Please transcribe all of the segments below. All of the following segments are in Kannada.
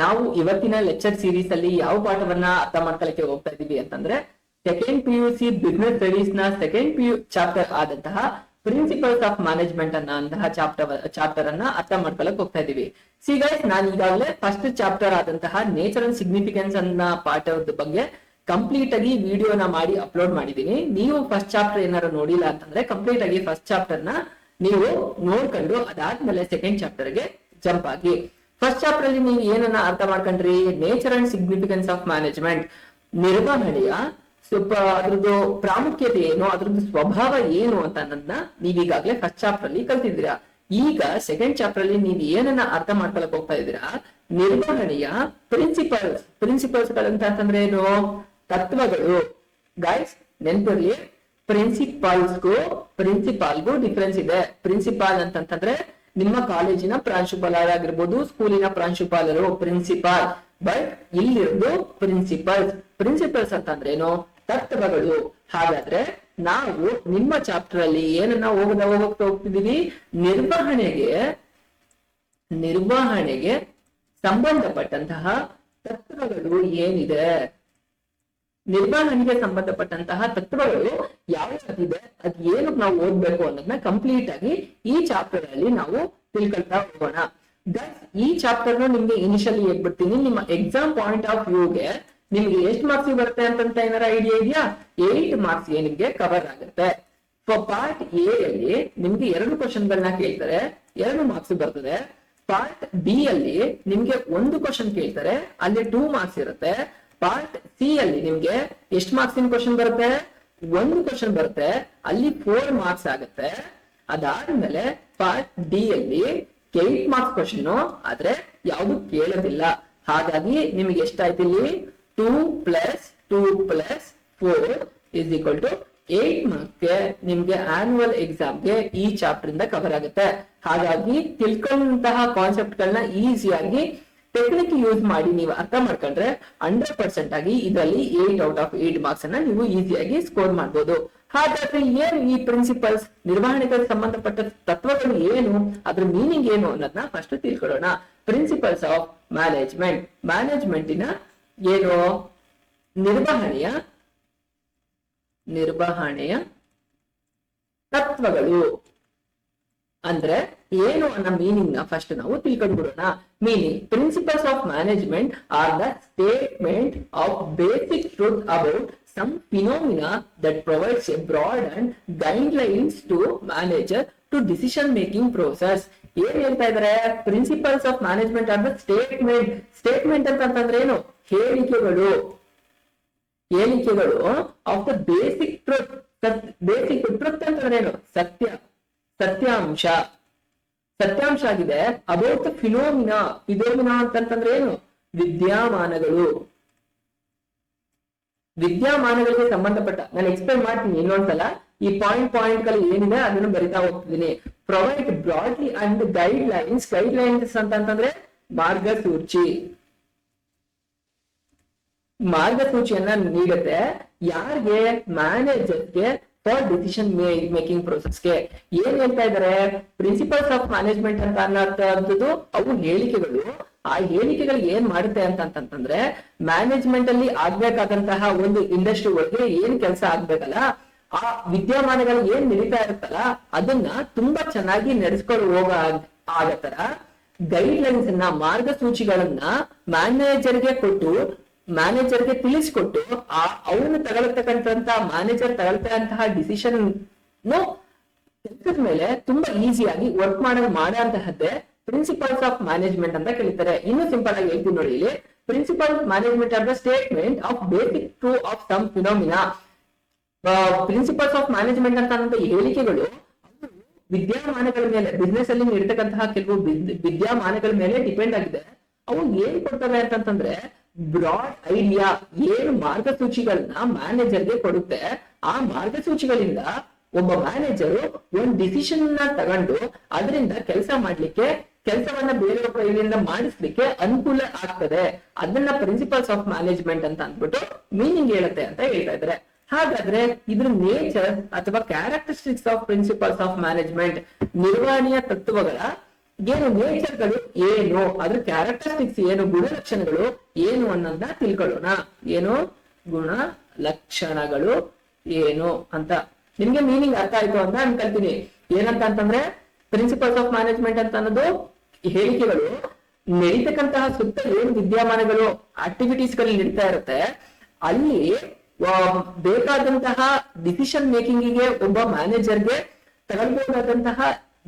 ನಾವು ಇವತ್ತಿನ ಲೆಕ್ಚರ್ ಸೀರೀಸ್ ಅಲ್ಲಿ ಯಾವ ಪಾಠವನ್ನ ಅರ್ಥ ಮಾಡ್ಕೊಳ್ಳಕ್ಕೆ ಹೋಗ್ತಾ ಇದೀವಿ ಅಂತಂದ್ರೆ ಸೆಕೆಂಡ್ PUC ಬಿಸ್ನೆಸ್ ಸ್ಟಡೀಸ್ ನ ಸೆಕೆಂಡ್ ಚಾಪ್ಟರ್ ಆದಂತಹ ಪ್ರಿನ್ಸಿಪಲ್ಸ್ ಆಫ್ ಮ್ಯಾನೇಜ್ಮೆಂಟ್ ಅನ್ನಂತಹ ಚಾಪ್ಟರ್ ಅನ್ನ ಅರ್ಥ ಮಾಡ್ಕೊಳಕ್ ಹೋಗ್ತಾ ಇದೀವಿ. ಸಿ ಗೈಸ್, ನಾನು ಈಗಾಗಲೇ ಫಸ್ಟ್ ಚಾಪ್ಟರ್ ಆದಂತಹ ನೇಚರ್ ಅಂಡ್ ಸಿಗ್ನಿಫಿಕೆನ್ಸ್ ಅನ್ನ ಪಾಠದ ಬಗ್ಗೆ ಕಂಪ್ಲೀಟ್ ಆಗಿ ವಿಡಿಯೋನ ಮಾಡಿ ಅಪ್ಲೋಡ್ ಮಾಡಿದೀನಿ. ನೀವು ಫಸ್ಟ್ ಚಾಪ್ಟರ್ ಏನಾದ್ರು ನೋಡಿಲ್ಲ ಅಂತಂದ್ರೆ ಕಂಪ್ಲೀಟ್ ಆಗಿ ಫಸ್ಟ್ ಚಾಪ್ಟರ್ ನ ನೀವು ನೋಡ್ಕೊಂಡು ಅದಾದ್ಮೇಲೆ ಸೆಕೆಂಡ್ ಚಾಪ್ಟರ್ ಗೆ ಜಂಪ್ ಆಗಿ. ಫಸ್ಟ್ ಚಾಪ್ಟರ್ ಅಲ್ಲಿ ನೀವು ಏನನ್ನ ಅರ್ಥ ಮಾಡ್ಕೊಂಡ್ರಿ? Nature and significance of management, ನಿರ್ವಹಣೆಯ ಸ್ವಲ್ಪ ಅದ್ರದ್ದು ಪ್ರಾಮುಖ್ಯತೆ ಏನು, ಅದ್ರದ್ದು ಸ್ವಭಾವ ಏನು ಅಂತ ಅನ್ನೋದನ್ನ ನೀವ್ ಈಗಾಗಲೇ ಫಸ್ಟ್ ಚಾಪ್ಟರ್ ಅಲ್ಲಿ ಕಲ್ತಿದ್ದೀರಾ. ಈಗ ಸೆಕೆಂಡ್ ಚಾಪ್ಟರ್ ಅಲ್ಲಿ ನೀವ್ ಏನನ್ನ ಅರ್ಥ ಮಾಡ್ಕೊಳಕ್ ಹೋಗ್ತಾ ಇದ್ದೀರಾ? ನಿರ್ವಹಣೆಯ ಪ್ರಿನ್ಸಿಪಲ್ಸ್ ಗಳಂತಂದ್ರೆ ಏನು? ತತ್ವಗಳು. ಗೈಸ್ ನೆನ್ಪಿರ್ಲಿ, ಪ್ರಿನ್ಸಿಪಾಲ್ಗೂ ಡಿಫರೆನ್ಸ್ ಇದೆ. ಪ್ರಿನ್ಸಿಪಾಲ್ ಅಂತಂದ್ರೆ ನಿಮ್ಮ ಕಾಲೇಜಿನ ಪ್ರಾಂಶುಪಾಲರಾಗಿರ್ಬೋದು, ಸ್ಕೂಲಿನ ಪ್ರಾಂಶುಪಾಲರು ಪ್ರಿನ್ಸಿಪಾಲ್. ಬಟ್ ಇಲ್ಲಿರೋದು ಪ್ರಿನ್ಸಿಪಲ್ಸ್ ಅಂತಂದ್ರೆ ಏನು? ತತ್ವಗಳು. ಹಾಗಾದ್ರೆ ನಾವು ನಿಮ್ಮ ಚಾಪ್ಟರ್ ಅಲ್ಲಿ ಏನನ್ನ ಹೋಗ್ತಾ ಹೋಗ್ತಿದೀವಿ? ನಿರ್ವಹಣೆಗೆ ಸಂಬಂಧಪಟ್ಟಂತಹ ತತ್ವಗಳು ಏನಿದೆ, ನಿರ್ವಹಣೆಗೆ ಸಂಬಂಧಪಟ್ಟಂತಹ ತತ್ವಗಳು ಯಾವ್ದಿದೆ, ಅದ್ ಏನು ನಾವು ಓದ್ಬೇಕು ಅನ್ನೋದನ್ನ ಕಂಪ್ಲೀಟ್ ಆಗಿ ಈ ಚಾಪ್ಟರ್ ಅಲ್ಲಿ ನಾವು ತಿಳ್ಕೊಳ್ತಾ ಹೋಗೋಣ. ಈ ಚಾಪ್ಟರ್ ನಿಮ್ಗೆ ಇನಿಷಿಯಲಿ ಹೇಳ್ಬಿಡ್ತೀನಿ. ನಿಮ್ಮ ಎಕ್ಸಾಮ್ ಪಾಯಿಂಟ್ ಆಫ್ ವ್ಯೂಗೆ ನಿಮ್ಗೆ ಎಷ್ಟು ಮಾರ್ಕ್ಸ್ ಬರುತ್ತೆ ಅಂತ ಏನಾರ ಐಡಿಯಾ ಇದೆಯಾ? 8 ಮಾರ್ಕ್ಸ್ ನಿಮ್ಗೆ ಕವರ್ ಆಗುತ್ತೆ. ಪಾರ್ಟ್ ಎ ಅಲ್ಲಿ ನಿಮ್ಗೆ 2 ಕ್ವಶನ್ ಗಳನ್ನ ಕೇಳ್ತಾರೆ, 2 ಮಾರ್ಕ್ಸ್ ಬರ್ತದೆ. ಪಾರ್ಟ್ ಬಿ ಅಲ್ಲಿ ನಿಮ್ಗೆ 1 ಕ್ವಶನ್ ಕೇಳ್ತಾರೆ, ಅಲ್ಲಿ 2 ಮಾರ್ಕ್ಸ್ ಇರುತ್ತೆ. ಪಾರ್ಟ್ ಸಿ ಅಲ್ಲಿ ನಿಮ್ಗೆ ಎಷ್ಟು ಮಾರ್ಕ್ಸ್ ಕ್ವಶನ್ ಬರುತ್ತೆ? 1 ಕ್ವಶನ್ ಬರುತ್ತೆ, ಅಲ್ಲಿ 4 ಮಾರ್ಕ್ಸ್ ಆಗುತ್ತೆ. ಅದಾದ್ಮೇಲೆ ಪಾರ್ಟ್ ಡಿ ಅಲ್ಲಿ 8 ಮಾರ್ಕ್ಸ್ ಕ್ವಶನ್, ಆದ್ರೆ ಯಾವುದು ಕೇಳೋದಿಲ್ಲ. ಹಾಗಾಗಿ ನಿಮ್ಗೆ ಎಷ್ಟಾಯ್ತು ಇಲ್ಲಿ? 2 + 2 + 4 = 8 ಮಾರ್ಕ್ಸ್ಗೆ ನಿಮ್ಗೆ ಆನ್ಯುವಲ್ ಎಕ್ಸಾಮ್ಗೆ ಈ ಚಾಪ್ಟರ್ ಇಂದ ಕವರ್ ಆಗುತ್ತೆ. ಹಾಗಾಗಿ ತಿಳ್ಕೊಂಡಂತಹ ಕಾನ್ಸೆಪ್ಟ್ ಗಳನ್ನ ಈಸಿಯಾಗಿ ಟೆಕ್ನಿಕ್ ಯೂಸ್ ಮಾಡಿ ನೀವು ಅರ್ಥ ಮಾಡ್ಕೊಂಡ್ರೆ 100% ಆಗಿ ಇದರಲ್ಲಿ 8 ಔಟ್ ಆಫ್ 8 ಮಾರ್ಕ್ಸ್ ಅನ್ನ ನೀವು ಈಸಿಯಾಗಿ ಸ್ಕೋರ್ ಮಾಡ್ಬೋದು. ಹಾಗಾದ್ರೆ ಏನು ಈ ಪ್ರಿನ್ಸಿಪಲ್ಸ್, ನಿರ್ವಹಣೆಗೆ ಸಂಬಂಧಪಟ್ಟ ತತ್ವಗಳು ಏನು, ಅದ್ರ ಮೀನಿಂಗ್ ಏನು ಅನ್ನೋದನ್ನ ಫಸ್ಟ್ ತಿಳ್ಕೊಳ್ಳೋಣ. ಪ್ರಿನ್ಸಿಪಲ್ಸ್ ಆಫ್ ಮ್ಯಾನೇಜ್ಮೆಂಟಿನ ಏನು? ನಿರ್ವಹಣೆಯ ತತ್ವಗಳು ಅಂದ್ರೆ ಏನು ಅನ್ನೋ ಮೀನಿಂಗ್ ನ ಫಸ್ಟ್ ನಾವು ತಿಳ್ಕೊಂಡ್ಬಿಡೋಣ. Meaning: principles of management are the statement of basic truth about some phenomena that provides a broad and guidelines to manager to decision making process. ಏನ್ ಹೇಳ್ತಾ ಇದಾರೆ? Principles of management are the statement ಅಂತಂದ್ರೆ ಏನು? ಹೇಳಿಕೆಗಳು ಆಫ್ ದ ಬೇಸಿಕ್ ಟ್ರೂತ್ ಅಂತಂದ್ರೆ ಏನು? ಸತ್ಯಾಂಶ ಆಗಿದೆ. ಅಬೌಟ್ ದ ಫಿನೋಮಿನಾ ಅಂತಂದ್ರೆ ಏನು? ವಿದ್ಯಮಾನಗಳಿಗೆ ಸಂಬಂಧಪಟ್ಟ. ನಾನು ಎಕ್ಸ್ಪ್ಲೈನ್ ಮಾಡ್ತೀನಿ ಇನ್ನೊಂದ್ಸಲ. ಈ ಪಾಯಿಂಟ್ ಗಳು ಏನಿದೆ ಅದನ್ನು ಬರಿತಾ ಹೋಗ್ತಿದ್ದೀನಿ. ಪ್ರೊವೈಡ್ ಬ್ರಾಡ್ಲಿ ಅಂಡ್ ಗೈಡ್ಲೈನ್ಸ್ ಅಂತಂದ್ರೆ ಮಾರ್ಗಸೂಚಿಯನ್ನ ನೀಡುತ್ತೆ. ಯಾರಿಗೆ? ಮ್ಯಾನೇಜರ್ಗೆ ಫಾರ್ ಡಿಸಿಷನ್ ಮೇಕಿಂಗ್ ಪ್ರೋಸೆಸ್ಗೆ. ಏನ್ ಹೇಳ್ತಾ ಇದಾರೆ? ಪ್ರಿನ್ಸಿಪಲ್ಸ್ ಆಫ್ ಮ್ಯಾನೇಜ್ಮೆಂಟ್ ಅಂತ ಅನ್ನೋದು ಅವು ಹೇಳಿಕೆಗಳು. ಆ ಹೇಳಿಕೆಗಳು ಏನ್ ಮಾಡುತ್ತೆ ಅಂತಂದ್ರೆ ಮ್ಯಾನೇಜ್ಮೆಂಟ್ ಅಲ್ಲಿ ಆಗ್ಬೇಕಾದಂತಹ ಒಂದು ಇಂಡಸ್ಟ್ರಿ ಒಳಗೆ ಏನ್ ಕೆಲಸ ಆಗ್ಬೇಕಲ್ಲ, ಆ ವಿದ್ಯಮಾನಗಳು ಏನ್ ನಡೀತಾ ಇರುತ್ತಲ್ಲ ಅದನ್ನ ತುಂಬಾ ಚೆನ್ನಾಗಿ ನಡೆಸ್ಕೊಂಡು ಆಗತ್ತರ ಗೈಡ್ಲೈನ್ಸ್ ಅನ್ನ, ಮಾರ್ಗಸೂಚಿಗಳನ್ನ ಮ್ಯಾನೇಜರ್ಗೆ ತಿಳಿಸ್ಕೊಟ್ಟು ಅವನು ಮ್ಯಾನೇಜರ್ ತಗೊಳ್ತಕ್ಕಂತಹ ಡಿಸಿಷನ್ ಕೆಲಸದ ಮೇಲೆ ತುಂಬಾ ಈಸಿಯಾಗಿ ವರ್ಕ್ ಮಾಡೋಂತಹದ್ದೇ ಪ್ರಿನ್ಸಿಪಲ್ಸ್ ಆಫ್ ಮ್ಯಾನೇಜ್ಮೆಂಟ್ ಅಂತ ಕರೀತಾರೆ. ಇನ್ನು ಸಿಂಪಲ್ ಆಗಿ ಹೇಳ್ತೀನಿ ನೋಡಿ ಇಲ್ಲಿ. Principles management are the statement of basic truth of some phenomena. Principles of management ಅಂತ ಅನ್ನೋ ಹೇಳಿಕೆಗಳು ವಿದ್ಯಮಾನಗಳ ಮೇಲೆ, ಬಿಸ್ನೆಸ್ ಅಲ್ಲಿ ಇರ್ತಕ್ಕಂತಹ ಕೆಲವು ವಿದ್ಯಮಾನಗಳ ಮೇಲೆ ಡಿಪೆಂಡ್ ಆಗಿದೆ. ಅವು ಏನ್ ಕೊಡ್ತವೆ ಅಂತಂದ್ರೆ ಬ್ರಾಡ್ ಐಡಿಯಾ, ಏನು ಮಾರ್ಗಸೂಚಿಗಳನ್ನ ಮ್ಯಾನೇಜರ್ಗೆ ಕೊಡುತ್ತೆ. ಆ ಮಾರ್ಗಸೂಚಿಗಳಿಂದ ಒಬ್ಬ ಮ್ಯಾನೇಜರು ಒಂದು ಡಿಸಿಷನ್ ತಗೊಂಡು ಅದರಿಂದ ಕೆಲಸವನ್ನ ಬೇರೆಯವ್ರ ಕೈಯಿಂದ ಮಾಡಿಸ್ಲಿಕ್ಕೆ ಅನುಕೂಲ ಆಗ್ತದೆ. ಅದನ್ನ ಪ್ರಿನ್ಸಿಪಲ್ಸ್ ಆಫ್ ಮ್ಯಾನೇಜ್ಮೆಂಟ್ ಅಂತ ಅಂದ್ಬಿಟ್ಟು ಮೀನಿಂಗ್ ಹೇಳುತ್ತೆ ಅಂತ ಹೇಳ್ತಾ ಇದ್ದಾರೆ. ಹಾಗಾದ್ರೆ ಇದ್ರ ನೇಚರ್ ಅಥವಾ characteristics of principles of management, ನಿರ್ವಹಣೆಯ ತತ್ವಗಳ ಏನು ನೇಚರ್ಗಳು ಏನು, ಅದ್ರ ಕ್ಯಾರೆಕ್ಟರಿಸ್ಟಿಕ್ಸ್ ಏನು, ಗುಣಲಕ್ಷಣಗಳು ಏನು ಅನ್ನೋದನ್ನ ತಿಳ್ಕೊಳ್ಳೋಣ. ಏನು ಗುಣ ಲಕ್ಷಣಗಳು ಏನು ಅಂತ ನಿಮ್ಗೆ ಮೀನಿಂಗ್ ಅರ್ಥ ಆಯ್ತು ಅಂತ ಅನ್ಕೊಳ್ತೀನಿ. ಏನಂತ ಅಂತಂದ್ರೆ ಪ್ರಿನ್ಸಿಪಲ್ಸ್ ಆಫ್ ಮ್ಯಾನೇಜ್ಮೆಂಟ್ ಅಂತ ಅನ್ನೋದು ಹೇಳಿಕೆಗಳು ನಡೀತಕ್ಕಂತಹ ಸುತ್ತ ಏನು ವಿದ್ಯಮಾನಗಳು ಆಕ್ಟಿವಿಟೀಸ್ ಗಳು ನಡೀತಾ ಇರುತ್ತೆ, ಅಲ್ಲಿ ಬೇಕಾದಂತಹ ಡಿಸಿಷನ್ ಮೇಕಿಂಗಿಗೆ ಒಬ್ಬ ಮ್ಯಾನೇಜರ್ಗೆ ತಗೊಳ್ಬಹುದಾದಂತಹ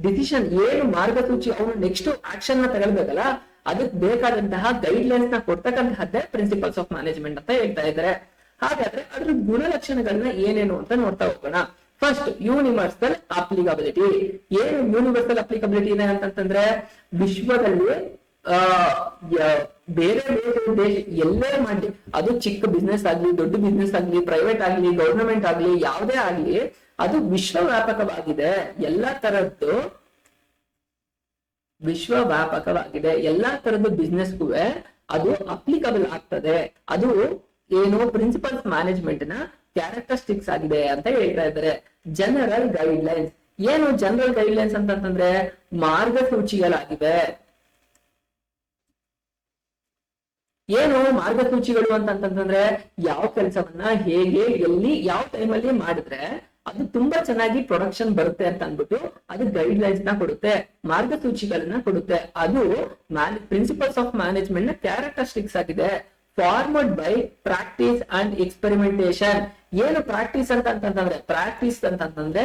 ಡಿಸಿಷನ್ ಏನು ಮಾರ್ಗಸೂಚಿ, ಅವನು ನೆಕ್ಸ್ಟ್ ಆಕ್ಷನ್ ನ ತಗೊಳ್ಬೇಕಲ್ಲ, ಅದಕ್ಕೆ ಬೇಕಾದಂತಹ ಗೈಡ್ ಲೈನ್ಸ್ ನ ಕೊಡ್ತಕ್ಕಂತಹದ್ದೇ ಪ್ರಿನ್ಸಿಪಲ್ಸ್ ಆಫ್ ಮ್ಯಾನೇಜ್ಮೆಂಟ್ ಅಂತ ಹೇಳ್ತಾ ಇದ್ದಾರೆ. ಹಾಗಾದ್ರೆ ಅದ್ರ ಗುಣಲಕ್ಷಣಗಳನ್ನ ಏನೇನು ಅಂತ ನೋಡ್ತಾ ಹೋಗೋಣ. First universal applicability. ಏನು ಯೂನಿವರ್ಸಲ್ ಅಪ್ಲಿಕಬಿಲಿಟಿ ಇದೆ ಅಂತಂದ್ರೆ ವಿಶ್ವದಲ್ಲಿ ಬೇರೆ ದೇಶ ಎಲ್ಲೇ ಮಾಡಿ, ಅದು ಚಿಕ್ಕ ಬಿಸ್ನೆಸ್ ಆಗ್ಲಿ, ದೊಡ್ಡ ಬಿಸ್ನೆಸ್ ಆಗ್ಲಿ, ಪ್ರೈವೇಟ್ ಆಗ್ಲಿ, ಗವರ್ನಮೆಂಟ್ ಆಗ್ಲಿ, ಯಾವುದೇ ಆಗ್ಲಿ, ಅದು ವಿಶ್ವವ್ಯಾಪಕವಾಗಿದೆ. ಎಲ್ಲಾ ತರದ್ದು ವಿಶ್ವವ್ಯಾಪಕವಾಗಿದೆ. ಎಲ್ಲಾ ತರದ್ದು ಬಿಸ್ನೆಸ್ಗೂ ಅದು ಅಪ್ಲಿಕಬಲ್ ಆಗ್ತದೆ. ಅದು ಏನು ಪ್ರಿನ್ಸಿಪಲ್ಸ್ ಮ್ಯಾನೇಜ್ಮೆಂಟ್ ನ ಕ್ಯಾರೆಕ್ಟರಿಸ್ಟಿಕ್ಸ್ ಆಗಿದೆ ಅಂತ ಹೇಳ್ತಾ ಇದ್ದಾರೆ. General guide lines. ಏನು ಜನರಲ್ ಗೈಡ್ ಲೈನ್ಸ್ ಅಂತಂದ್ರೆ ಮಾರ್ಗಸೂಚಿಗಳಾಗಿವೆ. ಏನು ಮಾರ್ಗಸೂಚಿಗಳು ಅಂತಂತಂದ್ರೆ ಯಾವ ಕೆಲಸವನ್ನ ಹೇಗೆ ಎಲ್ಲಿ ಯಾವ ಟೈಮಲ್ಲಿ ಮಾಡಿದ್ರೆ ಅದು ತುಂಬಾ ಚೆನ್ನಾಗಿ ಪ್ರೊಡಕ್ಷನ್ ಬರುತ್ತೆ ಅಂತ ಅಂದ್ಬಿಟ್ಟು ಅದು ಗೈಡ್ ಲೈನ್ಸ್ ನ ಕೊಡುತ್ತೆ, ಮಾರ್ಗಸೂಚಿಗಳನ್ನ ಕೊಡುತ್ತೆ. ಅದು ಪ್ರಿನ್ಸಿಪಲ್ಸ್ ಆಫ್ ಮ್ಯಾನೇಜ್ಮೆಂಟ್ ನ ಕ್ಯಾರೆಕ್ಟರಿಸ್ಟಿಕ್ಸ್ ಆಗಿದೆ. Formed by practice and experimentation. ಏನು ಪ್ರಾಕ್ಟೀಸ್ ಅಂತಂತಂದ್ರೆ ಪ್ರಾಕ್ಟೀಸ್ ಅಂತಂತಂದ್ರೆ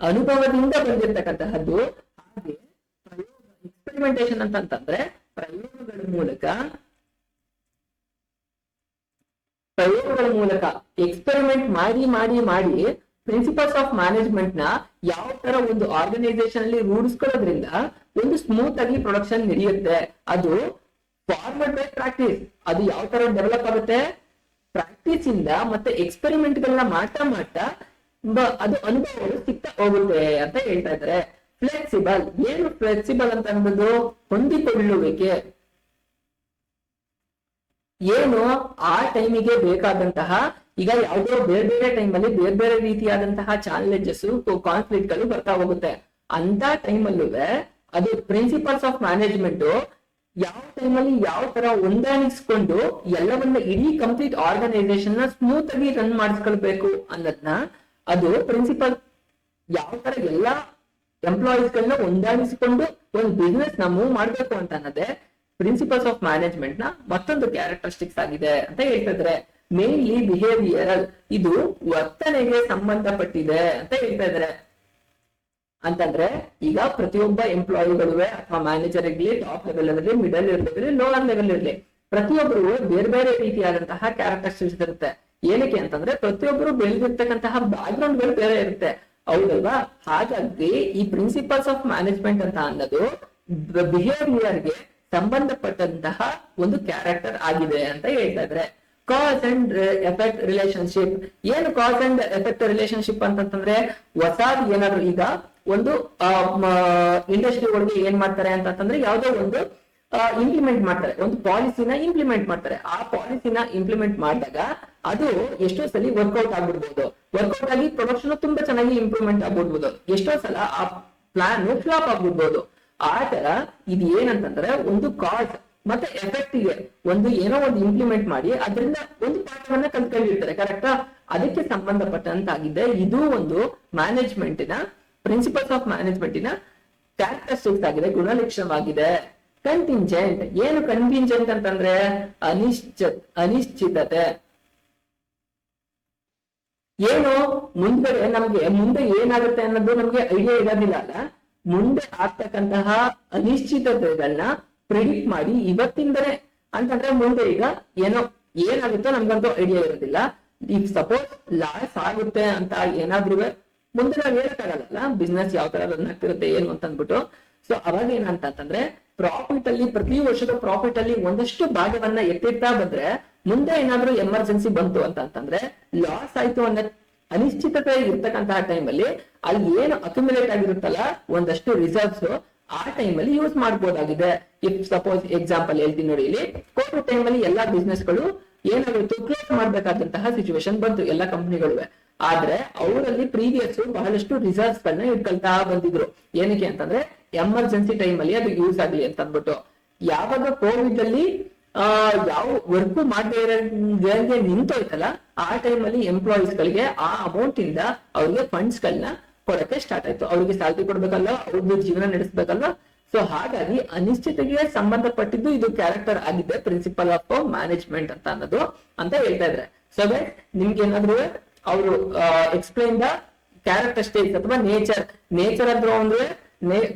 ಅನುಭವದಿಂದ ಬಂದಿರತಕ್ಕಂತಹದ್ದು. ಹಾಗೆ ಎಕ್ಸ್ಪೆರಿಮೆಂಟೇಶನ್ ಅಂತಂತಂದ್ರೆ ಪ್ರಯೋಗಗಳ ಮೂಲಕ ಎಕ್ಸ್ಪೆರಿಮೆಂಟ್ ಮಾಡಿ ಮಾಡಿ ಮಾಡಿ ಪ್ರಿನ್ಸಿಪಲ್ಸ್ ಆಫ್ ಮ್ಯಾನೇಜ್ಮೆಂಟ್ ನ ಯಾವ ತರ ಒಂದು ಆರ್ಗನೈಸೇಷನ್ ಅಲ್ಲಿ ರೂಢಿಸ್ಕೊಳ್ಳೋದ್ರಿಂದ ಒಂದು ಸ್ಮೂತ್ ಆಗಿ ಪ್ರೊಡಕ್ಷನ್ ನಡೆಯುತ್ತೆ. ಅದು ಫಾರ್ಮಡ್ ಬೈ ಪ್ರಾಕ್ಟೀಸ್. ಅದು ಯಾವ ತರ ಡೆವಲಪ್ ಆಗುತ್ತೆ, ಪ್ರಾಕ್ಟೀಸ್ ಇಂದ ಮತ್ತೆ ಎಕ್ಸ್ಪೆರಿಮೆಂಟ್ ಗಳನ್ನ ಮಾಡ್ತಾ ಅದು ಅನುಭವಗಳು ಸಿಗ್ತಾ ಹೋಗುತ್ತೆ ಅಂತ ಹೇಳ್ತಾ ಇದ್ದಾರೆ. ಫ್ಲೆಕ್ಸಿಬಲ್. ಏನು ಫ್ಲೆಕ್ಸಿಬಲ್ ಅಂತ ಅನ್ನೋದು ಹೊಂದಿಕೊಳ್ಳುವಿಕೆ. ಏನು ಆ ಟೈಮಿಗೆ ಬೇಕಾದಂತಹ, ಈಗ ಯಾವುದೋ ಬೇರೆ ಬೇರೆ ಟೈಮಲ್ಲಿ ಬೇರೆ ಬೇರೆ ರೀತಿಯಾದಂತಹ ಚಾಲೆಂಜಸ್ ಕಾನ್ಫ್ಲಿಕ್ಟ್ ಗಳು ಬರ್ತಾ ಹೋಗುತ್ತೆ. ಅಂತ ಟೈಮಲ್ಲೂ ಅದು ಪ್ರಿನ್ಸಿಪಲ್ಸ್ ಆಫ್ ಮ್ಯಾನೇಜ್ಮೆಂಟ್ ಯಾವ ಟೈಮಲ್ಲಿ ಯಾವ ತರ ಹೊಂದಾಣಿಸ್ಕೊಂಡು ಎಲ್ಲವನ್ನ ಇಡೀ ಕಂಪ್ಲೀಟ್ ಆರ್ಗನೈಸೇಷನ್ ನ ಸ್ಮೂತ್ ಆಗಿ ರನ್ ಮಾಡಿಸ್ಕೊಳ್ಬೇಕು ಅನ್ನೋದನ್ನ ಅದು ಪ್ರಿನ್ಸಿಪಲ್ ಯಾವ ತರ ಎಲ್ಲಾ ಎಂಪ್ಲಾಯೀಸ್ ಗಳನ್ನ ಹೊಂದಾಣಿಸಿಕೊಂಡು ಒಂದು ಬಿಸ್ನೆಸ್ ನ ಮೂವ್ ಮಾಡ್ಬೇಕು ಅಂತ ಅನ್ನೋದೇ ಪ್ರಿನ್ಸಿಪಲ್ಸ್ ಆಫ್ ಮ್ಯಾನೇಜ್ಮೆಂಟ್ ನ ಮತ್ತೊಂದು ಕ್ಯಾರೆಕ್ಟರಿಸ್ಟಿಕ್ಸ್ ಆಗಿದೆ ಅಂತ ಹೇಳ್ತಿದ್ರೆ. Mainly behavioural. ಇದು ವರ್ತನೆಗೆ ಸಂಬಂಧಪಟ್ಟಿದೆ ಅಂತ ಹೇಳ್ತಾ ಇದ್ದಾರೆ. ಅಂತಂದ್ರೆ ಈಗ ಪ್ರತಿಯೊಬ್ಬ ಎಂಪ್ಲಾಯಿಗಳು ಅಥವಾ ಮ್ಯಾನೇಜರ್ ಇರ್ಲಿ, ಟಾಪ್ ಲೆವೆಲ್ ಇರಲಿ, ಮಿಡಲ್ ಇರಲಿ, ಲೋವರ್ ಲೆವೆಲ್ ಇರಲಿ, ಪ್ರತಿಯೊಬ್ಬರು ಬೇರೆ ಬೇರೆ ರೀತಿಯಾದಂತಹ ಕ್ಯಾರೆಕ್ಟರಿಸ್ಟಿಕ್ಸ್ ಇರುತ್ತೆ. ಏನಕ್ಕೆ ಅಂತಂದ್ರೆ ಪ್ರತಿಯೊಬ್ಬರು ಬೆಳೆದಿರ್ತಕ್ಕಂತಹ ಬ್ಯಾಕ್ ಗ್ರೌಂಡ್ ಗಳು ಬೇರೆ ಇರುತ್ತೆ, ಹೌದಲ್ವಾ? ಹಾಗಾಗಿ ಈ ಪ್ರಿನ್ಸಿಪಲ್ಸ್ ಆಫ್ ಮ್ಯಾನೇಜ್ಮೆಂಟ್ ಅಂತ ಅನ್ನೋದು ಬಿಹೇವಿಯರ್ಗೆ ಸಂಬಂಧಪಟ್ಟಂತಹ ಒಂದು ಕ್ಯಾರೆಕ್ಟರ್ ಆಗಿದೆ ಅಂತ ಹೇಳ್ತಾ ಇದ್ರೆ. Cause and effect relationship. ಏನು ಕಾಸ್ ಅಂಡ್ ಎಫೆಕ್ಟ್ ರಿಲೇಶನ್ಶಿಪ್ ಅಂತಂದ್ರೆ ಹೊಸಾದ್ ಏನಾದ್ರು ಈಗ ಒಂದು ಇಂಡಸ್ಟ್ರಿ ಒಳಗೆ ಏನ್ ಮಾಡ್ತಾರೆ ಅಂತಂದ್ರೆ ಯಾವ್ದೋ ಒಂದು ಇಂಪ್ಲಿಮೆಂಟ್ ಮಾಡ್ತಾರೆ, ಒಂದು ಪಾಲಿಸಿನ ಇಂಪ್ಲಿಮೆಂಟ್ ಮಾಡ್ತಾರೆ. ಆ ಪಾಲಿಸಿನ ಇಂಪ್ಲಿಮೆಂಟ್ ಮಾಡಿದಾಗ ಅದು ಎಷ್ಟೋ ಸಲ ವರ್ಕೌಟ್ ಆಗ್ಬಿಡ್ಬೋದು, ವರ್ಕೌಟ್ ಆಗಿ ಪ್ರೊಡಕ್ಷನ್ ತುಂಬಾ ಚೆನ್ನಾಗಿ ಇಂಪ್ರೂವ್ಮೆಂಟ್ ಆಗ್ಬಿಡ್ಬೋದು, ಎಷ್ಟೋ ಸಲ ಆ ಪ್ಲಾನ್ ಫ್ಲಾಪ್ ಆಗ್ಬಿಡ್ಬೋದು. ಆ ತರ ಇದು ಏನಂತಂದ್ರೆ ಒಂದು ಕಾಸ್ ಮತ್ತೆ ಎಫೆಕ್ಟ್ ಗೆ ಒಂದು ಏನೋ ಒಂದು ಇಂಪ್ಲಿಮೆಂಟ್ ಮಾಡಿ ಅದರಿಂದ ಒಂದು ಪಾಠವನ್ನ ಕಲ್ತ್ಕೊಂಡಿರ್ತಾರೆ, ಕರೆಕ್ಟಾ? ಅದಕ್ಕೆ ಸಂಬಂಧಪಟ್ಟಂತಾಗಿದೆ. ಇದು ಒಂದು ಮ್ಯಾನೇಜ್ಮೆಂಟಿನ ಪ್ರಿನ್ಸಿಪಲ್ಸ್ ಆಫ್ ಮ್ಯಾನೇಜ್ಮೆಂಟಿನ ಕ್ಯಾರೆಕ್ಟರಿಸ್ಟಿಕ್ಸ್ ಆಗಿದೆ, ಗುಣಲಕ್ಷಣವಾಗಿದೆ. ಕಂಟಿಂಜೆಂಟ್. ಏನು ಕಂಟಿಂಜೆಂಟ್ ಅಂತಂದ್ರೆ ಅನಿಶ್ಚಿತತೆ. ಏನು ಮುಂದ್ಗಡೆ ನಮ್ಗೆ ಮುಂದೆ ಏನಾಗುತ್ತೆ ಅನ್ನೋದು ನಮ್ಗೆ ಐಡಿಯಾ ಇರೋದಿಲ್ಲ ಅಲ್ಲ, ಮುಂದೆ ಆಗ್ತಕ್ಕಂತಹ ಅನಿಶ್ಚಿತತೆಗಳನ್ನ ಪ್ರಿಡಿಕ್ಟ್ ಮಾಡಿ ಇವತ್ತಿಂದಲೇ ಅಂತಂದ್ರೆ ಮುಂದೆ ಈಗ ಏನೋ ಏನಾಗುತ್ತೋ ನಮ್ಗಂತೂ ಐಡಿಯಾ ಇರೋದಿಲ್ಲ. ಈಗ ಸಪೋಸ್ ಲಾಸ್ ಆಗುತ್ತೆ ಅಂತ ಏನಾದ್ರೂ ಮುಂದೆ ನಾವ್ ಹೇಳಕ್ಕಾಗಲ್ಲ ಬಿಸ್ನೆಸ್ ಯಾವ ತರ ರನ್ ಆಗ್ತಿರುತ್ತೆ ಏನು ಅಂತ ಅಂದ್ಬಿಟ್ಟು. ಸೊ ಅವಾಗ ಏನಂತಂದ್ರೆ ಪ್ರಾಫಿಟ್ ಅಲ್ಲಿ ಪ್ರತಿ ವರ್ಷದ ಪ್ರಾಫಿಟ್ ಅಲ್ಲಿ ಒಂದಷ್ಟು ಭಾಗವನ್ನ ಎತ್ತಿರ್ತಾ ಬಂದ್ರೆ ಮುಂದೆ ಏನಾದ್ರೂ ಎಮರ್ಜೆನ್ಸಿ ಬಂತು ಅಂತಂದ್ರೆ ಲಾಸ್ ಆಯ್ತು ಅನ್ನೋ ಅನಿಶ್ಚಿತತೆ ಇರ್ತಕ್ಕಂತಹ ಟೈಮಲ್ಲಿ ಅಲ್ಲಿ ಏನು ಅಕ್ಯುಮುಲೇಟ್ ಆಗಿರುತ್ತಲ್ಲ ಒಂದಷ್ಟು ರಿಸರ್ವ್ಸ್ ಆ ಟೈಮಲ್ಲಿ ಯೂಸ್ ಮಾಡಬಹುದಾಗಿದೆ. ಇಫ್ ಸಪೋಸ್ ಎಕ್ಸಾಂಪಲ್ ಹೇಳ್ತೀನಿ ನೋಡಿ, ಇಲ್ಲಿ ಕೋವಿಡ್ ಟೈಮಲ್ಲಿ ಎಲ್ಲಾ ಬಿಸ್ನೆಸ್ ಗಳು ಏನಾಗಿತ್ತು ಕ್ಲೋಸ್ ಮಾಡ್ಬೇಕಾದಂತಹ ಸಿಚುವೇಶನ್ ಬಂತು ಎಲ್ಲಾ ಕಂಪನಿಗಳು. ಆದ್ರೆ ಅವರಲ್ಲಿ ಪ್ರೀವಿಯಸ್ ಬಹಳಷ್ಟು ರಿಸರ್ವ್ಸ್ ಗಳನ್ನ ಇಟ್ಕೊಳ್ತಾ ಬಂದಿದ್ರು. ಏನಕ್ಕೆ ಅಂತಂದ್ರೆ ಎಮರ್ಜೆನ್ಸಿ ಟೈಮ್ ಅಲ್ಲಿ ಅದು ಯೂಸ್ ಆಗ್ಲಿ ಅಂತ ಅಂದ್ಬಿಟ್ಟು. ಯಾವಾಗ ಕೋವಿಡ್ ಅಲ್ಲಿ ಯಾವ ವರ್ಕ್ ಮಾಡದೇ ಇರೋಂಗೆ ನಿಂತೋಯ್ತಲ್ಲ, ಆ ಟೈಮ್ ಅಲ್ಲಿ ಎಂಪ್ಲಾಯೀಸ್ ಗಳಿಗೆ ಆ ಅಮೌಂಟ್ ಇಂದ ಅವ್ರಿಗೆ ಫಂಡ್ಸ್ ಗಳನ್ನ ಕೊಡಕ್ಕೆ ಸ್ಟಾರ್ಟ್ ಆಯ್ತು. ಅವ್ರಿಗೆ ಸ್ಯಾಲ್ರಿ ಕೊಡ್ಬೇಕಲ್ವಾ, ಅವ್ರದ್ದು ಜೀವನ ನಡೆಸ್ಬೇಕಲ್ವಾ. ಸೊ ಹಾಗಾಗಿ ಅನಿಶ್ಚಿತತೆಗೆ ಸಂಬಂಧಪಟ್ಟಿದ್ದು ಇದು ಕ್ಯಾರೆಕ್ಟರ್ ಆಗಿದೆ ಪ್ರಿನ್ಸಿಪಲ್ ಆಫ್ ಮ್ಯಾನೇಜ್ಮೆಂಟ್ ಅಂತ ಅನ್ನೋದು ಅಂತ ಹೇಳ್ತಾ ಇದ್ರೆ. ಸೊ ದಟ್ ನಿಮ್ಗೆ ಏನಾದ್ರು ಅವರು ಎಕ್ಸ್ಪ್ಲೈನ್ ದ ಕ್ಯಾರೆಕ್ಟರಿಸ್ಟಿಕ್ಸ್ ಅಥವಾ ನೇಚರ್ ಅಂದ್ರು ಅಂದ್ರೆ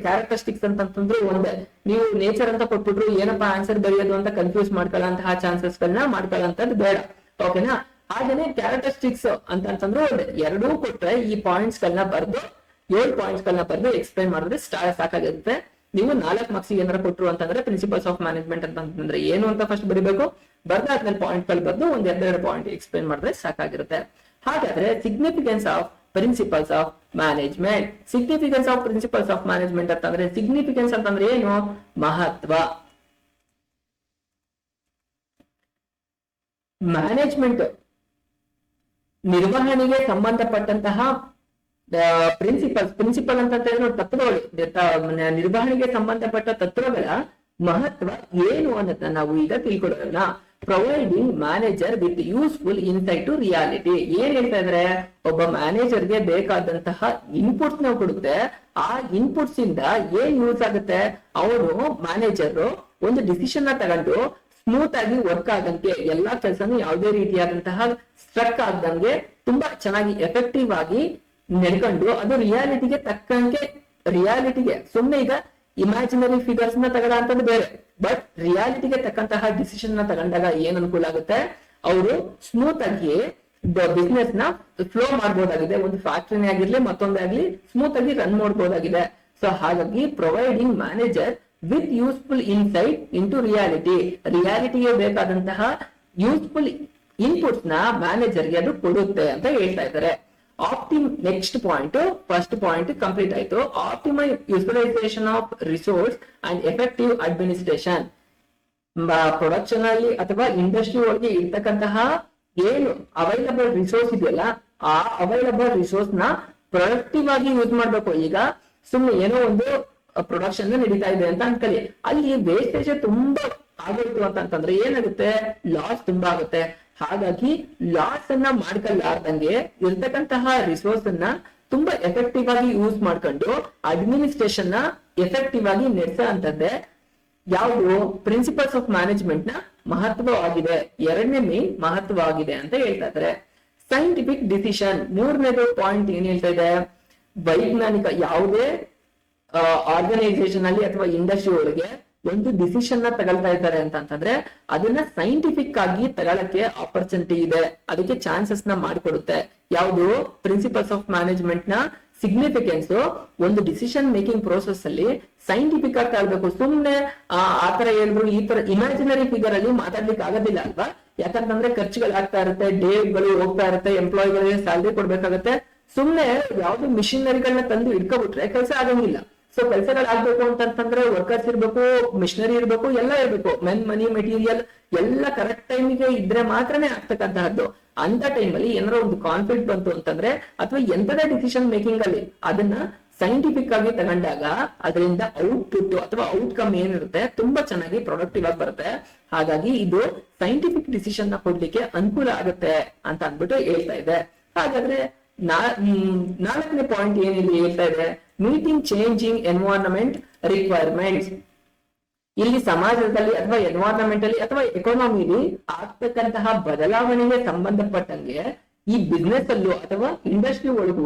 ಕ್ಯಾರೆಕ್ಟರಿಸ್ಟಿಕ್ಸ್ ಅಂತಂದ್ರೆ ಒಂದೇ. ನೀವು ನೇಚರ್ ಅಂತ ಕೊಟ್ಬಿಟ್ರು ಏನಪ್ಪಾ ಆನ್ಸರ್ ಬರೆಯೋದು ಅಂತ ಕನ್ಫ್ಯೂಸ್ ಮಾಡ್ಕೊಳ್ಳೋಂತಹ ಚಾನ್ಸಸ್ ಗಳನ್ನ ಮಾಡ್ಕೊಳ್ಳೋಂಥದ್ದು ಬೇಡ. ಓಕೆನಾ? ಹಾಗೇನೆ ಕ್ಯಾರೆಕ್ಟರಿಸ್ಟಿಕ್ಸ್ ಅಂತಂದ್ರೆ ಒಂದೇ. ಎರಡೂ ಕೊಟ್ರೆ ಈ ಪಾಯಿಂಟ್ಸ್ ಗಳನ್ನ ಬರ್ದು 7 ಪಾಯಿಂಟ್ಸ್ ಗಳನ್ನ ಬರ್ದು ಎಕ್ಸ್ಪ್ಲೈನ್ ಮಾಡಿದ್ರೆ ಸಾಕಾಗಿರುತ್ತೆ. ನೀವು 4 ಮಾರ್ಕ್ಸ್ ಏನಾರ ಕೊಟ್ರು ಅಂತಂದ್ರೆ ಪ್ರಿನ್ಸಿಪಲ್ಸ್ ಆಫ್ ಮ್ಯಾನೇಜ್ಮೆಂಟ್ ಅಂತಂದ್ರೆ ಏನು ಅಂತ ಫಸ್ಟ್ ಬರೀಬೇಕು. ಬರ್ದಾದ್ಮೇಲೆ ಪಾಯಿಂಟ್ ಗಳು ಬರ್ದು 1-2 ಪಾಯಿಂಟ್ ಎಕ್ಸ್ಪ್ಲೈನ್ ಮಾಡಿದ್ರೆ ಸಾಕಾಗಿರುತ್ತೆ. ಹಾಗಾದ್ರೆ significance of principles of management. Significance of principles of management ಅಂತಂದ್ರೆ ಸಿಗ್ನಿಫಿಕೆನ್ಸ್ ಅಂತಂದ್ರೆ ಏನು? ಮಹತ್ವ. ಮ್ಯಾನೇಜ್ಮೆಂಟ್ ನಿರ್ವಹಣೆಗೆ ಸಂಬಂಧಪಟ್ಟಂತಹ ಪ್ರಿನ್ಸಿಪಲ್ ಅಂತ ಹೇಳಿದ್ರೆ ತತ್ವಗಳು, ನಿರ್ವಹಣೆಗೆ ಸಂಬಂಧಪಟ್ಟ ತತ್ವಗಳ ಮಹತ್ವ ಏನು ಅನ್ನೋದನ್ನ ನಾವು ಈಗ ತಿಳ್ಕೊಳ್ಳೋಣ. Providing manager with useful insight to reality. ಏನ್ ಹೇಳ್ತಾ ಇದ್ರೆ, ಒಬ್ಬ ಮ್ಯಾನೇಜರ್ಗೆ ಬೇಕಾದಂತಹ ಇನ್ಪುಟ್ಸ್ ನಾವು ಕೊಡುತ್ತೆ. ಆ ಇನ್ಪುಟ್ಸ್ ಇಂದ ಏನ್ ಯೂಸ್ ಆಗುತ್ತೆ, ಅವರು ಮ್ಯಾನೇಜರ್ ಒಂದು ಡಿಸಿಷನ್ ನ ತಗೊಂಡು ಸ್ಮೂತ್ ಆಗಿ ವರ್ಕ್ ಆಗಂಗೆ, ಎಲ್ಲಾ ಕೆಲಸನೂ ಯಾವುದೇ ರೀತಿಯಾದಂತಹ ಸ್ಟ್ರಕ್ ಆಗದಂಗೆ ತುಂಬಾ ಚೆನ್ನಾಗಿ ಎಫೆಕ್ಟಿವ್ ಆಗಿ ನಡ್ಕೊಂಡು ಅದು ರಿಯಾಲಿಟಿಗೆ ತಕ್ಕಂಗೆ, ರಿಯಾಲಿಟಿಗೆ ಸುಮ್ನೆ ಈಗ ಇಮ್ಯಾಜಿನರಿ ಫಿಗರ್ಸ್ ನ ತಗೊಳ ಅಂತದ್ದು ಬೇರೆ, ಬಟ್ ರಿಯಾಲಿಟಿಗೆ ತಕ್ಕಂತಹ ಡಿಸಿಷನ್ ನ ತಗೊಂಡಾಗ ಏನ್ ಅನುಕೂಲ ಆಗುತ್ತೆ, ಅವರು ಸ್ಮೂತ್ ಆಗಿ ಬಿಸ್ನೆಸ್ ನ ಫ್ಲೋ ಮಾಡಬಹುದಾಗಿದೆ. ಒಂದು ಫ್ಯಾಕ್ಟರಿನೇ ಆಗಿರ್ಲಿ ಮತ್ತೊಂದೇ ಆಗ್ಲಿ ಸ್ಮೂತ್ ಆಗಿ ರನ್ ಮಾಡಬಹುದಾಗಿದೆ. ಸೊ ಹಾಗಾಗಿ providing manager with useful insight into ರಿಯಾಲಿಟಿಗೆ ಬೇಕಾದಂತಹ ಯೂಸ್ಫುಲ್ ಇನ್ಪುಟ್ಸ್ ನ ಮ್ಯಾನೇಜರ್ಗೆ ಅದು ಕೊಡುತ್ತೆ ಅಂತ ಹೇಳ್ತಾ ಇದ್ದಾರೆ. Next point, first point complete ಆಯ್ತು. Optimise utilisation of resource and effective administration. Production ಅಲ್ಲಿ ಅಥವಾ ಇಂಡಸ್ಟ್ರಿ ಒಳಗೆ ಇರ್ತಕ್ಕಂತಹ ಏನು ಅವೈಲಬಲ್ ರಿಸೋರ್ಸ್ ಇದೆಯಲ್ಲ, ಆ ಅವೈಲಬಲ್ ರಿಸೋರ್ಸ್ ನ ಪ್ರೊಡಕ್ಟಿವ್ ಆಗಿ ಯೂಸ್ ಮಾಡ್ಬೇಕು. ಈಗ ಸುಮ್ಮನೆ ಏನೋ ಒಂದು ಪ್ರೊಡಕ್ಷನ್ ನಡೀತಾ ಇದೆ ಅಂತ ಅನ್ಕೊಳ್ಳಿ, ಅಲ್ಲಿ ವೇಸ್ಟೇಜ್ ತುಂಬಾ ಆಗೋಯ್ತು ಅಂತಂದ್ರೆ ಏನಾಗುತ್ತೆ, ಲಾಸ್ ತುಂಬಾ ಆಗುತ್ತೆ. ಹಾಗಾಗಿ ಲಾಸ್ ಅನ್ನ ಮಾಡ್ಕೊಳ್ಳಾರ್ದಂಗೆ ಇರ್ತಕ್ಕಂತಹ ರಿಸೋರ್ಸ್ ಅನ್ನ ತುಂಬಾ ಎಫೆಕ್ಟಿವ್ ಆಗಿ ಯೂಸ್ ಮಾಡ್ಕೊಂಡು ಅಡ್ಮಿನಿಸ್ಟ್ರೇಷನ್ ನ ಎಫೆಕ್ಟಿವ್ ಆಗಿ ನಡೆಸೋ ಅಂತದ್ದೇ ಯಾವುದು ಪ್ರಿನ್ಸಿಪಲ್ಸ್ ಆಫ್ ಮ್ಯಾನೇಜ್ಮೆಂಟ್ ನ ಮಹತ್ವವಾಗಿದೆ, ಎರಡನೇ ಮೇನ್ ಮಹತ್ವವಾಗಿದೆ ಅಂತ ಹೇಳ್ತಾ ಇದ್ದಾರೆ. ಸೈಂಟಿಫಿಕ್ ಡಿಸಿಷನ್, ಮೂರನೇದು ಪಾಯಿಂಟ್ ಏನ್ ಹೇಳ್ತಾ ಇದೆ, ವೈಜ್ಞಾನಿಕ ಯಾವುದೇ ಆರ್ಗನೈಸೇಷನ್ ಅಲ್ಲಿ ಅಥವಾ ಇಂಡಸ್ಟ್ರಿ ಒಳಗೆ ಒಂದು ಡಿಸಿಷನ್ ನ ತಗೊಳ್ತಾ ಇದ್ದಾರೆ ಅಂತಂದ್ರೆ ಅದನ್ನ ಸೈಂಟಿಫಿಕ್ ಆಗಿ ತಗೊಳಕ್ಕೆ ಆಪರ್ಚುನಿಟಿ ಇದೆ, ಅದಕ್ಕೆ ಚಾನ್ಸಸ್ ನ ಮಾಡಿಕೊಡುತ್ತೆ. ಯಾವುದು ಪ್ರಿನ್ಸಿಪಲ್ಸ್ ಆಫ್ ಮ್ಯಾನೇಜ್ಮೆಂಟ್ ನ ಸಿಗ್ನಿಫಿಕೆನ್ಸ್ ಒಂದು ಡಿಸಿಷನ್ ಮೇಕಿಂಗ್ ಪ್ರೋಸೆಸ್ ಅಲ್ಲಿ ಸೈಂಟಿಫಿಕ್ ಆಗಿ ತಗೊಳ್ಬೇಕು. ಸುಮ್ನೆ ಆತರ ಹೇಳಿದ್ರು ಈ ತರ ಇಮ್ಯಾಜಿನರಿ ಫಿಗರ್ ಅಲ್ಲಿ ಮಾತಾಡ್ಲಿಕ್ಕೆ ಆಗೋದಿಲ್ಲ ಅಲ್ವಾ, ಯಾಕಂತಂದ್ರೆ ಖರ್ಚುಗಳು ಆಗ್ತಾ ಇರುತ್ತೆ, ಡೇಗಳು ಹೋಗ್ತಾ ಇರುತ್ತೆ, ಎಂಪ್ಲಾಯಿಗಳಿಗೆ ಸ್ಯಾಲ್ರಿ ಕೊಡ್ಬೇಕಾಗತ್ತೆ. ಸುಮ್ನೆ ಯಾವ್ದು ಮಿಷಿನರಿಗಳನ್ನ ತಂದು ಇಟ್ಕೊಬಿಟ್ರೆ ಕೆಲಸ ಆಗಂಗಿಲ್ಲ. ಸೊ ಕೆಲಸಗಳಾಗ್ಬೇಕು ಅಂತಂದ್ರೆ ವರ್ಕರ್ಸ್ ಇರ್ಬೇಕು, ಮಿಷನರಿ ಇರ್ಬೇಕು, ಎಲ್ಲ ಇರ್ಬೇಕು, ಮನಿ ಮೆಟೀರಿಯಲ್ ಎಲ್ಲ ಕರೆಕ್ಟ್ ಟೈಮಿಗೆ ಇದ್ರೆ ಮಾತ್ರನೇ ಆಗ್ತಕ್ಕಂತಹದ್ದು. ಅಂತ ಟೈಮಲ್ಲಿ ಏನಾರ ಒಂದು ಕಾನ್ಫ್ಲಿಕ್ಟ್ ಬಂತು ಅಂತಂದ್ರೆ ಅಥವಾ ಎಂತದೇ ಡಿಸಿಷನ್ ಮೇಕಿಂಗ್ ಅಲ್ಲಿ ಅದನ್ನ ಸೈಂಟಿಫಿಕ್ ಆಗಿ ತಗೊಂಡಾಗ ಅದರಿಂದ ಔಟ್ಪುಟ್ ಅಥವಾ ಔಟ್ಕಮ್ ಏನಿರುತ್ತೆ ತುಂಬಾ ಚೆನ್ನಾಗಿ ಪ್ರೊಡಕ್ಟಿವ್ ಆಗಿ ಬರುತ್ತೆ. ಹಾಗಾಗಿ ಇದು ಸೈಂಟಿಫಿಕ್ ಡಿಸಿಷನ್ ನ ಕೊಡ್ಲಿಕ್ಕೆ ಅನುಕೂಲ ಆಗುತ್ತೆ ಅಂತ ಅಂದ್ಬಿಟ್ಟು ಹೇಳ್ತಾ ಇದೆ. ಹಾಗಾದ್ರೆ ನಾಲ್ಕನೇ ಪಾಯಿಂಟ್ ಏನಿದೆ ಹೇಳ್ತಾ ಇದೆ, ಮೀಟಿಂಗ್ ಚೇಂಜಿಂಗ್ ಎನ್ವೈರನ್ಮೆಂಟ್ ರಿಕ್ವೈರ್ಮೆಂಟ್ಸ್. ಇಲ್ಲಿ ಸಮಾಜದಲ್ಲಿ ಅಥವಾ ಎನ್ವೈರನ್ಮೆಂಟ್ ಅಲ್ಲಿ ಅಥವಾ ಎಕಾನಮಿಲಿ ಆಗ್ತಕ್ಕಂತಹ ಬದಲಾವಣೆಗೆ ಸಂಬಂಧಪಟ್ಟಂಗೆ ಈ ಬಿಸ್ನೆಸ್ ಅಲ್ಲೂ ಅಥವಾ ಇಂಡಸ್ಟ್ರಿ ಒಳಗೂ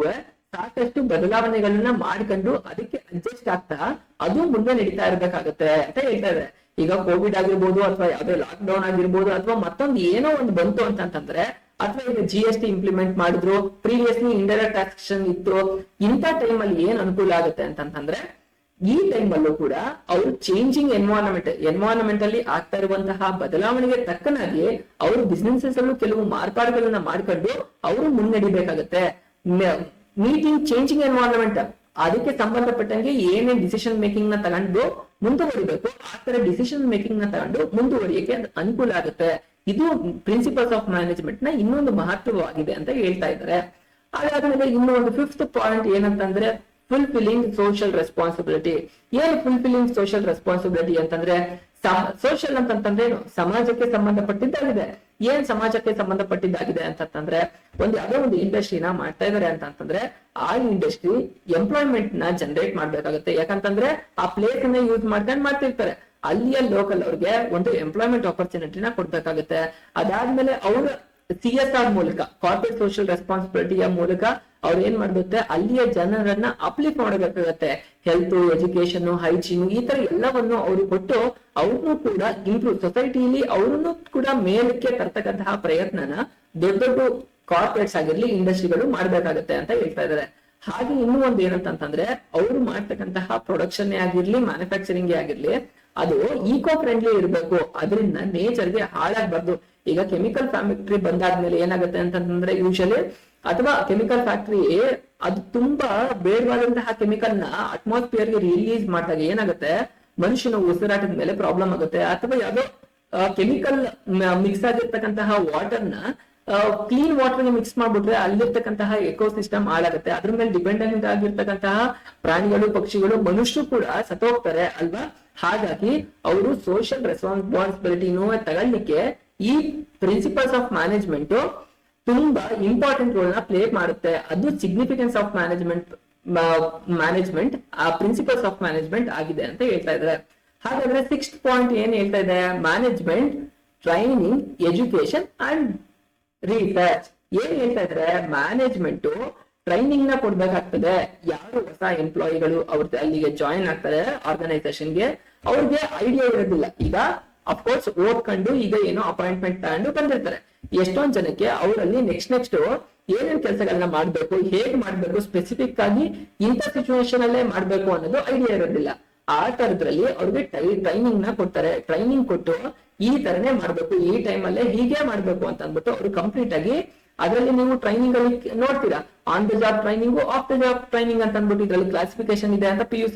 ಸಾಕಷ್ಟು ಬದಲಾವಣೆಗಳನ್ನ ಮಾಡ್ಕೊಂಡು ಅದಕ್ಕೆ ಅಡ್ಜಸ್ಟ್ ಆಗ್ತಾ ಅದು ಮುಂದೆ ನಡೀತಾ ಇರ್ಬೇಕಾಗತ್ತೆ ಅಂತ ಹೇಳ್ತಾ ಇದೆ. ಈಗ ಕೋವಿಡ್ ಆಗಿರ್ಬೋದು ಅಥವಾ ಯಾವ್ದೋ ಲಾಕ್ ಡೌನ್ ಆಗಿರ್ಬೋದು ಅಥವಾ ಮತ್ತೊಂದು ಏನೋ ಒಂದು ಬಂತು ಅಂತಂದ್ರೆ, ಅಥವಾ ಈಗ GST ಇಂಪ್ಲಿಮೆಂಟ್ ಮಾಡಿದ್ರು, ಪ್ರೀವಿಯಸ್ಲಿ ಇಂಡೈರೆಕ್ಟ್ ಟ್ಯಾಕ್ಸೇಷನ್ ಇತ್ತು, ಇಂಥ ಟೈಮ್ ಅಲ್ಲಿ ಏನ್ ಅನುಕೂಲ ಆಗುತ್ತೆ ಅಂತಂದ್ರೆ ಈ ಟೈಮ್ ಅಲ್ಲೂ ಕೂಡ ಅವರು ಚೇಂಜಿಂಗ್ ಎನ್ವೈರನ್ಮೆಂಟ್ ಅಲ್ಲಿ ಆಗ್ತಾ ಇರುವಂತಹ ಬದಲಾವಣೆಗೆ ತಕ್ಕನಾಗಿ ಅವರು ಬಿಸ್ನೆಸಸ್ ಅಲ್ಲೂ ಕೆಲವು ಮಾರ್ಪಾಡುಗಳನ್ನ ಮಾಡ್ಕೊಂಡು ಅವರು ಮುನ್ನಡಿಬೇಕಾಗತ್ತೆ. ಮೀಟಿಂಗ್ ಚೇಂಜಿಂಗ್ ಎನ್ವೈರನ್ಮೆಂಟ್ ಅದಕ್ಕೆ ಸಂಬಂಧಪಟ್ಟಂಗೆ ಏನೇನ್ ಡಿಸಿಷನ್ ಮೇಕಿಂಗ್ ನ ತಗೊಂಡು ಮುಂದುವರಿಬೇಕು, ಆ ತರ ಡಿಸಿಷನ್ ಮೇಕಿಂಗ್ ನ ತಗೊಂಡು ಮುಂದುವರಿಯಕ್ಕೆ ಅನುಕೂಲ ಆಗುತ್ತೆ. ಇದು ಪ್ರಿನ್ಸಿಪಲ್ಸ್ ಆಫ್ ಮ್ಯಾನೇಜ್ಮೆಂಟ್ ನ ಇನ್ನೊಂದು ಮಹತ್ವವಾಗಿದೆ ಅಂತ ಹೇಳ್ತಾ ಇದ್ದಾರೆ. ಅದಾದ್ಮೇಲೆ ಇನ್ನು ಒಂದು ಫಿಫ್ತ್ ಪಾಯಿಂಟ್ ಏನಂತಂದ್ರೆ ಫುಲ್ಫಿಲಿಂಗ್ ಸೋಷಿಯಲ್ ರೆಸ್ಪಾನ್ಸಿಬಿಲಿಟಿ. ಏನು ಫುಲ್ಫಿಲಿಂಗ್ ಸೋಷಿಯಲ್ ರೆಸ್ಪಾನ್ಸಿಬಿಲಿಟಿ ಅಂತಂದ್ರೆ, ಸೋಷಿಯಲ್ ಅಂತಂತಂದ್ರೆ ಏನು, ಸಮಾಜಕ್ಕೆ ಸಂಬಂಧಪಟ್ಟಿದ್ದಾಗಿದೆ. ಏನ್ ಸಮಾಜಕ್ಕೆ ಸಂಬಂಧಪಟ್ಟಿದ್ದಾಗಿದೆ ಅಂತಂದ್ರೆ, ಯಾವ್ದೋ ಒಂದು ಇಂಡಸ್ಟ್ರಿನ ಮಾಡ್ತಾ ಇದಾರೆ ಅಂತಂದ್ರೆ ಆ ಇಂಡಸ್ಟ್ರಿ ಎಂಪ್ಲಾಯ್ಮೆಂಟ್ ನ ಜನರೇಟ್ ಮಾಡ್ಬೇಕಾಗುತ್ತೆ. ಯಾಕಂತಂದ್ರೆ ಆ ಪ್ಲೇಸ್ ಅನ್ನ ಯೂಸ್ ಮಾಡ್ಕೊಂಡು ಮಾಡ್ತಿರ್ತಾರೆ, ಅಲ್ಲಿಯ ಲೋಕಲ್ ಅವ್ರಿಗೆ ಒಂದು ಎಂಪ್ಲಾಯ್ಮೆಂಟ್ ಆಪರ್ಚುನಿಟಿನ ಕೊಡ್ಬೇಕಾಗುತ್ತೆ. ಅದಾದ್ಮೇಲೆ ಅವ್ರ CSR ಮೂಲಕ, ಕಾರ್ಪೊರೇಟ್ ಸೋಷಿಯಲ್ ರೆಸ್ಪಾನ್ಸಿಬಿಲಿಟಿಯ ಮೂಲಕ ಅವ್ರು ಏನ್ ಮಾಡುತ್ತೆ, ಅಲ್ಲಿಯ ಜನರನ್ನ ಅಪ್ಲಿಫ್ಟ್ ಮಾಡಬೇಕಾಗತ್ತೆ. ಹೆಲ್ತ್, ಎಜುಕೇಶನ್, ಹೈಜೀನ್ ಈ ತರ ಎಲ್ಲವನ್ನು ಅವರು ಕೊಟ್ಟು ಅವ್ರನ್ನು ಕೂಡ ಇಂಪ್ರೂವ್, ಸೊಸೈಟಿಲಿ ಅವ್ರನ್ನು ಕೂಡ ಮೇಲಕ್ಕೆ ತರ್ತಕ್ಕಂತಹ ಪ್ರಯತ್ನನ ದೊಡ್ಡ ದೊಡ್ಡ ಕಾರ್ಪೊರೇಟ್ಸ್ ಆಗಿರ್ಲಿ, ಇಂಡಸ್ಟ್ರಿಗಳು ಮಾಡ್ಬೇಕಾಗತ್ತೆ ಅಂತ ಹೇಳ್ತಾ ಇದಾರೆ. ಹಾಗೆ ಇನ್ನೂ ಒಂದು ಏನಂತಂದ್ರೆ, ಅವ್ರು ಮಾಡ್ತಕ್ಕಂತಹ ಪ್ರೊಡಕ್ಷನ್ ಆಗಿರ್ಲಿ, ಮ್ಯಾನುಫ್ಯಾಕ್ಚರಿಂಗ್ ಆಗಿರ್ಲಿ, ಅದು ಈಕೋ ಫ್ರೆಂಡ್ಲಿ ಇರಬೇಕು. ಅದರಿಂದ ನೇಚರ್ಗೆ ಹಾಳಾಗಬಾರ್ದು. ಈಗ ಕೆಮಿಕಲ್ ಫ್ಯಾಕ್ಟ್ರಿ ಬಂದಾದ್ಮೇಲೆ ಏನಾಗುತ್ತೆ ಅಂತಂದ್ರೆ, ಯೂಶಲಿ ಅಥವಾ ಕೆಮಿಕಲ್ ಫ್ಯಾಕ್ಟ್ರಿ ಅದು ತುಂಬಾ ಬೇಡವಾದಂತಹ ಕೆಮಿಕಲ್ ನ ಅಟ್ಮಾಸ್ಫಿಯರ್ ಗೆ ರಿಲೀಸ್ ಮಾಡಿದಾಗ ಏನಾಗುತ್ತೆ, ಮನುಷ್ಯನ ಉಸಿರಾಟದ ಮೇಲೆ ಪ್ರಾಬ್ಲಮ್ ಆಗುತ್ತೆ. ಅಥವಾ ಯಾವ್ದೋ ಕೆಮಿಕಲ್ ಮಿಕ್ಸ್ ಆಗಿರ್ತಕ್ಕಂತಹ ವಾಟರ್ ನ ಕ್ಲೀನ್ ವಾಟರ್ ಗೆ ಮಿಕ್ಸ್ ಮಾಡ್ಬಿಟ್ರೆ ಅಲ್ಲಿರ್ತಕ್ಕಂತಹ ಎಕೋಸಿಸ್ಟಮ್ ಹಾಳಾಗುತ್ತೆ. ಅದ್ರ ಮೇಲೆ ಡಿಪೆಂಡೆಂಟ್ ಆಗಿರ್ತಕ್ಕಂತಹ ಪ್ರಾಣಿಗಳು, ಪಕ್ಷಿಗಳು, ಮನುಷ್ಯರು ಕೂಡ ಸತ್ತೋಗ್ತಾರೆ ಅಲ್ವಾ. ಹಾಗಾಗಿ ಅವರು ಸೋಷಿಯಲ್ ರೆಸ್ಪಾನ್ಸಿಬಿಲಿಟಿನೂ ತಗೊಳ್ಳಿಕ್ಕೆ ಈ ಪ್ರಿನ್ಸಿಪಲ್ಸ್ ಆಫ್ ಮ್ಯಾನೇಜ್ಮೆಂಟ್ ತುಂಬಾ ಇಂಪಾರ್ಟೆಂಟ್ ರೋಲ್ ನ ಪ್ಲೇ ಮಾಡುತ್ತೆ. ಅದು ಸಿಗ್ನಿಫಿಕೆನ್ಸ್ ಆಫ್ ಮ್ಯಾನೇಜ್ಮೆಂಟ್ ಆ ಪ್ರಿನ್ಸಿಪಲ್ಸ್ ಆಫ್ ಮ್ಯಾನೇಜ್ಮೆಂಟ್ ಆಗಿದೆ ಅಂತ ಹೇಳ್ತಾ ಇದ್ದಾರೆ. ಹಾಗಾದ್ರೆ 6th ಪಾಯಿಂಟ್ ಏನ್ ಹೇಳ್ತಾ ಇದೆ, management, training, education and research. ಏನ್ ಹೇಳ್ತಾ ಇದ್ರೆ, ಮ್ಯಾನೇಜ್ಮೆಂಟ್ ಟ್ರೈನಿಂಗ್ ನ ಕೊಡ್ಬೇಕಾಗ್ತದೆ. ಯಾರು ಹೊಸ ಎಂಪ್ಲಾಯಿಗಳು ಅಲ್ಲಿಗೆ ಜಾಯಿನ್ ಆಗ್ತಾರೆ ಆರ್ಗನೈಸೇಷನ್ಗೆ, ಅವ್ರಿಗೆ ಐಡಿಯಾ ಇರೋದಿಲ್ಲ. ಈಗ ಅಫ್ಕೋರ್ಸ್ ಓದ್ಕೊಂಡು ಈಗ ಏನೋ ಅಪಾಯಿಂಟ್ಮೆಂಟ್ ತಗೊಂಡು ಬಂದಿರ್ತಾರೆ. ಎಷ್ಟೊಂದ್ ಜನಕ್ಕೆ ಅವರಲ್ಲಿ ನೆಕ್ಸ್ಟ್ ಏನೇನ್ ಕೆಲಸಗಳನ್ನ ಮಾಡ್ಬೇಕು, ಹೇಗ್ ಮಾಡ್ಬೇಕು, ಸ್ಪೆಸಿಫಿಕ್ ಆಗಿ ಇಂಥ ಸಿಚುವೇಶನ್ ಅಲ್ಲೇ ಮಾಡ್ಬೇಕು ಅನ್ನೋದು ಐಡಿಯಾ ಇರೋದಿಲ್ಲ. ಆ ತರದ್ರಲ್ಲಿ ಅವ್ರಿಗೆ ಟ್ರೈನಿಂಗ್ ನ ಕೊಡ್ತಾರೆ. ಟ್ರೈನಿಂಗ್ ಕೊಟ್ಟು ಈ ತರನೇ ಮಾಡ್ಬೇಕು, ಈ ಟೈಮ್ ಅಲ್ಲೇ ಹೀಗೆ ಮಾಡ್ಬೇಕು ಅಂತ ಅಂದ್ಬಿಟ್ಟು ಅವ್ರು ಕಂಪ್ಲೀಟ್ ಆಗಿ, ಅದರಲ್ಲಿ ನೀವು ಟ್ರೈನಿಂಗ್ ಅಲ್ಲಿ ನೋಡ್ತೀರಾ, on the job training, of the job training ಅಂತ ಅಂದ್ಬಿಟ್ಟು ಇದ್ರಲ್ಲಿ ಕ್ಲಾಸಿಫಿಕೇಶನ್ ಇದೆ ಅಂತ PUC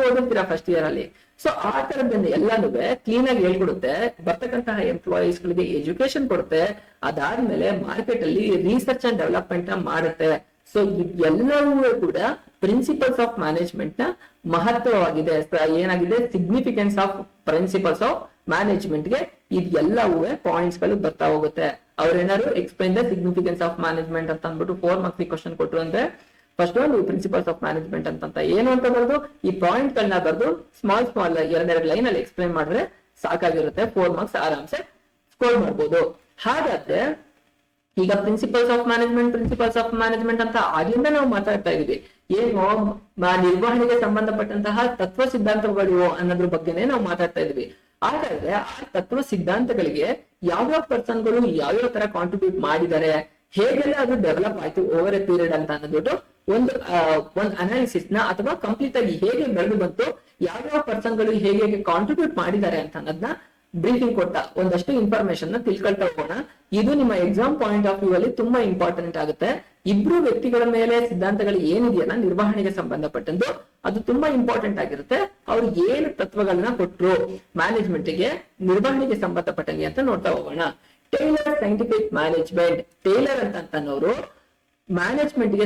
ಓದಿರ್ತೀರಾ ಫಸ್ಟ್ ಇಯರ್ ಅಲ್ಲಿ. ಸೊ ಆ ತರದನ್ನ ಎಲ್ಲಾನು ಕ್ಲೀನ್ ಆಗಿ ಹೇಳ್ಕೊಡುತ್ತೆ. ಬರ್ತಕ್ಕಂತಹ ಎಂಪ್ಲಾಯೀಸ್ ಗಳಿಗೆ ಎಜುಕೇಶನ್ ಕೊಡುತ್ತೆ. ಅದಾದ್ಮೇಲೆ ಮಾರ್ಕೆಟ್ ಅಲ್ಲಿ ರಿಸರ್ಚ್ ಅಂಡ್ ಡೆವಲಪ್ಮೆಂಟ್ ನ ಮಾಡುತ್ತೆ. ಸೊ ಎಲ್ಲವೂ ಕೂಡ ಪ್ರಿನ್ಸಿಪಲ್ಸ್ ಆಫ್ ಮ್ಯಾನೇಜ್ಮೆಂಟ್ ನ ಮಹತ್ವವಾಗಿದೆ. ಏನಾಗಿದೆ, significance of principles of management ಗೆ ಇದೆಲ್ಲವೂ ಪಾಯಿಂಟ್ಸ್ ಗಳು ಬರ್ತಾ ಹೋಗುತ್ತೆ. ಅವ್ರೇನಾದ್ರು explain the significance of management ಅಂತ ಅಂದ್ಬಿಟ್ಟು 4 ಮಾರ್ಕ್ಸ್ ಕ್ವಶನ್ ಕೊಟ್ರು ಅಂದ್ರೆ, ಫಸ್ಟ್ ಒಂದು ಪ್ರಿನ್ಸಿಪಲ್ಸ್ ಆಫ್ ಮ್ಯಾನೇಜ್ಮೆಂಟ್ ಅಂತ ಏನು ಅಂತ ಬರೆದು ಈ ಪಾಯಿಂಟ್ ಗಳನ್ನ ಬರೆದು ಸ್ಮಾಲ್ ಎರಡೆರಡು ಲೈನ್ ಅಲ್ಲಿ ಎಕ್ಸ್ಪ್ಲೈನ್ ಮಾಡಿದ್ರೆ ಸಾಕಾಗಿರುತ್ತೆ. 4 ಮಾರ್ಕ್ಸ್ ಆರಾಮ್ಸೆ ಸ್ಕೋರ್ ಮಾಡ್ಬೋದು. ಹಾಗಾದ್ರೆ ಈಗ ಪ್ರಿನ್ಸಿಪಲ್ಸ್ ಆಫ್ ಮ್ಯಾನೇಜ್ಮೆಂಟ್ ಅಂತ ಆಗ್ಲಿಂದ ನಾವು ಮಾತಾಡ್ತಾ ಇದೀವಿ. ಏನು ನಿರ್ವಹಣೆಗೆ ಸಂಬಂಧಪಟ್ಟಂತಹ ತತ್ವ ಸಿದ್ಧಾಂತಗಳು ಅನ್ನೋದ್ರ ಬಗ್ಗೆನೆ ನಾವು ಮಾತಾಡ್ತಾ ಇದೀವಿ. ಹಾಗಾದ್ರೆ ಆ ತತ್ವ ಸಿದ್ಧಾಂತಗಳಿಗೆ ಯಾವ್ಯಾವ ಪರ್ಸನ್ಗಳು ಯಾವ್ಯಾವ ತರ ಕಾಂಟ್ರಿಬ್ಯೂಟ್ ಮಾಡಿದ್ದಾರೆ, ಹೇಗೆಲ್ಲ ಅದು ಡೆವಲಪ್ ಆಯ್ತು ಓವರ್ ಎ ಪೀರಿಯಡ್ ಅಂತ ಅನ್ನೋದು ಒಂದು ಅನಾಲಿಸಿಸ್ ನ, ಅಥವಾ ಕಂಪ್ಲೀಟ್ ಆಗಿ ಹೇಗೆ ಬೆಳೆದು ಬಂತು, ಯಾವ್ಯಾವ ಪರ್ಸನ್ಗಳು ಹೇಗೆ ಕಾಂಟ್ರಿಬ್ಯೂಟ್ ಮಾಡಿದ್ದಾರೆ ಅಂತ ಅನ್ನೋದನ್ನ ಬ್ರೀಫಿಂಗ್ ಕೊಡ್ತಾ ಒಂದಷ್ಟು ಇನ್ಫಾರ್ಮೇಶನ್ ನ ತಿಳ್ಕೊಳ್ತಾ ಹೋಗೋಣ. ಇದು ನಿಮ್ಮ ಎಕ್ಸಾಮ್ ಪಾಯಿಂಟ್ ಆಫ್ ವ್ಯೂ ಅಲ್ಲಿ ತುಂಬಾ ಇಂಪಾರ್ಟೆಂಟ್ ಆಗುತ್ತೆ. ಇಬ್ರು ವ್ಯಕ್ತಿಗಳ ಮೇಲೆ ಸಿದ್ಧಾಂತಗಳು ಏನಿದೆಯಲ್ಲ ನಿರ್ವಹಣೆಗೆ ಸಂಬಂಧಪಟ್ಟಂದು, ಅದು ತುಂಬಾ ಇಂಪಾರ್ಟೆಂಟ್ ಆಗಿರುತ್ತೆ. ಅವ್ರು ಏನು ತತ್ವಗಳನ್ನ ಕೊಟ್ರು ಮ್ಯಾನೇಜ್ಮೆಂಟ್ ಗೆ, ನಿರ್ವಹಣೆಗೆ ಸಂಬಂಧಪಟ್ಟಂಗೆ ಅಂತ ನೋಡ್ತಾ ಹೋಗೋಣ. Taylor scientific management. ಟೇಲರ್ ಅಂತನವರು ಮ್ಯಾನೇಜ್ಮೆಂಟ್ ಗೆ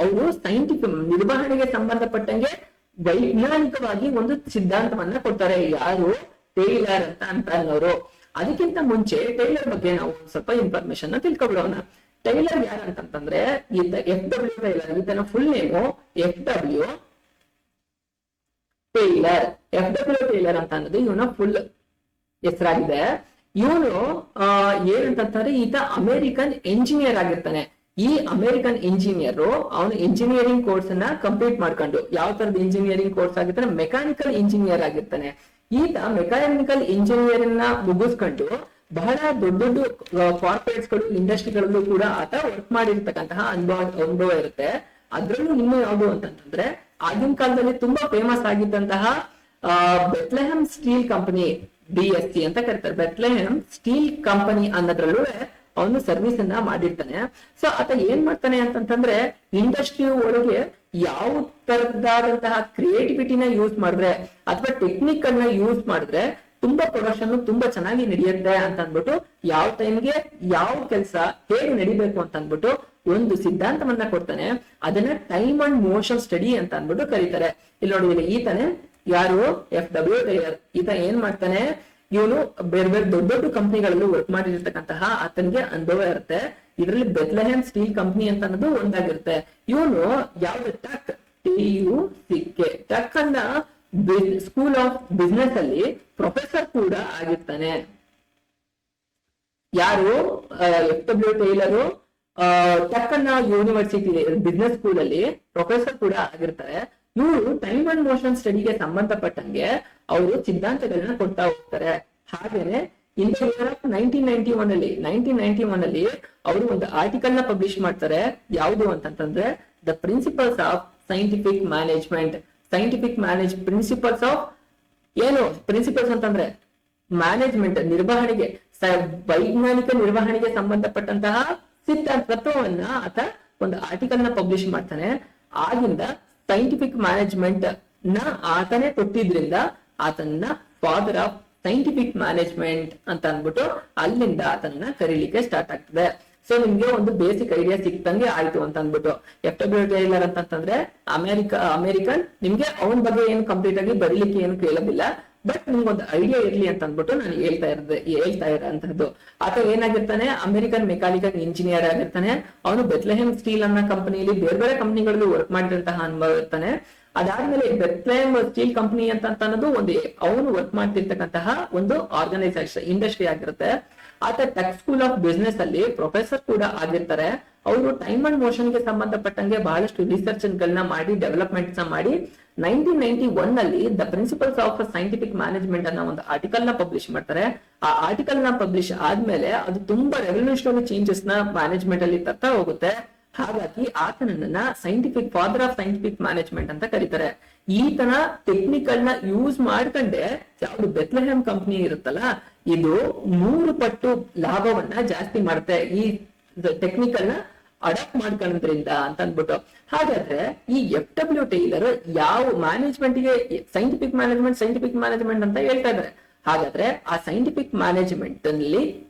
ಅವರು ಸೈಂಟಿಫಿಕ್ ನಿರ್ವಹಣೆಗೆ ಸಂಬಂಧಪಟ್ಟಂಗೆ ವೈಜ್ಞಾನಿಕವಾಗಿ ಒಂದು ಸಿದ್ಧಾಂತವನ್ನ ಕೊಡ್ತಾರೆ. ಯಾರು? ಟೇಲರ್ ಅಂತ ಅನ್ನೋರು. ಅದಕ್ಕಿಂತ ಮುಂಚೆ ಟೇಲರ್ ಬಗ್ಗೆ ನಾವು ಸ್ವಲ್ಪ ಇನ್ಫಾರ್ಮೇಶನ್ ತಿಳ್ಕೊಬಿಡೋಣ. ಟೈಲರ್ ಯಾರು ಅಂತಂದ್ರೆ, FW ಟೈಲರ್, ಈತನ full name FW Taylor. FW Taylor ಅಂತ ಅನ್ನೋದು ಇವನ ಫುಲ್ ಹೆಸರಾಗಿದೆ. ಇವನು ಏನಂತಂದ್ರೆ, ಈತ ಅಮೆರಿಕನ್ ಇಂಜಿನಿಯರ್ ಆಗಿರ್ತಾನೆ. ಈ ಅಮೆರಿಕನ್ ಇಂಜಿನಿಯರ್ ಅವನು ಇಂಜಿನಿಯರಿಂಗ್ ಕೋರ್ಸ್ ಅನ್ನ ಕಂಪ್ಲೀಟ್ ಮಾಡ್ಕೊಂಡು, ಯಾವ ತರದ ಇಂಜಿನಿಯರಿಂಗ್ ಕೋರ್ಸ್ ಆಗಿರ್ತಾನೆ, ಮೆಕ್ಯಾನಿಕಲ್ ಇಂಜಿನಿಯರ್ ಆಗಿರ್ತಾನೆ. ಈತ ಮೆಕ್ಯಾನಿಕಲ್ ಇಂಜಿನಿಯರಿಂಗ್ ನ ಮುಗಿಸ್ಕೊಂಡು ಬಹಳ ದೊಡ್ಡ ದೊಡ್ಡ ಕಾರ್ಪೊರೇಟ್ಸ್ ಗಳು, ಇಂಡಸ್ಟ್ರಿಗಳಲ್ಲೂ ಕೂಡ ಆತ ವರ್ಕ್ ಮಾಡಿರ್ತಕ್ಕಂತಹ ಅನುಭವ ಇರುತ್ತೆ. ಅದ್ರಲ್ಲೂ ಇನ್ನು ಯಾವುದು ಅಂತಂದ್ರೆ, ಆಗಿನ ಕಾಲದಲ್ಲಿ ತುಂಬಾ ಫೇಮಸ್ ಆಗಿದ್ದಂತಹ ಬೆತ್ಲೆಹಮ್ ಸ್ಟೀಲ್ ಕಂಪನಿ, BSC ಅಂತ ಕರೀತಾರೆ, ಬೆತ್ಲೆಹಮ್ ಸ್ಟೀಲ್ ಕಂಪನಿ ಅನ್ನೋದ್ರಲ್ಲೂ ಅವನು ಸರ್ವಿಸ್ ಅನ್ನ ಮಾಡಿರ್ತಾನೆ. ಸೊ ಆತ ಏನ್ ಮಾಡ್ತಾನೆ ಅಂತಂದ್ರೆ, ಇಂಡಸ್ಟ್ರಿ ಒಳಗೆ ಯಾವ ತರದಾದಂತಹ ಕ್ರಿಯೇಟಿವಿಟಿನ ಯೂಸ್ ಮಾಡಿದ್ರೆ ಅಥವಾ ಟೆಕ್ನಿಕ್ ಅನ್ನ ಯೂಸ್ ಮಾಡಿದ್ರೆ ತುಂಬಾ ಪ್ರೊಡಕ್ಷನ್ ತುಂಬಾ ಚೆನ್ನಾಗಿ ನಡೆಯುತ್ತೆ ಅಂತ ಅಂದ್ಬಿಟ್ಟು ಯಾವ ಟೈಮ್ಗೆ ಯಾವ ಕೆಲಸ ಹೇಗೆ ನಡಿಬೇಕು ಅಂತ ಅಂದ್ಬಿಟ್ಟು ಒಂದು ಸಿದ್ಧಾಂತವನ್ನ ಕೊಡ್ತಾನೆ. ಅದನ್ನ ಟೈಮ್ ಅಂಡ್ ಮೋಷನ್ ಸ್ಟಡಿ ಅಂತ ಅಂದ್ಬಿಟ್ಟು ಕರೀತಾರೆ. ಇಲ್ಲಿ ನೋಡಿ, ಈತನೇ ಯಾರು FW ಟೈಲರ್. ಈತ ಏನ್ ಮಾಡ್ತಾನೆ, ಇವನು ಬೇರೆ ಬೇರೆ ದೊಡ್ಡ ದೊಡ್ಡ ಕಂಪ್ನಿಗಳಲ್ಲೂ ವರ್ಕ್ ಮಾಡಿರ್ತಕ್ಕಂತಹ ಆತನಿಗೆ ಅನುಭವ ಇರುತ್ತೆ. ಇದರಲ್ಲಿ ಬೆತ್ಲೆಹೆಮ್ ಸ್ಟೀಲ್ ಕಂಪ್ನಿ ಅಂತ ಅನ್ನೋದು ಒಂದಾಗಿರುತ್ತೆ. ಇವನು ಯಾವ್ದು ಟಕ್ ಅನ್ನ ಸ್ಕೂಲ್ ಆಫ್ ಬಿಸ್ನೆಸ್ ಅಲ್ಲಿ ಪ್ರೊಫೆಸರ್ ಕೂಡ ಆಗಿರ್ತಾನೆ. ಯಾರು FW ಟೈಲರು ಟಕ್ ಅನ್ನ ಯೂನಿವರ್ಸಿಟಿ ಬಿಸ್ನೆಸ್ ಸ್ಕೂಲ್ ಅಲ್ಲಿ ಪ್ರೊಫೆಸರ್ ಕೂಡ ಆಗಿರ್ತಾರೆ. ಇವರು ಟೈಮ್ ಅಂಡ್ ಮೋಷನ್ ಸ್ಟಡಿಗೆ ಸಂಬಂಧಪಟ್ಟಂಗೆ ಅವರು ಸಿದ್ಧಾಂತಗಳನ್ನ ಕೊಡ್ತಾ ಹೋಗ್ತಾರೆ. ಹಾಗೇನೆ ಇನ್ ದ ಇಯರ್ ಆಫ್ 1991 ಅಲ್ಲಿ ಅವರು ಒಂದು ಆರ್ಟಿಕಲ್ ನ ಪಬ್ಲಿಷ್ ಮಾಡ್ತಾರೆ. ಯಾವುದು ಅಂತಂದ್ರೆ the principles of scientific management. Principles of ಏನು ಪ್ರಿನ್ಸಿಪಲ್ಸ್ ಅಂತಂದ್ರೆ ಮ್ಯಾನೇಜ್ಮೆಂಟ್, ನಿರ್ವಹಣೆಗೆ, ವೈಜ್ಞಾನಿಕ ನಿರ್ವಹಣೆಗೆ ಸಂಬಂಧಪಟ್ಟಂತಹ ಸಿದ್ಧಾಂತ ತತ್ವವನ್ನ ಆತ ಒಂದು ಆರ್ಟಿಕಲ್ ನ ಪಬ್ಲಿಷ್ ಮಾಡ್ತಾನೆ. ಆಗಿಂದ ಸೈಂಟಿಫಿಕ್ ಮ್ಯಾನೇಜ್ಮೆಂಟ್ ನ ಆತನೇ ಕೊಟ್ಟಿದ್ರಿಂದ ಆತನ್ನ ಫಾದರ್ ಆಫ್ ಸೈಂಟಿಫಿಕ್ ಮ್ಯಾನೇಜ್ಮೆಂಟ್ ಅಂತ ಅಂದ್ಬಿಟ್ಟು ಅಲ್ಲಿಂದ ಆತನ್ನ ಕರೀಲಿಕ್ಕೆ ಸ್ಟಾರ್ಟ್ ಆಗ್ತದೆ. ಸೊ ನಿಮ್ಗೆ ಒಂದು ಬೇಸಿಕ್ ಐಡಿಯಾ ಸಿಕ್ತಂಗೆ ಆಯ್ತು ಅಂತ ಅಂದ್ಬಿಟ್ಟು. FW ಟೈಲರ್ ಅಂತಂದ್ರೆ ಅಮೆರಿಕನ್. ನಿಮ್ಗೆ ಅವನ ಬಗ್ಗೆ ಏನು ಕಂಪ್ಲೀಟ್ ಆಗಿ ಬರೀಲಿಕ್ಕೆ ಏನು ಕೇಳೋದಿಲ್ಲ, ಬಟ್ ನಿಮ್ಗೊಂದು ಐಡಿಯಾ ಇರ್ಲಿ ಅಂತ ಅಂದ್ಬಿಟ್ಟು ನಾನು ಹೇಳ್ತಾ ಇರೋಂಥದ್ದು. ಆತ ಏನಾಗಿರ್ತಾನೆ, ಅಮೆರಿಕನ್ ಮೆಕ್ಯಾನಿಕಲ್ ಇಂಜಿನಿಯರ್ ಆಗಿರ್ತಾನೆ. ಅವನು ಬೆತ್ಲೆಹೆಮ್ ಸ್ಟೀಲ್ ಅನ್ನೋ ಕಂಪನಿಯಲ್ಲಿ ಬೇರೆ ಬೇರೆ ಕಂಪನಿಗಳಲ್ಲಿ ವರ್ಕ್ ಮಾಡಿದಂತಹ ಅನುಭವ ಇರ್ತಾನೆ. ಅದಾದ್ಮೇಲೆ ಬೆತ್ಲೆಹೆಮ್ ಸ್ಟೀಲ್ ಕಂಪನಿ ಅಂತ ಅನ್ನೋದು ಒಂದು ಅವನು ವರ್ಕ್ ಮಾಡ್ತಿರ್ತಕ್ಕಂತಹ ಒಂದು ಆರ್ಗನೈಸೇಷನ್ ಇಂಡಸ್ಟ್ರಿ ಆಗಿರುತ್ತೆ. ಆತ ಟೆಕ್ ಸ್ಕೂಲ್ ಆಫ್ ಬಿಸ್ನೆಸ್ ಅಲ್ಲಿ ಪ್ರೊಫೆಸರ್ ಕೂಡ ಆಗಿರ್ತಾರೆ. ಅವರು ಟೈಮ್ ಅಂಡ್ ಮೋಷನ್ ಗೆ ಸಂಬಂಧಪಟ್ಟಂಗೆ ಬಹಳಷ್ಟು ರಿಸರ್ಚ್ ಗಳನ್ನ ಮಾಡಿ ಡೆವಲಪ್ಮೆಂಟ್ಸ್ ಮಾಡಿ 1991 ಅಲ್ಲಿ the principles of scientific management ಅನ್ನೋ ಒಂದು ಆರ್ಟಿಕಲ್ ನ ಪಬ್ಲಿಷ್ ಮಾಡ್ತಾರೆ. ಆ ಆರ್ಟಿಕಲ್ ನ ಪಬ್ಲಿಷ್ ಆದ್ಮೇಲೆ ಅದು ತುಂಬಾ ರೆವಲ್ಯೂಷನರಿ ಚೇಂಜಸ್ ನ ಮ್ಯಾನೇಜ್ಮೆಂಟ್ ಅಲ್ಲಿ ತರ್ತಾ ಹೋಗುತ್ತೆ. ಹಾಗಾಗಿ ಆತನನ್ನ ಫಾದರ್ ಆಫ್ ಸೈಂಟಿಫಿಕ್ ಮ್ಯಾನೇಜ್ಮೆಂಟ್ ಅಂತ ಕರೀತಾರೆ. ಈತನ ಟೆಕ್ನಿಕಲ್ ನ ಯೂಸ್ ಮಾಡ್ಕೊಂಡೆ ಯಾವ್ದು ಬೆತ್ಲೆಹೆಮ್ ಕಂಪನಿ ಇರುತ್ತಲ್ಲ, ಇದು 3 ಪಟ್ಟು ಲಾಭವನ್ನ ಜಾಸ್ತಿ ಮಾಡುತ್ತೆ ಈ ಟೆಕ್ನಿಕಲ್ ನ ಅಡಾಪ್ಟ್ ಮಾಡ್ಕೊಳ್ಳೋದ್ರಿಂದ ಅಂತ ಅಂದ್ಬಿಟ್ಟು. ಹಾಗಾದ್ರೆ ಈ FW ಟೈಲರ್ ಯಾವ ಮ್ಯಾನೇಜ್ಮೆಂಟ್ ಗೆ ಸೈಂಟಿಫಿಕ್ ಮ್ಯಾನೇಜ್ಮೆಂಟ್ ಅಂತ ಹೇಳ್ತಾ ಇದ್ದಾರೆ. ಹಾಗಾದ್ರೆ ಆ ಸೈಂಟಿಫಿಕ್ ಮ್ಯಾನೇಜ್ಮೆಂಟ್ ಅಲ್ಲಿ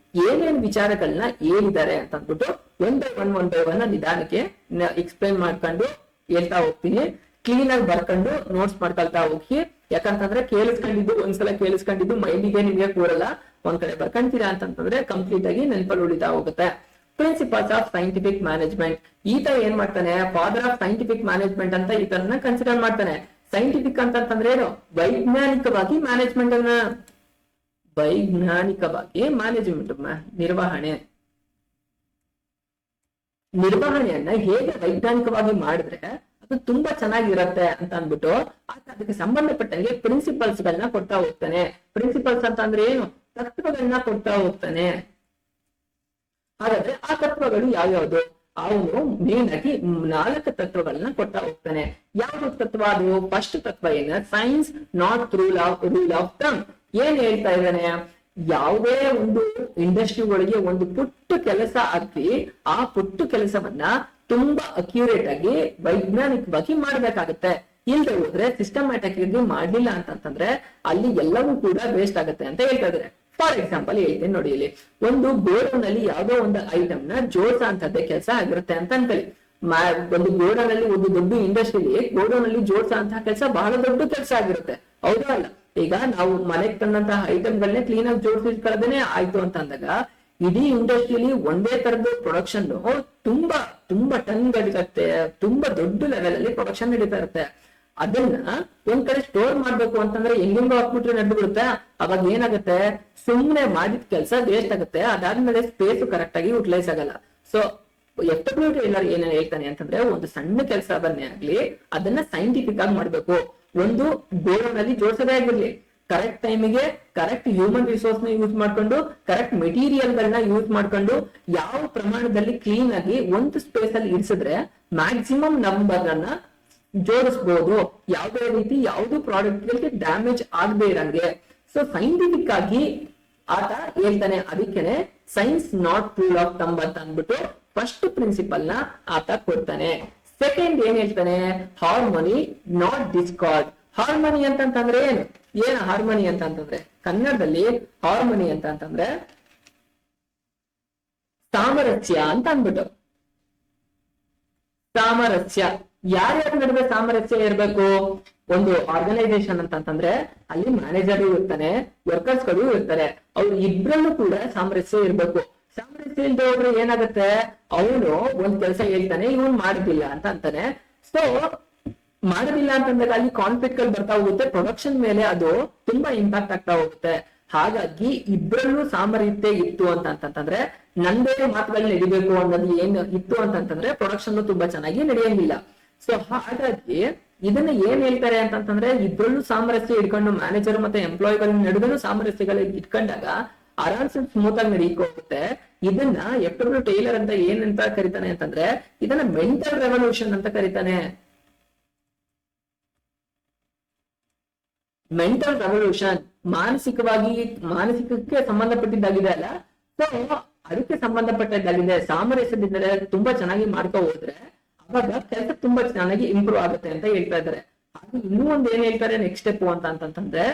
ಏನೇನ್ ವಿಚಾರಗಳನ್ನ ಹೇಳಿದ್ದಾರೆ ಅಂತ ಅಂದ್ಬಿಟ್ಟು ಒನ್ ಬೈ ಒನ್ ನಿಧಾನಕ್ಕೆ ಎಕ್ಸ್ಪ್ಲೈನ್ ಮಾಡ್ಕೊಂಡು ಹೇಳ್ತಾ ಹೋಗ್ತೀನಿ. ಕ್ಲೀನ್ ಆಗಿ ಬರ್ಕೊಂಡು ನೋಟ್ಸ್ ಮಾಡ್ಕೊಳ್ತಾ ಹೋಗಿ. ಯಾಕಂತಂದ್ರೆ ಒಂದ್ಸಲ ಕೇಳಿಸ್ಕೊಂಡಿದ್ದು ಮೈಂಡಿಗೆ ನಿಮ್ಗೆ ಕೂರಲ್ಲ. ಒಂದ್ ಕಡೆ ಬರ್ಕೊಂತೀರಾ ಅಂತಂದ್ರೆ ಕಂಪ್ಲೀಟ್ ಆಗಿ ನೆನಪಲ್ಲಿ ಉಳಿತಾ ಹೋಗುತ್ತೆ. Principles of scientific management. ಈತ ಏನ್ ಮಾಡ್ತಾನೆ, ಫಾದರ್ ಆಫ್ ಸೈಂಟಿಫಿಕ್ ಮ್ಯಾನೇಜ್ಮೆಂಟ್ ಅಂತ ಈತನ ಕನ್ಸಿಡರ್ ಮಾಡ್ತಾನೆ. ಸೈಂಟಿಫಿಕ್ ಅಂತಂದ್ರೆ ಏನು, ವೈಜ್ಞಾನಿಕವಾಗಿ ನಿರ್ವಹಣೆಯನ್ನ ಹೇಗೆ ವೈಜ್ಞಾನಿಕವಾಗಿ ಮಾಡಿದ್ರೆ ಅದು ತುಂಬಾ ಚೆನ್ನಾಗಿರತ್ತೆ ಅಂತ ಅಂದ್ಬಿಟ್ಟು ಅದಕ್ಕೆ ಸಂಬಂಧಪಟ್ಟಂಗೆ ಪ್ರಿನ್ಸಿಪಲ್ಸ್ ಗಳನ್ನ ಕೊಡ್ತಾ ಹೋಗ್ತಾನೆ. ಪ್ರಿನ್ಸಿಪಲ್ಸ್ ಅಂತ ಅಂದ್ರೆ ಏನು, ತತ್ವಗಳನ್ನ ಕೊಡ್ತಾ ಹೋಗ್ತಾನೆ. ಹಾಗಾದ್ರೆ ಆ ತತ್ವಗಳು ಯಾವ್ಯಾವ್ದು, ಅವನು ಮೇನ್ ಆಗಿ 4 ತತ್ವಗಳನ್ನ ಕೊಡ್ತಾ ಹೋಗ್ತಾನೆ. ಯಾವ್ದು ತತ್ವ ಅದು? ಫಸ್ಟ್ ತತ್ವ ಏನು, science not rule of thumb. ಏನ್ ಹೇಳ್ತಾ ಇದ್ದಾನೆ, ಯಾವುದೇ ಒಂದು ಇಂಡಸ್ಟ್ರಿಗಳಿಗೆ ಒಂದು ಪುಟ್ಟ ಕೆಲಸ ಹಾಕಿ ಆ ಪುಟ್ಟ ಕೆಲಸವನ್ನ ತುಂಬಾ ಅಕ್ಯುರೇಟ್ ಆಗಿ ವೈಜ್ಞಾನಿಕವಾಗಿ ಮಾಡ್ಬೇಕಾಗತ್ತೆ. ಇಲ್ದೆ ಹೋದ್ರೆ ಸಿಸ್ಟಮ್ಯಾಟಿಕ್ ಆಗಿ ಮಾಡ್ಲಿಲ್ಲ ಅಂತಂದ್ರೆ ಅಲ್ಲಿ ಎಲ್ಲವೂ ಕೂಡ ವೇಸ್ಟ್ ಆಗುತ್ತೆ ಅಂತ ಹೇಳ್ತಾ ಇದ್ದಾರೆ. ಫಾರ್ ಎಕ್ಸಾಂಪಲ್ ಹೇಳ್ತೀನಿ ನೋಡಿ, ಇಲ್ಲಿ ಒಂದು ಗೋಡೌನ್ ಅಲ್ಲಿ ಯಾವ್ದೋ ಒಂದು ಐಟಮ್ ನ ಜೋಡಿಸೋ ಅಂತದ್ದೇ ಕೆಲಸ ಆಗಿರುತ್ತೆ ಅಂತ ಅನ್ಕೊಳ್ಳಿ. ಒಂದು ಗೋಡೌನ್ ಅಲ್ಲಿ, ಒಂದು ದೊಡ್ಡ ಇಂಡಸ್ಟ್ರಿಲಿ ಗೋಡೌನ್ ಅಲ್ಲಿ ಜೋಡಿಸೋ ಅಂತ ಕೆಲಸ ಬಹಳ ದೊಡ್ಡ ಕೆಲಸ ಆಗಿರುತ್ತೆ, ಹೌದಾ ಅಲ್ಲ? ಈಗ ನಾವು ಮನೆಗೆ ತಂದಂತಹ ಐಟಮ್ಗಳನ್ನೇ ಕ್ಲೀನ್ ಆಗಿ ಜೋಡಿಸಿಟ್ಕೊಳ್ಳೋದೇನೆ ಆಯ್ತು ಅಂತ ಅಂದಾಗ ಇಡೀ ಇಂಡಸ್ಟ್ರಿಯಲ್ಲಿ ಒಂದೇ ತರದ ಪ್ರೊಡಕ್ಷನ್ ತುಂಬಾ ತುಂಬಾ ಟನ್ಗಳಿರುತ್ತೆ, ತುಂಬಾ ದೊಡ್ಡ ಲೆವೆಲ್ ಅಲ್ಲಿ ಪ್ರೊಡಕ್ಷನ್ ನಡೀತಾ ಇರುತ್ತೆ. ಅದನ್ನ ಒಂದ್ ಕಡೆ ಸ್ಟೋರ್ ಮಾಡ್ಬೇಕು ಅಂತಂದ್ರೆ ಹೆಂಗೆಂಗೋ ಹಾಕ್ಬಿಟ್ರೆ ನಡೆದು ಬಿಡುತ್ತೆ. ಅವಾಗ ಏನಾಗುತ್ತೆ, ಸುಮ್ನೆ ಮಾಡಿದ ಕೆಲಸ ವೇಸ್ಟ್ ಆಗುತ್ತೆ. ಅದಾದ್ಮೇಲೆ ಸ್ಪೇಸ್ ಕರೆಕ್ಟ್ ಆಗಿ ಯುಟಿಲೈಸ್ ಆಗಲ್ಲ. ಸೊ FW ಟೈಲರ್ ಏನೇನ್ ಹೇಳ್ತಾನೆ ಅಂತಂದ್ರೆ, ಒಂದು ಸಣ್ಣ ಕೆಲಸ ಅದನ್ನೇ ಆಗ್ಲಿ ಅದನ್ನ ಸೈಂಟಿಫಿಕ್ ಆಗಿ ಮಾಡ್ಬೇಕು. ಒಂದು ಗೋಡೌನ್ ಅಲ್ಲಿ ಜೋಡಿಸೋದೇ ಆಗಿರ್ಲಿ, ಕರೆಕ್ಟ್ ಟೈಮಿಗೆ ಕರೆಕ್ಟ್ ಹ್ಯೂಮನ್ ರಿಸೋರ್ಸ್ ನ ಯೂಸ್ ಮಾಡ್ಕೊಂಡು, ಕರೆಕ್ಟ್ ಮೆಟೀರಿಯಲ್ ಗಳನ್ನ ಯೂಸ್ ಮಾಡ್ಕೊಂಡು, ಯಾವ ಪ್ರಮಾಣದಲ್ಲಿ ಕ್ಲೀನ್ ಆಗಿ ಒಂದು ಸ್ಪೇಸ್ ಅಲ್ಲಿ ಇರಿಸಿದ್ರೆ ಮ್ಯಾಕ್ಸಿಮಮ್ ನಂಬರ್ ಅನ್ನ ಜೋಡಿಸಬಹುದು, ಯಾವುದೇ ರೀತಿ ಯಾವ್ದು ಪ್ರಾಡಕ್ಟ್ ಗಳಿಗೆ ಡ್ಯಾಮೇಜ್ ಆಗದೆ ಇರಂಗೆ. ಸೊ ಸೈಂಟಿಫಿಕ್ ಆಗಿ ಆತ ಹೇಳ್ತಾನೆ. ಅದಕ್ಕೇನೆ science not rule of thumb ಅಂತ ಅಂದ್ಬಿಟ್ಟು ಫಸ್ಟ್ ಪ್ರಿನ್ಸಿಪಲ್ ನ ಆತ ಕೊಡ್ತಾನೆ. ಸೆಕೆಂಡ್ ಏನ್ ಹೇಳ್ತಾನೆ, ಹಾರ್ಮೋನಿ ನಾಟ್ ಡಿಸ್ಕಾರ್ಡ್. ಹಾರ್ಮೋನಿ ಅಂತಂದ್ರೆ ಏನು, ಏನ್ ಹಾರ್ಮೋನಿ ಅಂತ ಅಂತಂದ್ರೆ, ಕನ್ನಡದಲ್ಲಿ ಹಾರ್ಮೋನಿ ಅಂತ ಅಂತಂದ್ರೆ ಸಾಮರಸ್ಯ ಅಂತ ಅಂದ್ಬಿಟ್ಟು. ಸಾಮರಸ್ಯ, ಯಾರ್ಯಾರ ನಡುವೆ ಸಾಮರಸ್ಯ ಇರ್ಬೇಕು? ಒಂದು ಆರ್ಗನೈಸೇಷನ್ ಅಂತಂದ್ರೆ ಅಲ್ಲಿ ಮ್ಯಾನೇಜರ್ ಇರ್ತಾನೆ, ವರ್ಕರ್ಸ್ ಗಳು ಇರ್ತಾರೆ, ಅವ್ರು ಇಬ್ರಲ್ಲೂ ಕೂಡ ಸಾಮರಸ್ಯ ಇರ್ಬೇಕು. ಸಾಮರಸ್ಯ ಇಲ್ದೆ ಹೋದ್ರೆ ಏನಾಗುತ್ತೆ, ಅವನು ಒಂದ್ ಕೆಲಸ ಹೇಳ್ತಾನೆ, ಇವನ್ ಮಾಡುದಿಲ್ಲ ಅಂತ ಅಂತಾನೆ. ಸೊ ಮಾಡೋದಿಲ್ಲ ಅಂತಂದಾಗ ಅಲ್ಲಿ ಕಾನ್ಫ್ಲಿಕ್ಟ್ ಗಳು ಬರ್ತಾ ಹೋಗುತ್ತೆ, ಪ್ರೊಡಕ್ಷನ್ ಮೇಲೆ ಅದು ತುಂಬಾ ಇಂಪ್ಯಾಕ್ಟ್ ಆಗ್ತಾ ಹೋಗುತ್ತೆ. ಹಾಗಾಗಿ ಇಬ್ಬರಲ್ಲೂ ಸಾಮರಸ್ಯ ಇತ್ತು ಅಂತಂತಂದ್ರೆ, ನಂದೇ ಮಾತುಗಳು ನಡಿಬೇಕು ಅನ್ನೋದು ಏನ್ ಇತ್ತು ಅಂತಂತಂದ್ರೆ ಪ್ರೊಡಕ್ಷನ್ ತುಂಬಾ ಚೆನ್ನಾಗಿ ನಡೆಯಂಗಿಲ್ಲ. ಸೊ ಹಾಗಾಗಿ ಇದನ್ನ ಏನ್ ಹೇಳ್ತಾರೆ ಅಂತಂತಂದ್ರೆ, ಇಬ್ಬರಲ್ಲೂ ಸಾಮರಸ್ಯ ಇಟ್ಕೊಂಡು ಮ್ಯಾನೇಜರ್ ಮತ್ತೆ ಎಂಪ್ಲಾಯಿಗಳ ನಡುವೆನೂ ಸಾಮರಸ್ಯಗಳು ಇಟ್ಕೊಂಡಾಗ ಆರಾಮ್ಸೆ ಸ್ಮೂತ್ ಆಗಿ ನಡೀಕೋಗುತ್ತೆ. ಇದನ್ನ ಎಫ್.ಡಬ್ಲ್ಯೂ. ಟೇಲರ್ ಅಂತ ಏನಂತ ಕರಿತಾನೆ ಅಂತಂದ್ರೆ, ಇದನ್ನ ಮೆಂಟಲ್ ರೆವಲ್ಯೂಷನ್ ಅಂತ ಕರಿತಾನೆ. ಮೆಂಟಲ್ ರೆವಲ್ಯೂಷನ್ ಮಾನಸಿಕಕ್ಕೆ ಸಂಬಂಧಪಟ್ಟಿದ್ದಾಗಿದೆ ಅಲ್ಲ, ಸೊ ಅದಕ್ಕೆ ಸಂಬಂಧಪಟ್ಟದ್ದಾಗಿದೆ. ಸಾಮರಸ್ಯದಿಂದಲೇ ತುಂಬಾ ಚೆನ್ನಾಗಿ ಮಾಡ್ಕೊ ಹೋದ್ರೆ ಅವಾಗ ಕೆಲಸ ತುಂಬಾ ಚೆನ್ನಾಗಿ ಇಂಪ್ರೂವ್ ಆಗುತ್ತೆ ಅಂತ ಹೇಳ್ತಾ ಇದ್ದಾರೆ. ಹಾಗೆ ಇನ್ನೂ ಒಂದ್ ಏನ್ ಹೇಳ್ತಾರೆ ನೆಕ್ಸ್ಟ್ ಸ್ಟೆಪ್ ಅಂತಂತಂದ್ರೆ,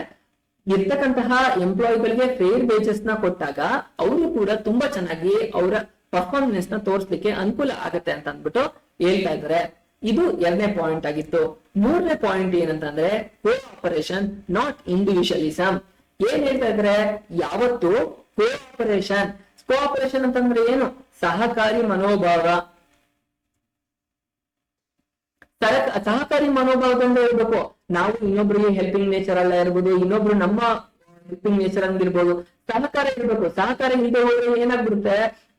ಇರ್ತಕ್ಕಂತಹ ಎಂಪ್ಲಾಯಿಗಳಿಗೆ ಫೇರ್ ವೇಜಸ್ ನ ಕೊಟ್ಟಾಗ ಅವರು ಕೂಡ ತುಂಬಾ ಚೆನ್ನಾಗಿ ಅವರ ಪರ್ಫಾರ್ಮೆನ್ಸ್ ನ ತೋರಿಸ್ಲಿಕ್ಕೆ ಅನುಕೂಲ ಆಗತ್ತೆ ಅಂತ ಅಂದ್ಬಿಟ್ಟು ಹೇಳ್ತಾ ಇದ್ದಾರೆ. ಇದು 2ನೇ ಪಾಯಿಂಟ್ ಆಗಿತ್ತು. 3ನೇ ಪಾಯಿಂಟ್ ಏನಂತಂದ್ರೆ ಕೋಆಪರೇಷನ್ ನಾಟ್ ಇಂಡಿವಿಜುವಲಿಸಂ. ಏನ್ ಹೇಳ್ತಾ ಇದ್ರೆ, ಯಾವತ್ತು ಕೋಆಪರೇಷನ್ ಅಂತಂದ್ರೆ ಏನು? ಸಹಕಾರಿ ಮನೋಭಾವ. ಸಹಕಾರಿ ಮನೋಭಾವದಿಂದ ಇರ್ಬೇಕು. ನಾವು ಇನ್ನೊಬ್ರಿಗೆ ಹೆಲ್ಪಿಂಗ್ ನೇಚರ್ ಅಲ್ಲ ಇರ್ಬೋದು, ಇನ್ನೊಬ್ರು ನಮ್ಮ ಹೆಲ್ಪಿಂಗ್ ನೇಚರ್ ಅಂದಿರ್ಬೋದು, ಸಹಕಾರ ಇರ್ಬೇಕು. ಸಹಕಾರ ಇಲ್ಲದೆ ಹೋದ್ರೆ ಏನಾಗ್ಬಿಡುತ್ತೆ,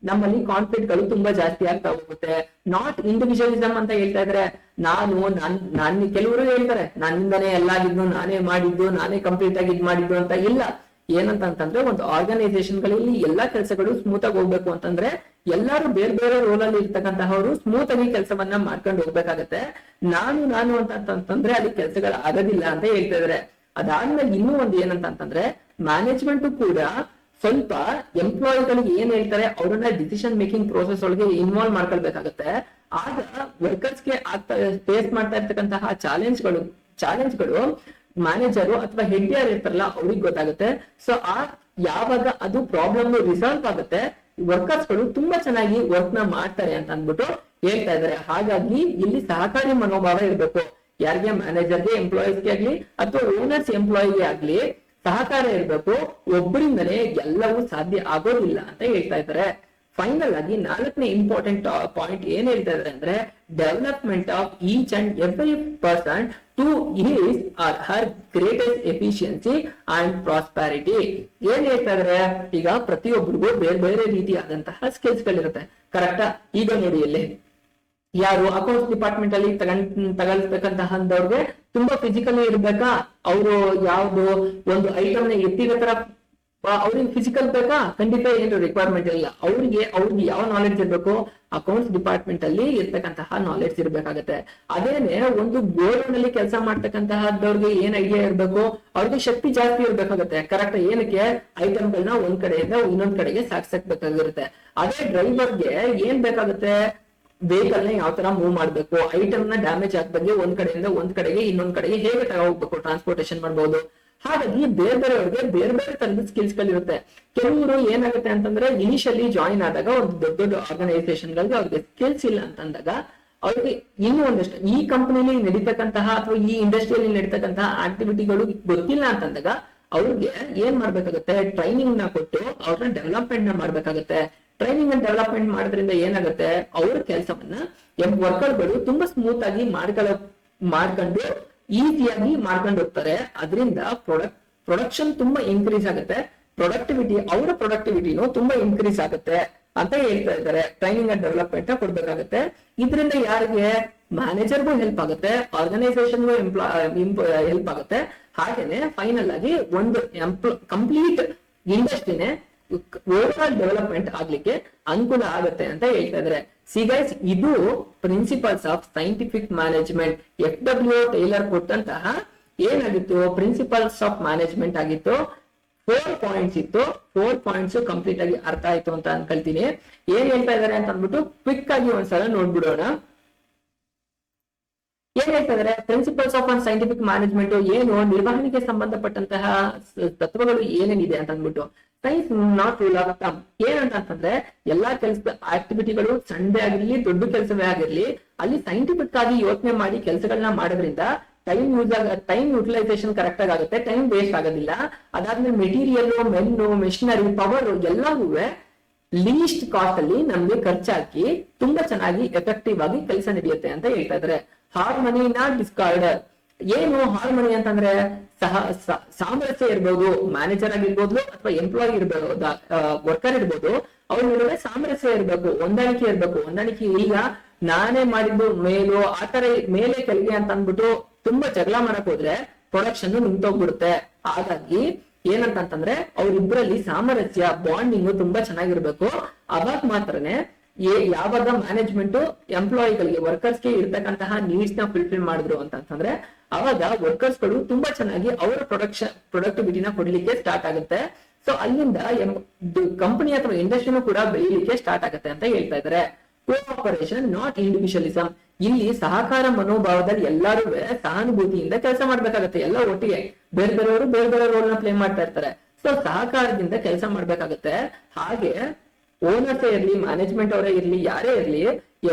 ನಮ್ಮಲ್ಲಿ ಕಾನ್ಫ್ಲಿಕ್ಟ್ ಗಳು ತುಂಬಾ ಜಾಸ್ತಿ ಆಗ್ತಾ ಹೋಗುತ್ತೆ. ನಾಟ್ ಇಂಡಿವಿಜುವಲಿಸಂ ಅಂತ ಹೇಳ್ತಾ ಇದ್ರೆ, ನಾನು ಕೆಲವರು ಹೇಳ್ತಾರೆ ನನ್ನಿಂದನೇ ಎಲ್ಲಾಗಿದ್ದು, ನಾನೇ ಮಾಡಿದ್ದು, ನಾನೇ ಕಂಪ್ಲೀಟ್ ಆಗಿ ಇದ್ ಮಾಡಿದ್ದು ಅಂತ. ಇಲ್ಲ, ಏನಂತಂದ್ರೆ ಒಂದು ಆರ್ಗನೈಸೇಷನ್ ಗಳಲ್ಲಿ ಎಲ್ಲಾ ಕೆಲಸಗಳು ಸ್ಮೂತ್ ಆಗಿ ಹೋಗ್ಬೇಕು ಅಂತಂದ್ರೆ ಎಲ್ಲಾರು ಬೇರೆ ಬೇರೆ ರೋಲ್ ಅಲ್ಲಿ ಇರ್ತಕ್ಕಂತಹವರು ಸ್ಮೂತ್ ಆಗಿ ಕೆಲಸವನ್ನ ಮಾಡ್ಕೊಂಡು ಹೋಗ್ಬೇಕಾಗತ್ತೆ. ನಾನು ಅಂತಂದ್ರೆ ಅಲ್ಲಿ ಕೆಲಸಗಳು ಆಗೋದಿಲ್ಲ ಅಂತ ಹೇಳ್ತಾ ಇದಾರೆ. ಅದಾದ್ಮೇಲೆ ಇನ್ನೂ ಒಂದು ಏನಂತಂದ್ರೆ, ಮ್ಯಾನೇಜ್ಮೆಂಟ್ ಕೂಡ ಸ್ವಲ್ಪ ಎಂಪ್ಲಾಯಿಗಳಿಗೆ ಏನ್ ಹೇಳ್ತಾರೆ ಅವ್ರನ್ನ ಡಿಸಿಷನ್ ಮೇಕಿಂಗ್ ಪ್ರೋಸೆಸ್ ಒಳಗೆ ಇನ್ವಾಲ್ವ್ ಮಾಡ್ಕೊಳ್ಬೇಕಾಗತ್ತೆ. ಆಗ ವರ್ಕರ್ಸ್ಗೆ ಫೇಸ್ ಮಾಡ್ತಾ ಇರ್ತಕ್ಕಂತಹ ಚಾಲೆಂಜ್ಗಳು ಮ್ಯಾನೇಜರು ಅಥವಾ ಹೆಡ್ ಯಾರು ಇರ್ತಾರಲ್ಲ ಅವ್ರಿಗೆ ಗೊತ್ತಾಗುತ್ತೆ. ಸೊ ಯಾವಾಗ ಅದು ಪ್ರಾಬ್ಲಮ್ ರಿಸಾಲ್ವ್ ಆಗುತ್ತೆ, ವರ್ಕರ್ಸ್ ಗಳು ತುಂಬಾ ಚೆನ್ನಾಗಿ ವರ್ಕ್ ನ ಮಾಡ್ತಾರೆ ಅಂತ ಅಂದ್ಬಿಟ್ಟು ಹೇಳ್ತಾ ಇದಾರೆ. ಹಾಗಾಗಿ ಇಲ್ಲಿ ಸಹಕಾರಿ ಮನೋಭಾವ ಇರ್ಬೇಕು. ಯಾರಿಗೆ, ಮ್ಯಾನೇಜರ್ಗೆ, ಎಂಪ್ಲಾಯೀಸ್ಗೆ ಆಗ್ಲಿ ಅಥವಾ ಓನರ್ಸ್ ಎಂಪ್ಲಾಯಿಗೆ ಆಗ್ಲಿ ಸಹಕಾರ ಇರ್ಬೇಕು. ಒಬ್ಬರಿಂದನೇ ಎಲ್ಲವೂ ಸಾಧ್ಯ ಆಗೋದಿಲ್ಲ ಅಂತ ಹೇಳ್ತಾ ಇದ್ದಾರೆ. ಫೈನಲ್ ಆಗಿ 4ನೇ ಇಂಪಾರ್ಟೆಂಟ್ ಪಾಯಿಂಟ್ ಏನ್ ಹೇಳ್ತಾ ಇದ್ದಾರೆ ಅಂದ್ರೆ, development of each and every person to his or her greatest efficiency and prosperity. ಏನ್ ಹೇಳ್ತಾ ಇದಾರೆ, ಈಗ ಪ್ರತಿಯೊಬ್ಬರಿಗೂ ಬೇರೆ ಬೇರೆ ರೀತಿಯಾದಂತಹ ಸ್ಕಿಲ್ಸ್ ಗಳಿರುತ್ತೆ, ಕರೆಕ್ಟಾ? ಈಗ ನೋಡಿ, ಇಲ್ಲಿ ಯಾರು ಅಕೌಂಟ್ಸ್ ಡಿಪಾರ್ಟ್ಮೆಂಟ್ ಅಲ್ಲಿ ತಗೊಳ್ತಕ್ಕಂತಹವ್ರಿಗೆ ತುಂಬಾ ಫಿಸಿಕಲಿ ಇರ್ಬೇಕಾ? ಅವರು ಯಾವ್ದು ಒಂದು ಐಟಮ್ ನ ಎತ್ತಿದ ತರ ಅವ್ರಿಗೆ ಫಿಸಿಕಲ್ ಬೇಕಾ? ಖಂಡಿತ ಏನು ರಿಕ್ವೈರ್ಮೆಂಟ್ ಇಲ್ಲ. ಅವ್ರಿಗೆ ಯಾವ ನಾಲೆಡ್ಜ್ ಇರ್ಬೇಕು? ಅಕೌಂಟ್ಸ್ ಡಿಪಾರ್ಟ್ಮೆಂಟ್ ಅಲ್ಲಿ ಇರ್ತಕ್ಕಂತಹ ನಾಲೆಡ್ಜ್ ಇರ್ಬೇಕಾಗತ್ತೆ. ಅದೇನೆ ಒಂದು ಗೋಡೌನ್ ಅಲ್ಲಿ ಕೆಲಸ ಮಾಡ್ತಕ್ಕಂತಹದವ್ರಿಗೆ ಏನ್ ಐಡಿಯಾ ಇರ್ಬೇಕು? ಅವ್ರಿಗೆ ಶಕ್ತಿ ಜಾಸ್ತಿ ಇರ್ಬೇಕಾಗತ್ತೆ, ಕರೆಕ್ಟ್? ಏನಕ್ಕೆ? ಐಟಮ್ ಗಳನ್ನ ಒಂದ್ ಕಡೆಯಿಂದ ಇನ್ನೊಂದ್ ಕಡೆಗೆ ಸಾಗಿಸಬೇಕಾಗಿರುತ್ತೆ. ಅದೇ ಡ್ರೈವರ್ಗೆ ಏನ್ ಬೇಕಾಗುತ್ತೆ? ವೆಹಿಕಲ್ ನ ಯಾವ ತರ ಮೂವ್ ಮಾಡ್ಬೇಕು, ಐಟಮ್ ನ ಡ್ಯಾಮೇಜ್ ಆಗ್ದಂಗೆ ಒಂದ್ ಕಡೆಯಿಂದ ಒಂದ್ ಕಡೆಗೆ ಇನ್ನೊಂದ್ ಕಡೆಗೆ ಹೇಗೆ ತಗೋಗ್ಬೇಕು, ಟ್ರಾನ್ಸ್ಪೋರ್ಟೇಶನ್ ಮಾಡ್ಬೋದು. ಹಾಗಾಗಿ ಬೇರೆ ಬೇರೆಯವ್ರಿಗೆ ಬೇರೆ ಬೇರೆ ತರದ ಸ್ಕಿಲ್ಸ್ ಗಳಿರುತ್ತೆ. ಕೆಲವರು ಏನಾಗುತ್ತೆ ಅಂತಂದ್ರೆ, ಇನಿಷಿಯಲಿ ಜಾಯಿನ್ ಆದಾಗ ಒಂದು ದೊಡ್ಡ ದೊಡ್ಡ ಆರ್ಗನೈಸೇಷನ್ ಗಳಿಗೆ ಅವ್ರಿಗೆ ಸ್ಕಿಲ್ಸ್ ಇಲ್ಲ ಅಂತಂದಾಗ ಅವ್ರಿಗೆ ಇನ್ನೂ ಒಂದಷ್ಟು ಈ ಕಂಪನಿಲಿ ನಡೀತಕ್ಕಂತಹ ಅಥವಾ ಈ ಇಂಡಸ್ಟ್ರಿಯಲ್ಲಿ ನಡೀತಕ್ಕಂತಹ ಆಕ್ಟಿವಿಟಿಗಳು ಗೊತ್ತಿಲ್ಲ ಅಂತಂದಾಗ ಅವ್ರಿಗೆ ಏನ್ ಮಾಡ್ಬೇಕಾಗುತ್ತೆ? ಟ್ರೈನಿಂಗ್ ನ ಕೊಟ್ಟು ಅವ್ರನ್ನ ಡೆವಲಪ್ಮೆಂಟ್ ನ ಮಾಡ್ಬೇಕಾಗತ್ತೆ. ಟ್ರೈನಿಂಗ್ ಅಂಡ್ ಡೆವಲಪ್ಮೆಂಟ್ ಮಾಡೋದ್ರಿಂದ ಏನಾಗುತ್ತೆ, ಅವ್ರ ಕೆಲಸವನ್ನ ವರ್ಕರ್ಗಳು ತುಂಬಾ ಸ್ಮೂತ್ ಆಗಿ ಮಾಡ್ಕೊಂಡು ಈಸಿಯಾಗಿ ಮಾಡ್ಕೊಂಡು ಹೋಗ್ತಾರೆ. ಅದರಿಂದ ಪ್ರೊಡಕ್ಷನ್ ತುಂಬಾ ಇನ್ಕ್ರೀಸ್ ಆಗುತ್ತೆ, ಅವರ ಪ್ರೊಡಕ್ಟಿವಿಟಿನೂ ತುಂಬಾ ಇನ್ಕ್ರೀಸ್ ಆಗುತ್ತೆ ಅಂತ ಹೇಳ್ತಾ ಇದ್ದಾರೆ. ಟ್ರೈನಿಂಗ್ ಅಂಡ್ ಡೆವಲಪ್ಮೆಂಟ್ ಕೊಡ್ಬೇಕಾಗುತ್ತೆ. ಇದರಿಂದ ಯಾರಿಗೆ? ಮ್ಯಾನೇಜರ್ಗೂ ಹೆಲ್ಪ್ ಆಗುತ್ತೆ, ಆರ್ಗನೈಸೇಷನ್ಗೂ ಹೆಲ್ಪ್ ಆಗುತ್ತೆ. ಹಾಗೇನೆ ಫೈನಲ್ ಆಗಿ ಒಂದು ಕಂಪ್ಲೀಟ್ ಇಂಡಸ್ಟ್ರಿನೇ ಓವರ್ ಆಲ್ ಡೆವಲಪ್ಮೆಂಟ್ ಆಗ್ಲಿಕ್ಕೆ ಅನುಕೂಲ ಆಗುತ್ತೆ ಅಂತ ಹೇಳ್ತಾ ಇದ್ದಾರೆ. ಸಿ ಗೈಸ್, ಇದು principles of scientific management. F W. Taylor ಕೊಟ್ಟಂತಹ ಏನಾಗಿತ್ತು? ಪ್ರಿನ್ಸಿಪಲ್ಸ್ ಆಫ್ ಮ್ಯಾನೇಜ್ಮೆಂಟ್ ಆಗಿತ್ತು. 4 ಪಾಯಿಂಟ್ಸ್ ಇತ್ತು. 4 ಪಾಯಿಂಟ್ಸ್ ಕಂಪ್ಲೀಟ್ ಆಗಿ ಅರ್ಥ ಆಯ್ತು ಅಂತ ಅನ್ಕೊಳ್ತೀನಿ. ಏನ್ ಹೇಳ್ತಾ ಇದಾರೆ ಅಂತ ಅಂದ್ಬಿಟ್ಟು ಕ್ವಿಕ್ ಆಗಿ ಒಂದ್ಸಲ ನೋಡ್ಬಿಡೋಣ. ಏನ್ ಹೇಳ್ತಿದ್ರೆ principles of an scientific management ಏನು ನಿರ್ವಹಣೆಗೆ ಸಂಬಂಧಪಟ್ಟಂತಹ ತತ್ವಗಳು ಏನೇನಿದೆ ಅಂತ ಅಂದ್ಬಿಟ್ಟು science not rule of thumb ಏನಂತಂದ್ರೆ ಎಲ್ಲಾ ಕೆಲಸದ ಆಕ್ಟಿವಿಟಿಗಳು ಸಣ್ಣದೇ ಆಗಿರ್ಲಿ ದೊಡ್ಡ ಕೆಲಸವೇ ಆಗಿರ್ಲಿ ಅಲ್ಲಿ ಸೈಂಟಿಫಿಕ್ ಆಗಿ ಯೋಚನೆ ಮಾಡಿ ಕೆಲಸಗಳನ್ನ ಮಾಡೋದ್ರಿಂದ ಟೈಮ್ ಯುಟಿಲೈಸೇಷನ್ ಕರೆಕ್ಟ್ ಆಗುತ್ತೆ, ಟೈಮ್ ವೇಸ್ಟ್ ಆಗೋದಿಲ್ಲ. ಅದಾದ್ಮೇಲೆ ಮೆಟೀರಿಯಲ್, ಮೆನ್ನು, ಮೆಷಿನರಿ, ಪವರ್ ಎಲ್ಲವೂ ಲೀಸ್ಟ್ ಕಾಸ್ಟ್ ಅಲ್ಲಿ ನಮ್ಗೆ ಖರ್ಚಾಕಿ ತುಂಬಾ ಚೆನ್ನಾಗಿ ಎಫೆಕ್ಟಿವ್ ಆಗಿ ಕೆಲಸ ನಡೆಯುತ್ತೆ ಅಂತ ಹೇಳ್ತಾ ಇದ್ದಾರೆ. ಹಾರ್ಮನಿನ ಡಿಸ್ಕಾರ್ಡರ್ ಏನು ಹಾರ್ಮನಿ ಅಂತಂದ್ರೆ ಸಾಮರಸ್ಯ ಇರ್ಬೋದು, ಮ್ಯಾನೇಜರ್ ಆಗಿರ್ಬೋದು ಅಥವಾ ಎಂಪ್ಲಾಯಿ ಇರ್ಬೋದು, ವರ್ಕರ್ ಇರ್ಬೋದು, ಅವ್ರ ನಡುವೆ ಸಾಮರಸ್ಯ ಇರ್ಬೇಕು, ಹೊಂದಾಣಿಕೆ ಇರ್ಬೇಕು. ಹೊಂದಾಣಿಕೆ ಇಲ್ಲ, ನಾನೇ ಮಾಡಿದ್ದು ಮೇಲು ಆತರ ಮೇಲೆ ಕೆಳಗೆ ಅಂತ ಅಂದ್ಬಿಟ್ಟು ತುಂಬಾ ಜಗಳ ಮಾಡಕ್ ಹೋದ್ರೆ ಪ್ರೊಡಕ್ಷನ್ ನಿಂತೋಗ್ಬಿಡುತ್ತೆ. ಹಾಗಾಗಿ ಏನಂತಂದ್ರೆ ಅವ್ರಿಬ್ರಲ್ಲಿ ಸಾಮರಸ್ಯ ಬಾಂಡಿಂಗ್ ತುಂಬಾ ಚೆನ್ನಾಗಿರ್ಬೇಕು. ಅವಾಗ ಮಾತ್ರನೇ ಯಾವಾಗ ಮ್ಯಾನೇಜ್ಮೆಂಟ್ ಎಂಪ್ಲಾಯಿಗಳಿಗೆ ವರ್ಕರ್ಸ್ಗೆ ಇರ್ತಕ್ಕಂತಹ ನೀಡ್ಸ್ ನ ಫುಲ್ಫಿಲ್ ಮಾಡಿದ್ರು ಅಂತಂದ್ರೆ ಅವಾಗ ವರ್ಕರ್ಸ್ ಗಳು ತುಂಬಾ ಚೆನ್ನಾಗಿ ಅವರ ಪ್ರೊಡಕ್ಟಿವಿಟಿನ ಕೊಡ್ಲಿಕ್ಕೆ ಸ್ಟಾರ್ಟ್ ಆಗುತ್ತೆ. ಸೊ ಅಲ್ಲಿಂದ ಕಂಪನಿ ಅಥವಾ ಇಂಡಸ್ಟ್ರಿನೂ ಕೂಡ ಬೆಳೀಲಿಕ್ಕೆ ಸ್ಟಾರ್ಟ್ ಆಗುತ್ತೆ ಅಂತ ಹೇಳ್ತಾ ಇದ್ದಾರೆ. ಕೋಆಪರೇಷನ್ ನಾಟ್ ಇಂಡಿವಿಜುವಲಿಸಂ, ಇಲ್ಲಿ ಸಹಕಾರ ಮನೋಭಾವದಲ್ಲಿ ಎಲ್ಲರೂ ಸಹಾನುಭೂತಿಯಿಂದ ಕೆಲಸ ಮಾಡ್ಬೇಕಾಗತ್ತೆ. ಎಲ್ಲ ಒಟ್ಟಿಗೆ ಬೇರೆ ಬೇರೆಯವರು ಬೇರೆ ಬೇರೆ ರೋಲ್ ನ ಪ್ಲೇ ಮಾಡ್ತಾ ಇರ್ತಾರೆ. ಸೊ ಸಹಕಾರದಿಂದ ಕೆಲಸ ಮಾಡ್ಬೇಕಾಗತ್ತೆ. ಹಾಗೆ ಓನರ್ಸೇ ಇರ್ಲಿ, ಮ್ಯಾನೇಜ್ಮೆಂಟ್ ಅವರೇ ಇರ್ಲಿ, ಯಾರೇ ಇರ್ಲಿ,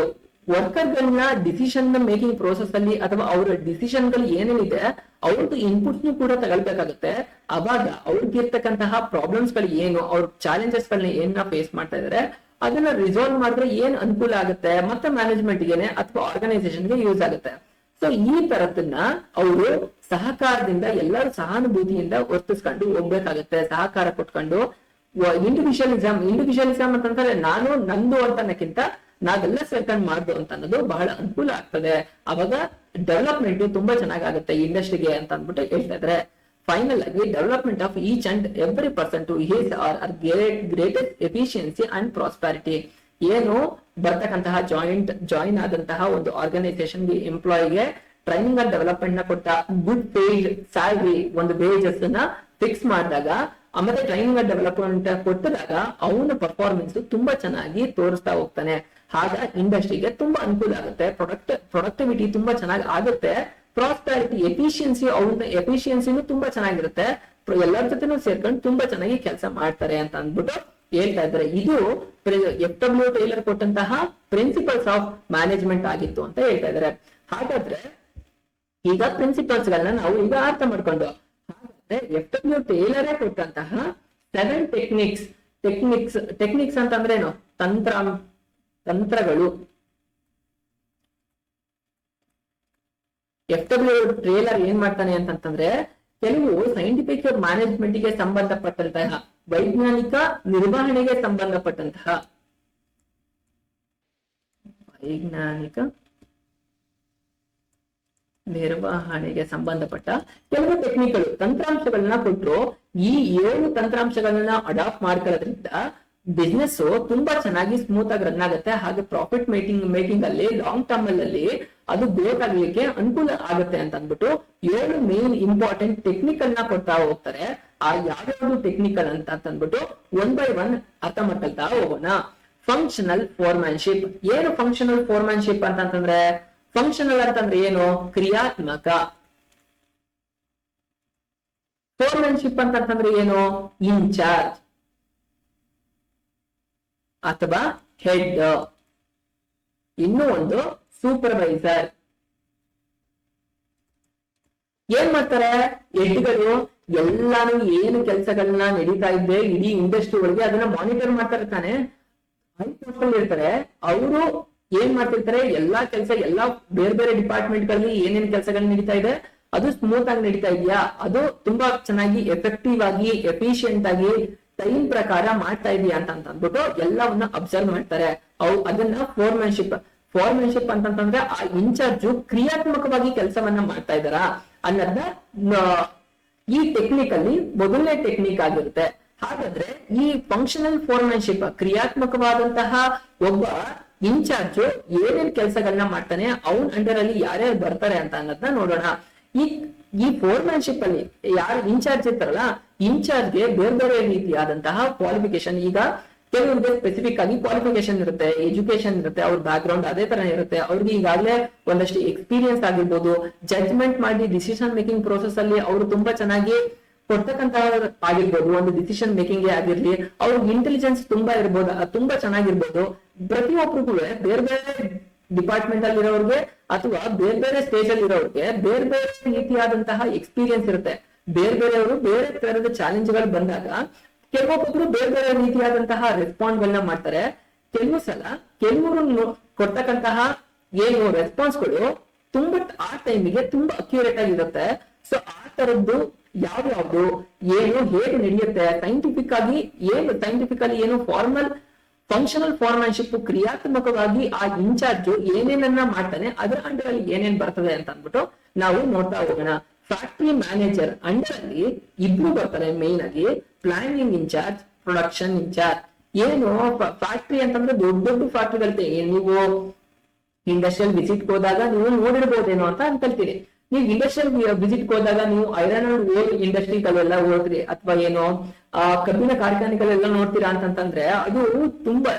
ವರ್ಕರ್ ಗಳನ್ನ ಡಿಸಿಷನ್ ಮೇಕಿಂಗ್ ಪ್ರೋಸೆಸ್ ಅಲ್ಲಿ ಅಥವಾ ಅವರ ಡಿಸಿಷನ್ ಗಳು ಏನೇನಿದೆ ಅವ್ರದ್ದು ಇನ್ಪುಟ್ಸ್ ಕೂಡ ತಗೊಳ್ಬೇಕಾಗತ್ತೆ. ಅವಾಗ ಅವ್ರಿಗಿರ್ತಕ್ಕಂತಹ ಪ್ರಾಬ್ಲಮ್ಸ್ ಗಳು ಏನು, ಅವ್ರ ಚಾಲೆಂಜಸ್ ಗಳನ್ನ ಏನ ಫೇಸ್ ಮಾಡ್ತಾ ಇದಾರೆ ಅದನ್ನ ರಿಸಾಲ್ವ್ ಮಾಡಿದ್ರೆ ಏನ್ ಅನುಕೂಲ ಆಗುತ್ತೆ, ಮತ್ತೆ ಮ್ಯಾನೇಜ್ಮೆಂಟ್ ಗೆನೆ ಅಥವಾ ಆರ್ಗನೈಸೇಷನ್ಗೆ ಯೂಸ್ ಆಗುತ್ತೆ. ಸೊ ಈ ತರದನ್ನ ಅವರು ಸಹಕಾರದಿಂದ ಎಲ್ಲರೂ ಸಹಾನುಭೂತಿಯಿಂದ ವರ್ತಿಸ್ಕೊಂಡು ಹೋಗ್ಬೇಕಾಗತ್ತೆ, ಸಹಕಾರ ಕೊಟ್ಕೊಂಡು. ಇಂಡಿವಿಜುವಲಿಸಂ ಅಂತಂದ್ರೆ ನಾನು ನಂದು ಅಂತನಕ್ಕಿಂತ ನಾವೆಲ್ಲ ಸೇರ್ಕೊಂಡು ಮಾಡ್ದು ಅಂತ ಅನ್ನೋದು ಬಹಳ ಅನುಕೂಲ ಆಗ್ತದೆ. ಅವಾಗ ಡೆವಲಪ್ಮೆಂಟ್ ತುಂಬಾ ಚೆನ್ನಾಗಾಗುತ್ತೆ ಇಂಡಸ್ಟ್ರಿಗೆ ಅಂತ ಅಂದ್ಬಿಟ್ಟು ಹೇಳ್ತಾ ಇದ್ರೆ. ಫೈನಲ್ ಆಗಿ development of each and every person to his or greatest efficiency and prosperity. ಏನು ಬರ್ತಕ್ಕಂತಹ ಜಾಯಿನ್ ಆದಂತಹ ಒಂದು ಆರ್ಗನೈಸೇಷನ್ಗೆ ಎಂಪ್ಲಾಯಿಗೆ ಟ್ರೈನಿಂಗ್ ಅಂಡ್ ಡೆವಲಪ್ಮೆಂಟ್ ನ ಕೊಟ್ಟ ಗುಡ್ ಪೇಯ್ಡ್ ಸ್ಯಾಲರಿ ಒಂದು ವೇಜಸ್ ನ ಫಿಕ್ಸ್ ಮಾಡಿದಾಗ ಆಮೇಲೆ ಟ್ರೈನಿಂಗ್ ಅಂಡ್ ಡೆವಲಪ್ಮೆಂಟ್ ಕೊಟ್ಟದಾಗ ಅವನ ಪರ್ಫಾರ್ಮೆನ್ಸ್ ತುಂಬಾ ಚೆನ್ನಾಗಿ ತೋರಿಸ್ತಾ ಹೋಗ್ತಾನೆ. ಆಗ ಇಂಡಸ್ಟ್ರಿಗೆ ತುಂಬಾ ಅನುಕೂಲ ಆಗುತ್ತೆ, ಪ್ರೊಡಕ್ಟಿವಿಟಿ ತುಂಬಾ ಚೆನ್ನಾಗಿ ಆಗುತ್ತೆ, ಪ್ರಾಸ್ಪರಿಟಿ ಅವನ ಎಫಿಷಿಯನ್ಸಿನೂ ತುಂಬಾ ಚೆನ್ನಾಗಿರುತ್ತೆ, ಎಲ್ಲರ ಜೊತೆನೂ ಸೇರ್ಕೊಂಡು ತುಂಬಾ ಚೆನ್ನಾಗಿ ಕೆಲಸ ಮಾಡ್ತಾರೆ ಅಂತ ಅಂದ್ಬಿಟ್ಟು ಹೇಳ್ತಾ ಇದ್ದಾರೆ. ಇದು FW ಟೇಲರ್ ಕೊಟ್ಟಂತಹ ಪ್ರಿನ್ಸಿಪಲ್ಸ್ ಆಫ್ ಮ್ಯಾನೇಜ್ಮೆಂಟ್ ಆಗಿತ್ತು ಅಂತ ಹೇಳ್ತಾ ಇದ್ದಾರೆ. ಹಾಗಾದ್ರೆ ಈಗ ಪ್ರಿನ್ಸಿಪಲ್ಸ್ ಗಳನ್ನ ನಾವು ಈಗ ಅರ್ಥ ಮಾಡ್ಕೊಂಡು, ಹಾಗಾದ್ರೆ FW ಟೇಲರೇ ಕೊಟ್ಟಂತಹ 7 ಟೆಕ್ನಿಕ್ಸ್ ಅಂತಂದ್ರೆ ಏನು, ತಂತ್ರಗಳು. FW ಟೇಲರ್ ಏನ್ ಮಾಡ್ತಾನೆ ಅಂತಂದ್ರೆ ಕೆಲವು ಸೈಂಟಿಫಿಕ್ ಮ್ಯಾನೇಜ್ಮೆಂಟ್ ಗೆ ಸಂಬಂಧಪಟ್ಟಂತಹ ವೈಜ್ಞಾನಿಕ ನಿರ್ವಹಣೆಗೆ ಸಂಬಂಧಪಟ್ಟಂತಹ ಕೆಲವು ಟೆಕ್ನಿಕ್ಗಳು ತಂತ್ರಾಂಶಗಳನ್ನ ಕೊಟ್ಟರು. ಈ 7 ತಂತ್ರಾಂಶಗಳನ್ನ ಅಡಾಪ್ಟ್ ಮಾಡ್ಕೊಳ್ಳೋದ್ರಿಂದ ಬಿಸ್ನೆಸ್ ತುಂಬಾ ಚೆನ್ನಾಗಿ ಸ್ಮೂತ್ ಆಗಿ ರನ್ ಆಗುತ್ತೆ. ಹಾಗೆ ಪ್ರಾಫಿಟ್ ಮೇಕಿಂಗ್ ಅಲ್ಲಿ ಲಾಂಗ್ ಟರ್ಮ್ ಅಲ್ಲಿ ಅದು ಗ್ರೋತ್ ಆಗ್ಲಿಕ್ಕೆ ಅನುಕೂಲ ಆಗುತ್ತೆ ಅಂತ ಅಂದ್ಬಿಟ್ಟು 7 ಮೇನ್ ಇಂಪಾರ್ಟೆಂಟ್ ಟೆಕ್ನಿಕಲ್ ನ ಕೊಡ್ತಾ ಹೋಗ್ತಾರೆ. ಆ ಯಾವ್ಯಾವ್ದು ಟೆಕ್ನಿಕಲ್ ಅಂತ ಅಂದ್ಬಿಟ್ಟು 1 by 1 ಅರ್ಥ ಮಾಡ್ಕೊಳ್ತಾ ಹೋಗೋಣ. ಫಂಕ್ಷನಲ್ ಫೋರ್ಮ್ಯಾನ್ಶಿಪ್. ಏನು ಫಂಕ್ಷನಲ್ ಫೋರ್ಮ್ಯಾನ್ಶಿಪ್ ಅಂತಂದ್ರೆ, ಫಂಕ್ಷನಲ್ ಅಂತಂದ್ರೆ ಏನು, ಕ್ರಿಯಾತ್ಮಕ. ಫೋರ್ಮ್ಯಾನ್ಶಿಪ್ ಅಂತಂದ್ರೆ ಏನು, ಇನ್ಚಾರ್ಜ್ ಅಥವಾ ಹೆಡ್. ಇನ್ನೂ ಒಂದು ಸೂಪರ್ವೈಸರ್. ಏನ್ ಮಾಡ್ತಾರೆ ಹೆಡ್ಗಳು, ಎಲ್ಲಾನು ಏನು ಕೆಲಸಗಳನ್ನ ನಡೀತಾ ಇದ್ದೆ ಇಡೀ ಇಂಡಸ್ಟ್ರಿ ಒಳಗೆ ಅದನ್ನ ಮಾನಿಟರ್ ಮಾಡ್ತಾರೆ ತಾನೆ. ಇರ್ತಾರೆ ಅವರು ಏನ್ ಮಾಡ್ತಿರ್ತಾರೆ, ಎಲ್ಲಾ ಕೆಲಸ ಎಲ್ಲಾ ಬೇರೆ ಬೇರೆ ಡಿಪಾರ್ಟ್ಮೆಂಟ್ ಗಳಲ್ಲಿ ಏನೇನ್ ಕೆಲಸಗಳು ನಡೀತಾ ಇದೆ ಅದು ಸ್ಮೂತ್ ಆಗಿ ನಡೀತಾ ಇದೆಯಾ, ಅದು ತುಂಬಾ ಚೆನ್ನಾಗಿ ಎಫೆಕ್ಟಿವ್ ಆಗಿ ಎಫಿಷಿಯಂಟ್ ಆಗಿ ಟೈಮ್ ಪ್ರಕಾರ ಮಾಡ್ತಾ ಇದೆಯಾ ಅಂತ ಅಂದ್ಬಿಟ್ಟು ಎಲ್ಲವನ್ನ ಅಬ್ಸರ್ವ್ ಮಾಡ್ತಾರೆ. ಅದನ್ನ ಫೋರ್ಮ್ಯಾನ್ಶಿಪ್ ಅಂತಂದ್ರೆ ಆ ಇನ್ಚಾರ್ಜು ಕ್ರಿಯಾತ್ಮಕವಾಗಿ ಕೆಲಸವನ್ನ ಮಾಡ್ತಾ ಇದಾರಾ ಅನ್ನೋದನ್ನ ಈ ಟೆಕ್ನಿಕ್ ಅಲ್ಲಿ ಮೊದಲನೇ ಟೆಕ್ನಿಕ್ ಆಗಿರುತ್ತೆ. ಹಾಗಾದ್ರೆ ಈ ಫಂಕ್ಷನಲ್ ಫೋರ್ಮ್ಯಾನ್ಶಿಪ್ ಕ್ರಿಯಾತ್ಮಕವಾದಂತಹ ಒಬ್ಬ ಇನ್ಚಾರ್ಜ್ ಏನೇನ್ ಕೆಲಸಗಳನ್ನ ಮಾಡ್ತಾನೆ, ಅವನ್ ಅಂಡರ್ ಅಲ್ಲಿ ಯಾರ್ಯಾರು ಬರ್ತಾರೆ ಅಂತ ಅನ್ನೋದನ್ನ ನೋಡೋಣ. ಈ ಫೋರ್ಮ್ಯಾನ್ಶಿಪ್ ಅಲ್ಲಿ ಯಾರು ಇನ್ಚಾರ್ಜ್ ಇರ್ತಾರಲ್ಲ, ಇನ್ಚಾರ್ಜ್ಗೆ ಬೇರೆ ಬೇರೆ ರೀತಿಯಾದಂತಹ ಕ್ವಾಲಿಫಿಕೇಶನ್. ಈಗ ಕೆಲವರಿಗೆ ಸ್ಪೆಸಿಫಿಕ್ ಆಗಿ ಕ್ವಾಲಿಫಿಕೇಶನ್ ಇರುತ್ತೆ, ಎಜುಕೇಶನ್ ಇರುತ್ತೆ, ಅವ್ರ ಬ್ಯಾಕ್ ಗ್ರೌಂಡ್ ಅದೇ ತರ ಇರುತ್ತೆ. ಅವ್ರಿಗೆ ಈಗಾಗಲೇ ಒಂದಷ್ಟು ಎಕ್ಸ್ಪೀರಿಯನ್ಸ್ ಆಗಿರ್ಬೋದು, ಜಡ್ಜ್ಮೆಂಟ್ ಮಾಡಿ ಡಿಸಿಷನ್ ಮೇಕಿಂಗ್ ಪ್ರೋಸೆಸ್ ಅಲ್ಲಿ ಅವರು ತುಂಬಾ ಚೆನ್ನಾಗಿ ಕೊಡ್ತಕ್ಕಂತ ಆಗಿರ್ಬೋದು, ಒಂದು ಡಿಸಿಷನ್ ಮೇಕಿಂಗ್ ಆಗಿರ್ಲಿ, ಅವ್ರಿಗೆ ಇಂಟೆಲಿಜೆನ್ಸ್ ತುಂಬಾ ಇರ್ಬೋದು, ತುಂಬಾ ಚೆನ್ನಾಗಿರ್ಬೋದು. ಪ್ರತಿಯೊಬ್ಬರಿಗೂ ಬೇರೆ ಬೇರೆ ಡಿಪಾರ್ಟ್ಮೆಂಟ್ ಅಲ್ಲಿ ಇರೋರಿಗೆ ಅಥವಾ ಬೇರೆ ಬೇರೆ ಸ್ಟೇಜ್ ಅಲ್ಲಿ ಇರೋರಿಗೆ ಬೇರೆ ಬೇರೆ ರೀತಿಯಾದಂತಹ ಎಕ್ಸ್ಪೀರಿಯನ್ಸ್ ಇರುತ್ತೆ. ಬೇರೆ ಬೇರೆಯವರು ಬೇರೆ ತರದ ಚಾಲೆಂಜ್ ಗಳು ಬಂದಾಗ ಕೆಲವೊಬ್ಬರು ಬೇರೆ ಬೇರೆ ರೀತಿಯಾದಂತಹ ರೆಸ್ಪಾನ್ಸ್ ಗಳನ್ನ ಮಾಡ್ತಾರೆ. ಕೆಲವು ಸಲ ಕೆಲವರು ಕೊಡ್ತಕ್ಕಂತಹ ಏನು ರೆಸ್ಪಾನ್ಸ್ಗಳು ತುಂಬಾ ಆ ಟೈಮಿಗೆ ತುಂಬಾ ಅಕ್ಯುರೇಟ್ ಆಗಿರುತ್ತೆ. ಸೊ ಆ ತರದ್ದು ಯಾವ್ಯಾವ್ದು ಏನು ಹೇಗೆ ನಡೆಯುತ್ತೆ, ಸೈಂಟಿಫಿಕಲಿ ಏನು ಫಾರ್ಮಲ್ ಫಂಕ್ಷನಲ್ ಫಾರ್ಮನ್ಶಿಪ್ ಕ್ರಿಯಾತ್ಮಕವಾಗಿ ಆ ಇನ್ಚಾರ್ಜ್ ಏನೇನನ್ನ ಮಾಡ್ತಾನೆ ಅದರ ಅಂಡರ್ ಅಲ್ಲಿ ಏನೇನ್ ಬರ್ತದೆ ಅಂತ ಅಂದ್ಬಿಟ್ಟು ನಾವು ನೋಡ್ತಾ ಹೋಗೋಣ. ಫ್ಯಾಕ್ಟರಿ ಮ್ಯಾನೇಜರ್ ಅಂಡರ್ ಅಲ್ಲಿ ಇಬ್ರು ಬರ್ತಾರೆ ಮೇನ್ ಆಗಿ, ಪ್ಲಾನಿಂಗ್ ಇನ್ಚಾರ್ಜ್, ಪ್ರೊಡಕ್ಷನ್ ಇನ್ಚಾರ್ಜ್. ಏನು ಫ್ಯಾಕ್ಟರಿ ಅಂತಂದ್ರೆ ದೊಡ್ಡ ದೊಡ್ಡ ಫ್ಯಾಕ್ಟರಿಗಳಿದೆ. ನೀವು ಇಂಡಸ್ಟ್ರಿಯಲ್ ವಿಸಿಟ್ ಹೋದಾಗ ನೀವು ನೋಡಿರ್ಬೋದೇನೋ ಅಂತ ಅನ್ಕೊಳ್ತೀರಿ. ನೀವು ಇಂಡಸ್ಟ್ರಿಯಲ್ ವಿಸಿಟ್ ಹೋದಾಗ ನೀವು ಐರನ್ ಅಂಡ್ ಓಲ್ ಇಂಡಸ್ಟ್ರಿಗಳೆಲ್ಲ ಹೋದ್ರಿ ಅಥವಾ ಏನೋ ಕಬ್ಬಿನ ಕಾರ್ಖಾನೆಗಳೆಲ್ಲ ನೋಡ್ತೀರಾ ಅಂತಂದ್ರೆ ಅದು ತುಂಬಾ,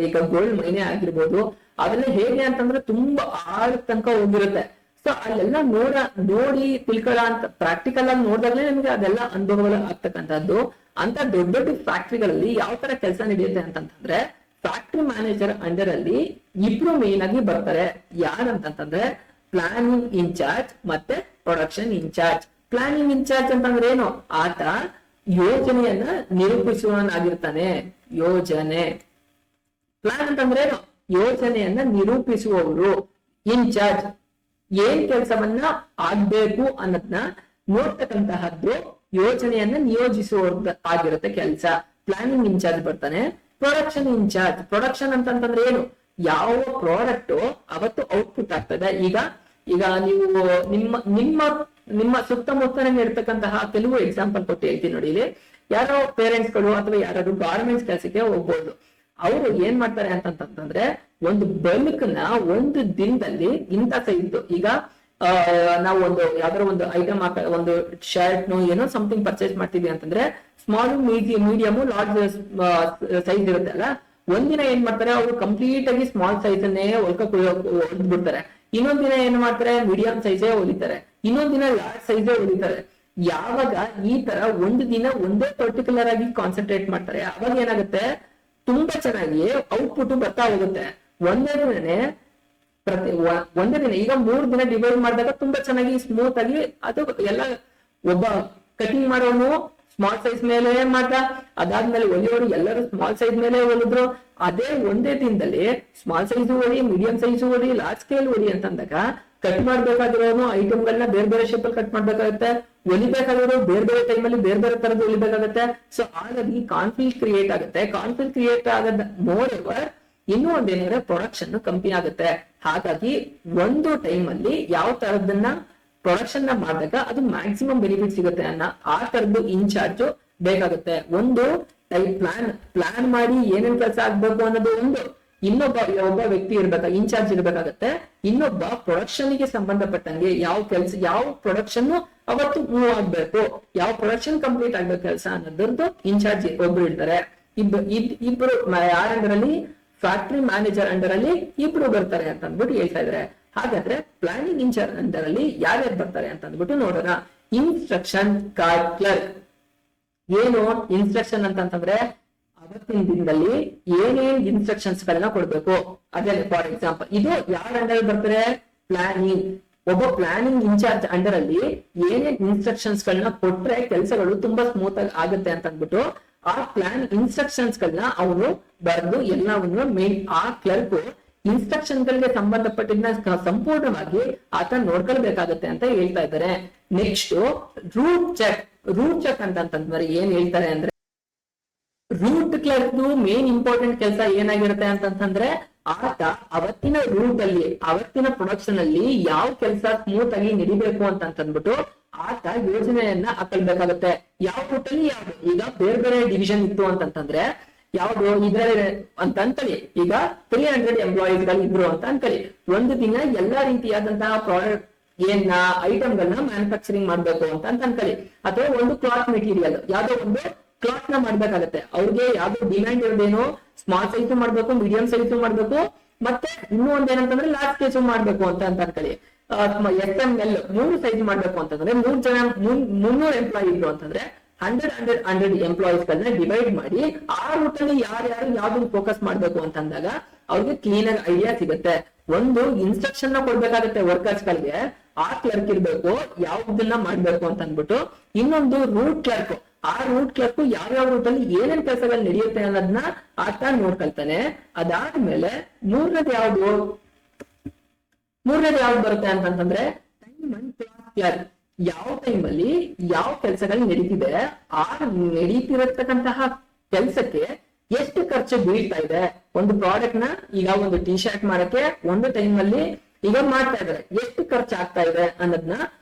ಈಗ ಗೋಲ್ಡ್ ಮೈನೆ ಆಗಿರ್ಬೋದು, ಅದೆಲ್ಲ ಹೇಗೆ ಅಂತಂದ್ರೆ ತುಂಬಾ ಆಳ ತನಕ ಹೋಗಿರುತ್ತೆ. ಸೊ ಅಲ್ಲೆಲ್ಲ ನೋಡಿ ತಿಳ್ಕೊಳ್ಳ ಅಂತ ಪ್ರಾಕ್ಟಿಕಲ್ ಆಗಿ ನೋಡಿದಾಗಲೇ ನಿಮ್ಗೆ ಅದೆಲ್ಲ ಅನುಭವಗಳು ಆಗ್ತಕ್ಕಂಥದ್ದು. ಅಂತ ದೊಡ್ಡ ದೊಡ್ಡ ಫ್ಯಾಕ್ಟ್ರಿಗಳಲ್ಲಿ ಯಾವ ತರ ಕೆಲಸ ನಡೆಯುತ್ತೆ ಅಂತಂದ್ರೆ ಫ್ಯಾಕ್ಟ್ರಿ ಮ್ಯಾನೇಜರ್ ಅಂಡರ್ ಅಲ್ಲಿ ಇಬ್ರು ಮೇನ್ ಆಗಿ ಬರ್ತಾರೆ. ಯಾರಂತಂದ್ರೆ ಪ್ಲಾನಿಂಗ್ ಇನ್ಚಾರ್ಜ್ ಮತ್ತೆ ಪ್ರೊಡಕ್ಷನ್ ಇನ್ಚಾರ್ಜ್. ಪ್ಲಾನಿಂಗ್ ಇನ್ಚಾರ್ಜ್ ಅಂತಂದ್ರೆ ಏನು, ಆತ ಯೋಜನೆಯನ್ನ ನಿರೂಪಿಸುವವನಾಗಿರ್ತಾನೆ. ಯೋಜನೆ ಪ್ಲಾನ್ ಅಂತಂದ್ರೆ ಏನು, ಯೋಜನೆಯನ್ನ ನಿರೂಪಿಸುವವರು. ಇನ್ಚಾರ್ಜ್ ಏನ್ ಕೆಲಸವನ್ನ ಆಗ್ಬೇಕು ಅನ್ನೋದನ್ನ ನೋಡ್ತಕ್ಕಂತಹದ್ದು, ಯೋಜನೆಯನ್ನ ನಿಯೋಜಿಸುವ ಆಗಿರುತ್ತೆ ಕೆಲಸ. ಪ್ಲಾನಿಂಗ್ ಇನ್ಚಾರ್ಜ್ ಬರ್ತಾನೆ. ಪ್ರೊಡಕ್ಷನ್ ಇನ್ಚಾರ್ಜ್, ಪ್ರೊಡಕ್ಷನ್ ಅಂತಂದ್ರೆ ಏನು, ಯಾವ ಪ್ರಾಡಕ್ಟ್ ಅವತ್ತು ಔಟ್ಪುಟ್ ಆಗ್ತದೆ. ಈಗ ನೀವು ನಿಮ್ಮ ಸುತ್ತಮುತ್ತನೇ ಇರ್ತಕ್ಕಂತಹ ಕೆಲವು ಎಕ್ಸಾಂಪಲ್ ಕೊಟ್ಟು ಹೇಳ್ತೀನಿ ನೋಡಿ. ಇಲ್ಲಿ ಯಾರೋ ಪೇರೆಂಟ್ಸ್ ಗಳು ಅಥವಾ ಯಾರಾದ್ರು ಗಾರ್ಮೆಂಟ್ಸ್ ಕೆಲಸಕ್ಕೆ ಹೋಗ್ಬೋದು. ಅವರು ಏನ್ ಮಾಡ್ತಾರೆ ಅಂತಂತಂದ್ರೆ ಒಂದು ಬಲ್ಕ್ ನ ಒಂದು ದಿನದಲ್ಲಿ ಇಂಥ ಸೈಜ್, ಈಗ ನಾವು ಯಾವ್ದಾರ ಒಂದು ಐಟಮ್ ಒಂದು ಶರ್ಟ್ ಏನೋ ಸಮಥಿಂಗ್ ಪರ್ಚೇಸ್ ಮಾಡ್ತೀವಿ ಅಂತಂದ್ರೆ ಸ್ಮಾಲ್, ಮೀಡಿಯಂ, ಲಾರ್ಜ್ ಸೈಜ್ ಇರುತ್ತೆ ಅಲ್ಲ. ಒಂದಿನ ಏನ್ ಮಾಡ್ತಾರೆ ಅವರು ಕಂಪ್ಲೀಟ್ ಆಗಿ ಸ್ಮಾಲ್ ಸೈಜ್ ಅನ್ನೇ ಹೊಲ್ಬಿಡ್ತಾರೆ. ಇನ್ನೊಂದ್ ದಿನ ಏನ್ ಮಾಡ್ತಾರೆ ಮೀಡಿಯಂ ಸೈಜೇ ಹೊಲಿತಾರೆ, ಇನ್ನೊಂದ್ ದಿನ ಲಾರ್ಜ್ ಸೈಜೇ ಹೊಲಿತಾರೆ. ಯಾವಾಗ ಈ ತರ ಒಂದು ದಿನ ಒಂದೇ ಪರ್ಟಿಕ್ಯುಲರ್ ಆಗಿ ಕಾನ್ಸಂಟ್ರೇಟ್ ಮಾಡ್ತಾರೆ ಅವಾಗ ಏನಾಗುತ್ತೆ, ತುಂಬಾ ಚೆನ್ನಾಗಿ ಔಟ್ಪುಟ್ ಬರ್ತಾ ಹೋಗುತ್ತೆ. ಒಂದೇ ದಿನ ಈಗ 3 ದಿನ ಡಿವೈಡ್ ಮಾಡಿದಾಗ ತುಂಬಾ ಚೆನ್ನಾಗಿ ಸ್ಮೂತ್ ಆಗಿ ಅದು ಎಲ್ಲ, ಒಬ್ಬ ಕಟಿಂಗ್ ಮಾಡೋನು ಸ್ಮಾಲ್ ಸೈಜ್ ಮೇಲೆ ಮಾಡ್ದ, ಅದಾದ್ಮೇಲೆ ಹೊಲಿಯೋರು ಎಲ್ಲರೂ ಸ್ಮಾಲ್ ಸೈಜ್ ಮೇಲೆ ಹೊಲಿದ್ರು. ಅದೇ ಒಂದೇ ದಿನದಲ್ಲಿ ಸ್ಮಾಲ್ ಸೈಜ್ ಹೊಡಿ, ಮೀಡಿಯಂ ಸೈಜ್ ಹೊಡಿ, ಲಾರ್ಜ್ ಸ್ಕೇಲ್ ಹೊಡಿ ಅಂತಂದಾಗ ಕಟ್ ಮಾಡ್ಬೇಕಾಗಿರೋನು ಐಟಮ್ಗಳನ್ನ ಬೇರೆ ಬೇರೆ ಶೇಪ್ ಅಲ್ಲಿ ಕಟ್ ಮಾಡ್ಬೇಕಾಗುತ್ತೆ. ಹೊಲಿಬೇಕಾಗಿರೋ ಬೇರೆ ಬೇರೆ ಟೈಮಲ್ಲಿ ಬೇರೆ ಬೇರೆ ತರದ್ದು ಹೊಲಿಬೇಕಾಗುತ್ತೆ. ಸೊ ಹಾಗಾಗಿ ಕಾನ್ಫ್ಲಿಕ್ಟ್ ಕ್ರಿಯೇಟ್ ಆಗುತ್ತೆ. ಕಾನ್ಫ್ಲಿಕ್ಟ್ ಕ್ರಿಯೇಟ್ ಆಗದ ಮೋರ್ ಓವರ್ ಇನ್ನೂ ಒಂದೇನಂದ್ರೆ ಪ್ರೊಡಕ್ಷನ್ ಕಮ್ಮಿ ಆಗುತ್ತೆ. ಹಾಗಾಗಿ ಒಂದು ಟೈಮ್ ಅಲ್ಲಿ ಯಾವ ತರದನ್ನ ಪ್ರೊಡಕ್ಷನ್ ನ ಮಾಡಿದಾಗ ಅದು ಮ್ಯಾಕ್ಸಿಮಮ್ ಬೆನಿಫಿಟ್ ಸಿಗುತ್ತೆ ಅನ್ನೋ ಆ ತರದ್ದು ಇನ್ಚಾರ್ಜ್ ಬೇಕಾಗುತ್ತೆ. ಒಂದು ಟೈಪ್ ಪ್ಲಾನ್ ಮಾಡಿ ಏನೇನ್ ಕೆಲಸ ಆಗ್ಬೇಕು ಅನ್ನೋದು ಒಂದು, ಒಬ್ಬ ವ್ಯಕ್ತಿ ಇನ್ಚಾರ್ಜ್ ಇರ್ಬೇಕಾಗತ್ತೆ. ಇನ್ನೊಬ್ಬ ಪ್ರೊಡಕ್ಷನ್ ಗೆ ಸಂಬಂಧಪಟ್ಟಂಗೆ ಯಾವ ಪ್ರೊಡಕ್ಷನ್ ಅವತ್ತು ಮೂವ್ ಆಗ್ಬೇಕು, ಯಾವ ಪ್ರೊಡಕ್ಷನ್ ಕಂಪ್ಲೀಟ್ ಆಗ್ಬೇಕು ಕೆಲಸ ಅನ್ನೋದ್ರದ್ದು ಇನ್ಚಾರ್ಜ್ ಒಬ್ರು ಇರ್ತಾರೆ. ಇಬ್ರು ಯಾರಂದ್ರಲ್ಲಿ ಫ್ಯಾಕ್ಟ್ರಿ ಮ್ಯಾನೇಜರ್ ಅಂಡರ್ ಅಲ್ಲಿ ಇಬ್ರು ಬರ್ತಾರೆ ಅಂತ ಅಂದ್ಬಿಟ್ಟು ಹೇಳ್ತಾ ಇದಾರೆ. ಹಾಗಾದ್ರೆ ಪ್ಲಾನಿಂಗ್ ಇನ್ಚಾರ್ಜ್ ಅಂಡರ್ ಅಲ್ಲಿ ಯಾರ್ಯಾರು ಬರ್ತಾರೆ ಅಂತ ಅಂದ್ಬಿಟ್ಟು ನೋಡೋಣ. Instruction card clerk. ಏನು ಇನ್ಸ್ಟ್ರಕ್ಷನ್ ಅಂತಂದ್ರೆ ಅವತ್ತಿನ ದಿನದಲ್ಲಿ ಏನೇನ್ ಇನ್ಸ್ಟ್ರಕ್ಷನ್ಸ್ ಗಳನ್ನ ಕೊಡ್ಬೇಕು. ಅದೇ ಫಾರ್ ಎಕ್ಸಾಂಪಲ್ ಇದು ಯಾರ ಅಂಡರ್ ಬರ್ತಾರೆ, ಪ್ಲಾನಿಂಗ್. ಒಬ್ಬ ಪ್ಲಾನಿಂಗ್ ಇನ್ಚಾರ್ಜ್ ಅಂಡರ್ ಅಲ್ಲಿ ಏನೇನ್ ಇನ್ಸ್ಟ್ರಕ್ಷನ್ಸ್ ಗಳನ್ನ ಕೊಟ್ರೆ ಕೆಲಸಗಳು ತುಂಬಾ ಸ್ಮೂತ್ ಆಗಿ ಆಗುತ್ತೆ ಅಂತ ಅಂದ್ಬಿಟ್ಟು ಆ ಪ್ಲಾನ್ ಇನ್ಸ್ಟ್ರಕ್ಷನ್ಸ್ ಗಳನ್ನ ಅವನು ಬರೆದು ಎಲ್ಲವನ್ನು ಆ ಕ್ಲರ್ಕ್ ಇನ್ಸ್ಟ್ರಕ್ಷನ್ ಗಳಿಗೆ ಸಂಬಂಧಪಟ್ಟಿದ್ದ ಸಂಪೂರ್ಣವಾಗಿ ಆತ ನೋಡ್ಕೊಳ್ಬೇಕಾಗತ್ತೆ ಅಂತ ಹೇಳ್ತಾ ಇದ್ದಾರೆ. ನೆಕ್ಸ್ಟ್ ರೂಟ್ ಚೆಕ್ ಅಂತಂದ್ರೆ ಏನ್ ಹೇಳ್ತಾರೆ ಅಂದ್ರೆ, ರೂಟ್ ಕ್ಲರ್ಕ್ ಮೇನ್ ಇಂಪಾರ್ಟೆಂಟ್ ಕೆಲಸ ಏನಾಗಿರುತ್ತೆ ಅಂತಂದ್ರೆ ಆತ ಅವತ್ತಿನ ರೂಟ್ ಅಲ್ಲಿ ಅವತ್ತಿನ ಪ್ರೊಡಕ್ಷನ್ ಅಲ್ಲಿ ಯಾವ ಕೆಲಸ ಸ್ಮೂತ್ ಆಗಿ ನಡಿಬೇಕು ಅಂತಂದ್ಬಿಟ್ಟು ಆತ ಯೋಜನೆಯನ್ನ ಹಾಕೊಳ್ಬೇಕಾಗತ್ತೆ. ಯಾವ ರೂಟ್ ಅಲ್ಲಿ ಯಾವ್ದು, ಈಗ ಬೇರೆ ಬೇರೆ ಡಿವಿಷನ್ ಇತ್ತು ಅಂತಂದ್ರೆ ಯಾವ್ದು ಇದ್ರಲ್ಲಿ ಅಂತ ಅನ್ಕೊಳ್ಳಿ. ಈಗ 300 ಎಂಪ್ಲಾಯೀಸ್ ಗಳು ಇದ್ರು ಅಂತ ಅನ್ಕೊಳ್ಳಿ. ಒಂದು ದಿನ ಎಲ್ಲಾ ರೀತಿಯಾದಂತಹ ಪ್ರಾಡಕ್ಟ್ ಐಟಮ್ ಗಳನ್ನ ಮ್ಯಾನುಫ್ಯಾಕ್ಚರಿಂಗ್ ಮಾಡ್ಬೇಕು ಅಂತ ಅನ್ಕೊಳ್ಳಿ. ಅಥವಾ ಒಂದು ಕ್ಲಾತ್ ಮೆಟೀರಿಯಲ್ ಯಾವ್ದೋ ಒಂದು ಕ್ಲಾತ್ ನ ಮಾಡ್ಬೇಕಾಗತ್ತೆ. ಅವ್ರಿಗೆ ಯಾವ್ದು ಡಿಮ್ಯಾಂಡ್ ಇರೋದೇನೋ ಸ್ಮಾಲ್ ಸೈಜ್ ಮಾಡ್ಬೇಕು, ಮೀಡಿಯಂ ಸೈಜ್ ಮಾಡ್ಬೇಕು, ಮತ್ತೆ ಇನ್ನೂ ಒಂದೇನಂತಂದ್ರೆ ಲಾರ್ಜ್ ಸೈಜ್ ಮಾಡ್ಬೇಕು ಅಂತ ಅನ್ಕೊಳ್ಳಿ. SML 3 ಸೈಜ್ ಮಾಡ್ಬೇಕು ಅಂತಂದ್ರೆ 300 ಎಂಪ್ಲಾಯಿ ಇದ್ರು ಅಂತಂದ್ರೆ 100 ಎಂಪ್ಲಾಯೀಸ್ ಗಳನ್ನ ಡಿವೈಡ್ ಮಾಡಿ ಆ ರೂಟ್ ಅಲ್ಲಿ ಯಾರ್ಯಾರು ಯಾವ್ದನ್ನ ಫೋಕಸ್ ಮಾಡ್ಬೇಕು ಅಂತಂದಾಗ ಅವ್ರಿಗೆ ಕ್ಲೀನ್ ಆಗಿ ಐಡಿಯಾ ಸಿಗುತ್ತೆ. ಒಂದು ಇನ್ಸ್ಟ್ರಕ್ಷನ್ ನ ಕೊಡ್ಬೇಕಾಗತ್ತೆ ವರ್ಕರ್ಸ್ ಗಳಿಗೆ, ಆ ಕ್ಲರ್ಕ್ ಇರ್ಬೇಕು ಯಾವ್ದನ್ನ ಮಾಡ್ಬೇಕು ಅಂತ ಅಂದ್ಬಿಟ್ಟು. ಇನ್ನೊಂದು ರೂಟ್ ಕ್ಲರ್ಕ್, ಆ ರೂಟ್ ಕ್ಲರ್ಕ್ ಯಾವ್ಯಾವ ರೂಟ್ ಅಲ್ಲಿ ಏನೇನ್ ಕೆಲಸಗಳು ನಡೆಯುತ್ತೆ ಅನ್ನೋದನ್ನ ಆತ ನೋಡ್ಕೊಳ್ತಾನೆ. ಅದಾದ್ಮೇಲೆ ಮೂರನೇದು ಯಾವ್ದು ಬರುತ್ತೆ ಅಂತಂದ್ರೆ ಟೈಮ್ ಅಂಡ್ ಕ್ಲಾಸ್ ಕ್ಲರ್ಕ್. ಯಾವ ಟೈಮ್ ಅಲ್ಲಿ ಯಾವ ಕೆಲಸಗಳು ನಡೀತಿದೆ, ಆ ನಡೀತಿರತಕ್ಕಂತಹ ಕೆಲಸಕ್ಕೆ ಎಷ್ಟು ಖರ್ಚು ಬೀಳ್ತಾ ಇದೆ. ಒಂದು ಪ್ರಾಡಕ್ಟ್ ನ ಈಗ ಒಂದು ಟಿ ಶರ್ಟ್ ಮಾಡಕ್ಕೆ ಒಂದು ಟೈಮ್ ಅಲ್ಲಿ ಈಗ ಮಾಡ್ತಾ ಇದಾರೆ, ಎಷ್ಟು ಖರ್ಚು ಆಗ್ತಾ ಇದೆ ಅನ್ನೋದನ್ನ,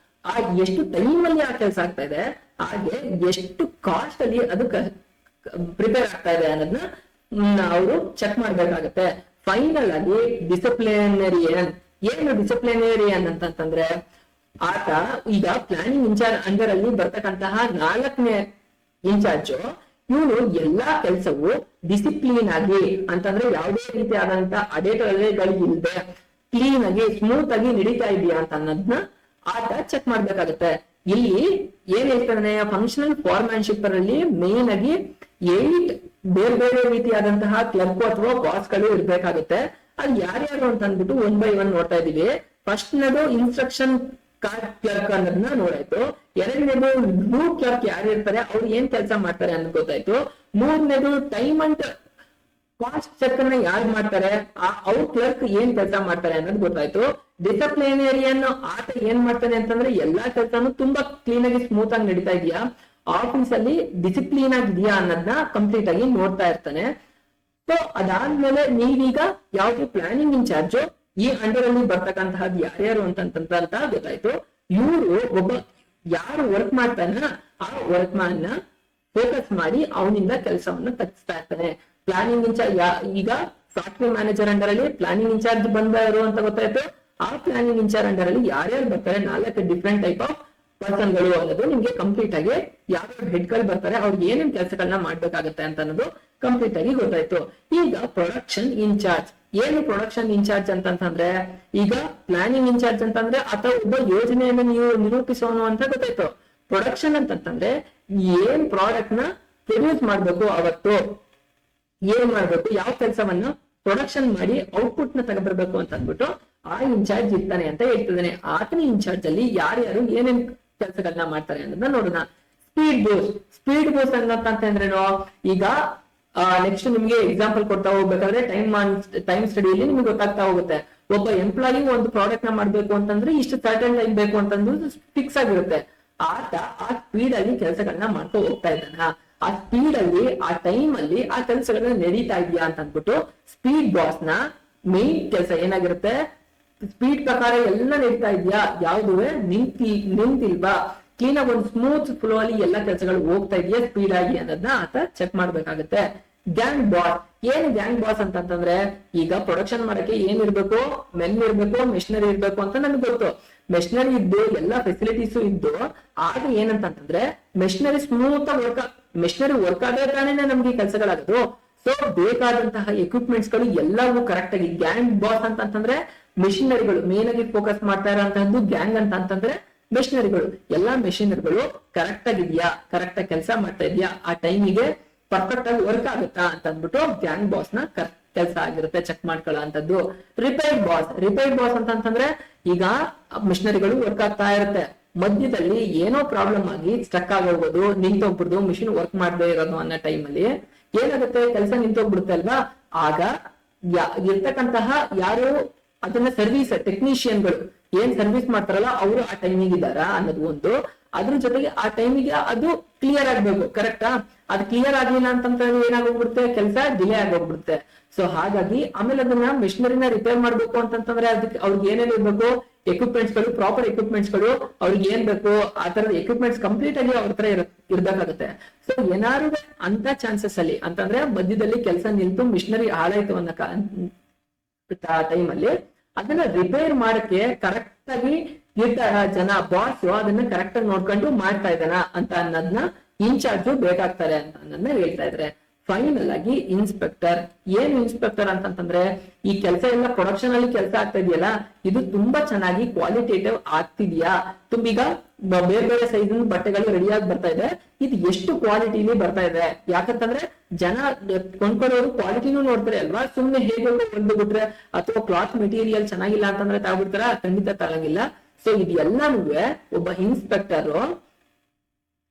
ಆ ಎಷ್ಟು ಟೈಮ್ ಅಲ್ಲಿ ಆ ಕೆಲಸ ಆಗ್ತಾ ಇದೆ, ಹಾಗೆ ಎಷ್ಟು ಕಾಸ್ಟ್ ಅಲ್ಲಿ ಅದು ಪ್ರಿಪೇರ್ ಆಗ್ತಾ ಇದೆ ಅನ್ನೋದನ್ನ ಅವರು ಚೆಕ್ ಮಾಡ್ಬೇಕಾಗತ್ತೆ. ಫೈನಲ್ ಆಗಿ ಡಿಸಿಪ್ಲಿನರಿಯನ್. ಏನು ಡಿಸಿಪ್ಲಿನರಿಯನ್ ಅಂತಂದ್ರೆ ಆತ ಈಗ ಪ್ಲಾನಿಂಗ್ ಇನ್ಚಾರ್ಜ್ ಅಂಡರ್ ಅಲ್ಲಿ ಬರ್ತಕ್ಕಂತಹ 4ನೇ ಇನ್ಚಾರ್ಜ್. ಇವನು ಎಲ್ಲಾ ಕೆಲಸವು ಡಿಸಿಪ್ಲಿನ್ ಆಗಿ ಅಂತಂದ್ರೆ ಯಾವುದೇ ರೀತಿಯಾದಂತಹ ಅಡೆತಡೆಗಳು ಇಲ್ಲದೆ ಕ್ಲೀನ್ ಆಗಿ ಸ್ಮೂತ್ ಆಗಿ ನಡೀತಾ ಇದೆಯಾ ಅಂತ ಅನ್ನೋದನ್ನ ಆತ ಚೆಕ್ ಮಾಡ್ಬೇಕಾಗತ್ತೆ. ಇಲ್ಲಿ ಏನ್ ಹೇಳ್ತಾನೆ, ಫಂಕ್ಷನಲ್ ಫಾರ್ಮ್ಯಾನ್ಶಿಪ್ ಅಲ್ಲಿ ಮೇನ್ ಆಗಿ 8 ಬೇರೆ ಬೇರೆ ರೀತಿಯಾದಂತಹ ಕ್ಲರ್ಕ್ ಅಥವಾ ಬಾಸ್ ಗಳು ಇರ್ಬೇಕಾಗುತ್ತೆ. ಅದು ಯಾರ್ಯಾರು ಅಂತ ಅಂದ್ಬಿಟ್ಟು 1 by 1 ನೋಡ್ತಾ ಇದೀವಿ. ಫಸ್ಟ್ ನದು ಇನ್ಸ್ಟ್ರಕ್ಷನ್ ಕಾರ್ಡ್ ಕ್ಲರ್ಕ್ ಅನ್ನೋದನ್ನ ನೋಡಾಯ್ತು. ಎರಡನೇದು ರೂಟ್ ಕ್ಲರ್ಕ್ ಯಾರು ಇರ್ತಾರೆ, ಅವ್ರು ಏನ್ ಕೆಲಸ ಮಾಡ್ತಾರೆ ಅನ್ನೋದು ಗೊತ್ತಾಯ್ತು. ಮೂರನೇದು ಟೈಮ್ ಅಂಡ್ ಕಾಸ್ಟ್ ಚೆಕ್ ಅನ್ನ ಯಾರು ಮಾಡ್ತಾರೆ, ಅವ್ರ ಕ್ಲರ್ಕ್ ಏನ್ ಕೆಲಸ ಮಾಡ್ತಾರೆ ಅನ್ನೋದು ಗೊತ್ತಾಯ್ತು. ಡಿಸಿಪ್ಲಿನೇರಿಯನ್ ಆತ ಏನ್ ಮಾಡ್ತಾನೆ ಅಂತಂದ್ರೆ ಎಲ್ಲಾ ಕೆಲಸನು ತುಂಬಾ ಕ್ಲೀನ್ ಆಗಿ ಸ್ಮೂತ್ ಆಗಿ ನಡೀತಾ ಇದೆಯಾ, ಆಫೀಸ್ ಅಲ್ಲಿ ಡಿಸಿಪ್ಲಿನ್ ಆಗಿದೆಯಾ ಅನ್ನೋದನ್ನ ಕಂಪ್ಲೀಟ್ ಆಗಿ ನೋಡ್ತಾ ಇರ್ತಾನೆ. ಸೊ ಅದಾದ್ಮೇಲೆ ನೀವೀಗ ಯಾವ್ದು ಪ್ಲಾನಿಂಗ್ ಇನ್ಚಾರ್ಜ್ ಈ ಅಂಡರ್ ಅಲ್ಲಿ ಬರ್ತಕ್ಕಂತಹದ್ದು ಯಾರ್ಯಾರು ಅಂತ ಗೊತ್ತಾಯ್ತು. ಇವರು ಒಬ್ಬ ಯಾರು ವರ್ಕ್ ಮಾಡ್ತಾನ ಆ ವರ್ಕ್ ಮ್ಯಾನ್ ನ ಫೋಕಸ್ ಮಾಡಿ ಅವನಿಂದ ಕೆಲಸವನ್ನ ತಗ್ಗಿಸ್ತಾ ಇರ್ತಾನೆ. ಪ್ಲಾನಿಂಗ್ ಇನ್ಚಾರ್ಜ್ ಈಗ ಸಾಫ್ಟ್ವೇರ್ ಮ್ಯಾನೇಜರ್ ಅಂಡರ್ ಅಲ್ಲಿ ಪ್ಲಾನಿಂಗ್ ಇನ್ಚಾರ್ಜ್ ಬಂದರು ಅಂತ ಗೊತ್ತಾಯ್ತು. ಆ ಪ್ಲಾನಿಂಗ್ ಇನ್ಚಾರ್ಜ್ ಅಂಡರ್ ಅಲ್ಲಿ ಯಾರ್ಯಾರು ಬರ್ತಾರೆ 4 ಡಿಫ್ರೆಂಟ್ ಟೈಪ್ ಆಫ್ ಪರ್ಸನ್ ಗಳು ಅನ್ನೋದು ನಿಮ್ಗೆ ಕಂಪ್ಲೀಟ್ ಆಗಿ ಯಾವ್ಯಾವ ಹೆಡ್ ಗಳು ಬರ್ತಾರೆ, ಅವ್ರಿಗೆ ಏನೇನ್ ಕೆಲಸಗಳನ್ನ ಮಾಡ್ಬೇಕಾಗತ್ತೆ ಅಂತ ಅನ್ನೋದು ಕಂಪ್ಲೀಟ್ ಆಗಿ ಗೊತ್ತಾಯ್ತು. ಈಗ ಪ್ರೊಡಕ್ಷನ್ ಇನ್ಚಾರ್ಜ್. ಏನು ಪ್ರೊಡಕ್ಷನ್ ಇನ್ಚಾರ್ಜ್ ಅಂತಂದ್ರೆ ಈಗ ಪ್ಲಾನಿಂಗ್ ಇನ್ಚಾರ್ಜ್ ಅಂತಂದ್ರೆ ಆತ ಒಬ್ಬ ಯೋಜನೆಯನ್ನು ನೀವು ನಿರೂಪಿಸೋನು ಅಂತ ಗೊತ್ತಾಯ್ತು. ಪ್ರೊಡಕ್ಷನ್ ಅಂತಂದ್ರೆ ಏನ್ ಪ್ರಾಡಕ್ಟ್ ನ ಪ್ರೊಡ್ಯೂಸ್ ಮಾಡ್ಬೇಕು, ಅವತ್ತು ಏನ್ ಮಾಡ್ಬೇಕು, ಯಾವ ಕೆಲಸವನ್ನ ಪ್ರೊಡಕ್ಷನ್ ಮಾಡಿ ಔಟ್ಪುಟ್ ನ ತಗೊಬರ್ಬೇಕು ಅಂತ ಅಂದ್ಬಿಟ್ಟು ಆ ಇನ್ಚಾರ್ಜ್ ಇರ್ತಾನೆ ಅಂತ ಹೇಳ್ತಿದ್ದಾನೆ. ಆತನ ಇನ್ಚಾರ್ಜ್ ಅಲ್ಲಿ ಯಾರ್ಯಾರು ಏನೇನ್ ಕೆಲಸಗಳನ್ನ ಮಾಡ್ತಾರೆ ಅನ್ನೋದನ್ನ ನೋಡೋಣ. ಸ್ಪೀಡ್ ಬೋಸ್ ಅಂತಂದ್ರೇನು, ಈಗ ನೆಕ್ಸ್ಟ್ ನಿಮ್ಗೆ ಎಕ್ಸಾಂಪಲ್ ಕೊಡ್ತಾ ಹೋಗ್ಬೇಕಾದ್ರೆ ಟೈಮ್ ಸ್ಟಡಿಯಲ್ಲಿ ನಿಮ್ಗೆ ಗೊತ್ತಾಗ್ತಾ ಹೋಗುತ್ತೆ. ಒಬ್ಬ ಎಂಪ್ಲಾಯಿ ಒಂದು ಪ್ರಾಡಕ್ಟ್ ನ ಮಾಡ್ಬೇಕು ಅಂತಂದ್ರೆ ಇಷ್ಟು ಸರ್ಟನ್ ಟೈಮ್ ಬೇಕು ಅಂತಂದ್ರೆ ಫಿಕ್ಸ್ ಆಗಿರುತ್ತೆ. ಆತ ಆ ಸ್ಪೀಡ್ ಅಲ್ಲಿ ಕೆಲಸಗಳನ್ನ ಮಾಡ್ತಾ ಹೋಗ್ತಾ ಇದ್ದಾನ. ಆ ಸ್ಪೀಡ್ ಅಲ್ಲಿ ಆ ಟೈಮ್ ಅಲ್ಲಿ ಆ ಕೆಲಸಗಳನ್ನ ನಡೀತಾ ಇದೆಯಾ ಅಂತ ಅಂದ್ಬಿಟ್ಟು ಸ್ಪೀಡ್ ಬಾಸ್ ನ ಮೇನ್ ಕೆಲಸ ಏನಾಗಿರುತ್ತೆ, ಸ್ಪೀಡ್ ಪ್ರಕಾರ ಎಲ್ಲ ನಡೀತಾ ಇದೆಯಾ, ಯಾವುದುವೆ ನಿಂತಿಲ್ವಾ, ಕ್ಲೀನ್ ಆಗಿ ಒಂದು ಸ್ಮೂತ್ ಫ್ಲೋ ಅಲ್ಲಿ ಎಲ್ಲಾ ಕೆಲಸಗಳು ಹೋಗ್ತಾ ಇದೆಯಾ ಸ್ಪೀಡ್ ಆಗಿ ಅನ್ನೋದನ್ನ ಆತ ಚೆಕ್ ಮಾಡ್ಬೇಕಾಗುತ್ತೆ. Gang boss. ಏನ್ ಗ್ಯಾಂಗ್ ಬಾಸ್ ಅಂತಂದ್ರೆ ಈಗ ಪ್ರೊಡಕ್ಷನ್ ಮಾಡಕ್ಕೆ ಏನ್ ಇರ್ಬೇಕು, ಮೆನ್ ಇರ್ಬೇಕು, ಮೆಷಿನರಿ ಇರ್ಬೇಕು ಅಂತ ನನ್ಗೆ ಗೊತ್ತು. ಮೆಷಿನರಿ ಇದ್ದು ಎಲ್ಲಾ ಫೆಸಿಲಿಟೀಸ್ ಇದ್ದು ಆಗ ಏನಂತಂದ್ರೆ ಮೆಷಿನರಿ ಸ್ಮೂತ್ ಆಗಿ ಮೆಷಿನರಿ ವರ್ಕ್ ಆದ್ರೆ ತಾನೇ ನಮ್ಗೆ ಕೆಲಸಗಳಾಗೋದು. ಸೊ ಬೇಕಾದಂತಹ ಎಕ್ವಿಪ್ಮೆಂಟ್ಸ್ ಗಳು ಎಲ್ಲವೂ ಕರೆಕ್ಟ್ ಆಗಿ ಗ್ಯಾಂಗ್ ಬಾಸ್ ಅಂತಂದ್ರೆ ಮೆಷಿನರಿಗಳು ಮೇನ್ ಆಗಿ ಫೋಕಸ್ ಮಾಡ್ತಾ ಇರೋಂತಹದ್ದು. ಗ್ಯಾಂಗ್ ಅಂತಂದ್ರೆ ಮೆಷಿನರಿಗಳು, ಎಲ್ಲಾ ಮೆಷಿನರಿಗಳು ಕರೆಕ್ಟ್ ಆಗಿದ್ಯಾ, ಕರೆಕ್ಟ್ ಆಗಿ ಕೆಲಸ ಮಾಡ್ತಾ ಇದೆಯಾ, ಆ ಟೈಮಿಗೆ ಪರ್ಫೆಕ್ಟ್ ಆಗಿ ವರ್ಕ್ ಆಗುತ್ತಾ ಅಂತ ಅಂದ್ಬಿಟ್ಟು ಗ್ಯಾಂಗ್ ಬಾಸ್ ನ ಕೆಲಸ ಆಗಿರುತ್ತೆ ಚೆಕ್ ಮಾಡ್ಕೊಳ್ಳೋ ಅಂತದ್ದು. ರಿಪೇರ್ ಬಾಸ್ ಅಂತಂದ್ರೆ ಈಗ ಮಿಷನರಿಗಳು ವರ್ಕ್ ಆಗ್ತಾ ಇರುತ್ತೆ, ಮಧ್ಯದಲ್ಲಿ ಏನೋ ಪ್ರಾಬ್ಲಮ್ ಆಗಿ ಸ್ಟಕ್ ಆಗೋಗೋದು, ನಿಂತೋಗ್ಬಿಡುದು, ಮಿಷಿನ್ ವರ್ಕ್ ಮಾಡದೇ ಇರೋದು ಅನ್ನೋ ಟೈಮ್ ಅಲ್ಲಿ ಏನಾಗುತ್ತೆ, ಕೆಲಸ ನಿಂತೋಗ್ಬಿಡುತ್ತೆ ಅಲ್ವಾ. ಆಗ ಇರ್ತಕ್ಕಂತಹ ಯಾರು ಅದನ್ನ ಸರ್ವಿಸ್ ಟೆಕ್ನಿಷಿಯನ್ಗಳು ಏನ್ ಸರ್ವಿಸ್ ಮಾಡ್ತಾರಲ್ಲ ಅವರು ಆ ಟೈಮಿಗೆ ಇದ್ದಾರಾ ಅನ್ನೋದು ಒಂದು. ಅದ್ರ ಜೊತೆಗೆ ಆ ಟೈಮಿಗೆ ಅದು ಕ್ಲಿಯರ್ ಆಗ್ಬೇಕು, ಕರೆಕ್ಟಾ. ಅದು ಕ್ಲಿಯರ್ ಆಗ್ಲಿಲ್ಲ ಅಂತಂದ್ರೆ ಏನಾಗೋಗ್ಬಿಡುತ್ತೆ, ಕೆಲಸ ಡಿಲೇ ಆಗೋಗ್ಬಿಡುತ್ತೆ. ಸೊ ಹಾಗಾಗಿ ಆಮೇಲೆ ಅದನ್ನ ಮೆಷಿನರಿನ ರಿಪೇರ್ ಮಾಡ್ಬೇಕು ಅಂತಂದ್ರೆ ಅದಕ್ಕೆ ಅವ್ರಿಗೆ ಏನೇನ್ ಇರ್ಬೇಕು, ಎಕ್ವಿಪ್ಮೆಂಟ್ಸ್ ಗಳು, ಪ್ರಾಪರ್ ಎಕ್ವಿಪ್ಮೆಂಟ್ಸ್ ಗಳು, ಅವ್ರಿಗೆ ಏನ್ ಬೇಕು ಆ ತರದ ಎಕ್ವಿಪ್ಮೆಂಟ್ಸ್ ಕಂಪ್ಲೀಟ್ ಆಗಿ ಅವ್ರ ಹತ್ರ ಇರ್ಬೇಕಾಗುತ್ತೆ. ಸೊ ಏನಾದ್ರು ಅಂತ ಚಾನ್ಸಸ್ ಅಲ್ಲಿ ಅಂತಂದ್ರೆ ಮಧ್ಯದಲ್ಲಿ ಕೆಲಸ ನಿಲ್ತು ಮಿಷಿನರಿ ಹಾಳಾಯ್ತು ಅನ್ನೋ ಟೈಮ್ ಅಲ್ಲಿ ಅದನ್ನ ರಿಪೇರ್ ಮಾಡಕ್ಕೆ ಕರೆಕ್ಟ್ ಆಗಿ ಇರ್ತಾರ ಜನ, ಬಾಸ್ ಅದನ್ನ ಕರೆಕ್ಟ್ ಆಗಿ ನೋಡ್ಕೊಂಡು ಮಾಡ್ತಾ ಇದ್ದಾನ ಅಂತ ಅನ್ನೋದನ್ನ ಇನ್ಚಾರ್ಜ್ ಬೇಕಾಗ್ತಾರೆ ಅಂತ ಹೇಳ್ತಾ ಇದ್ರೆ. ಫೈನಲ್ ಆಗಿ ಇನ್ಸ್ಪೆಕ್ಟರ್. ಏನು ಇನ್ಸ್ಪೆಕ್ಟರ್ ಅಂತಂದ್ರೆ ಈ ಕೆಲಸ ಎಲ್ಲ ಪ್ರೊಡಕ್ಷನ್ ಅಲ್ಲಿ ಕೆಲಸ ಆಗ್ತಾ ಇದೆಯಲ್ಲ, ಇದು ತುಂಬಾ ಚೆನ್ನಾಗಿ ಕ್ವಾಲಿಟೇಟಿವ್ ಆಗ್ತಿದ್ಯಾ, ತುಂಬೀಗ ಬೇರೆ ಬೇರೆ ಸೈಜ್ ಬಟ್ಟೆಗಳು ರೆಡಿಯಾಗಿ ಬರ್ತಾ ಇದೆ, ಇದು ಎಷ್ಟು ಕ್ವಾಲಿಟಿಲಿ ಬರ್ತಾ ಇದೆ. ಯಾಕಂತಂದ್ರೆ ಜನ ಕೊಂಡ್ಕೊಳ್ಳೋರು ಕ್ವಾಲಿಟಿನೂ ನೋಡ್ತಾರೆ ಅಲ್ವಾ, ಸುಮ್ನೆ ಹೇಗೆ ಒಂದು ಬಿಟ್ರೆ ಅಥವಾ ಕ್ಲಾತ್ ಮೆಟೀರಿಯಲ್ ಚೆನ್ನಾಗಿಲ್ಲ ಅಂತಂದ್ರೆ ತಗೊಬಿಡ್ತಾರ, ಖಂಡಿತ ತಗೊಳಂಗಿಲ್ಲ. ಸೊ ಇದೆಲ್ಲಾನು ಒಬ್ಬ ಇನ್ಸ್ಪೆಕ್ಟರ್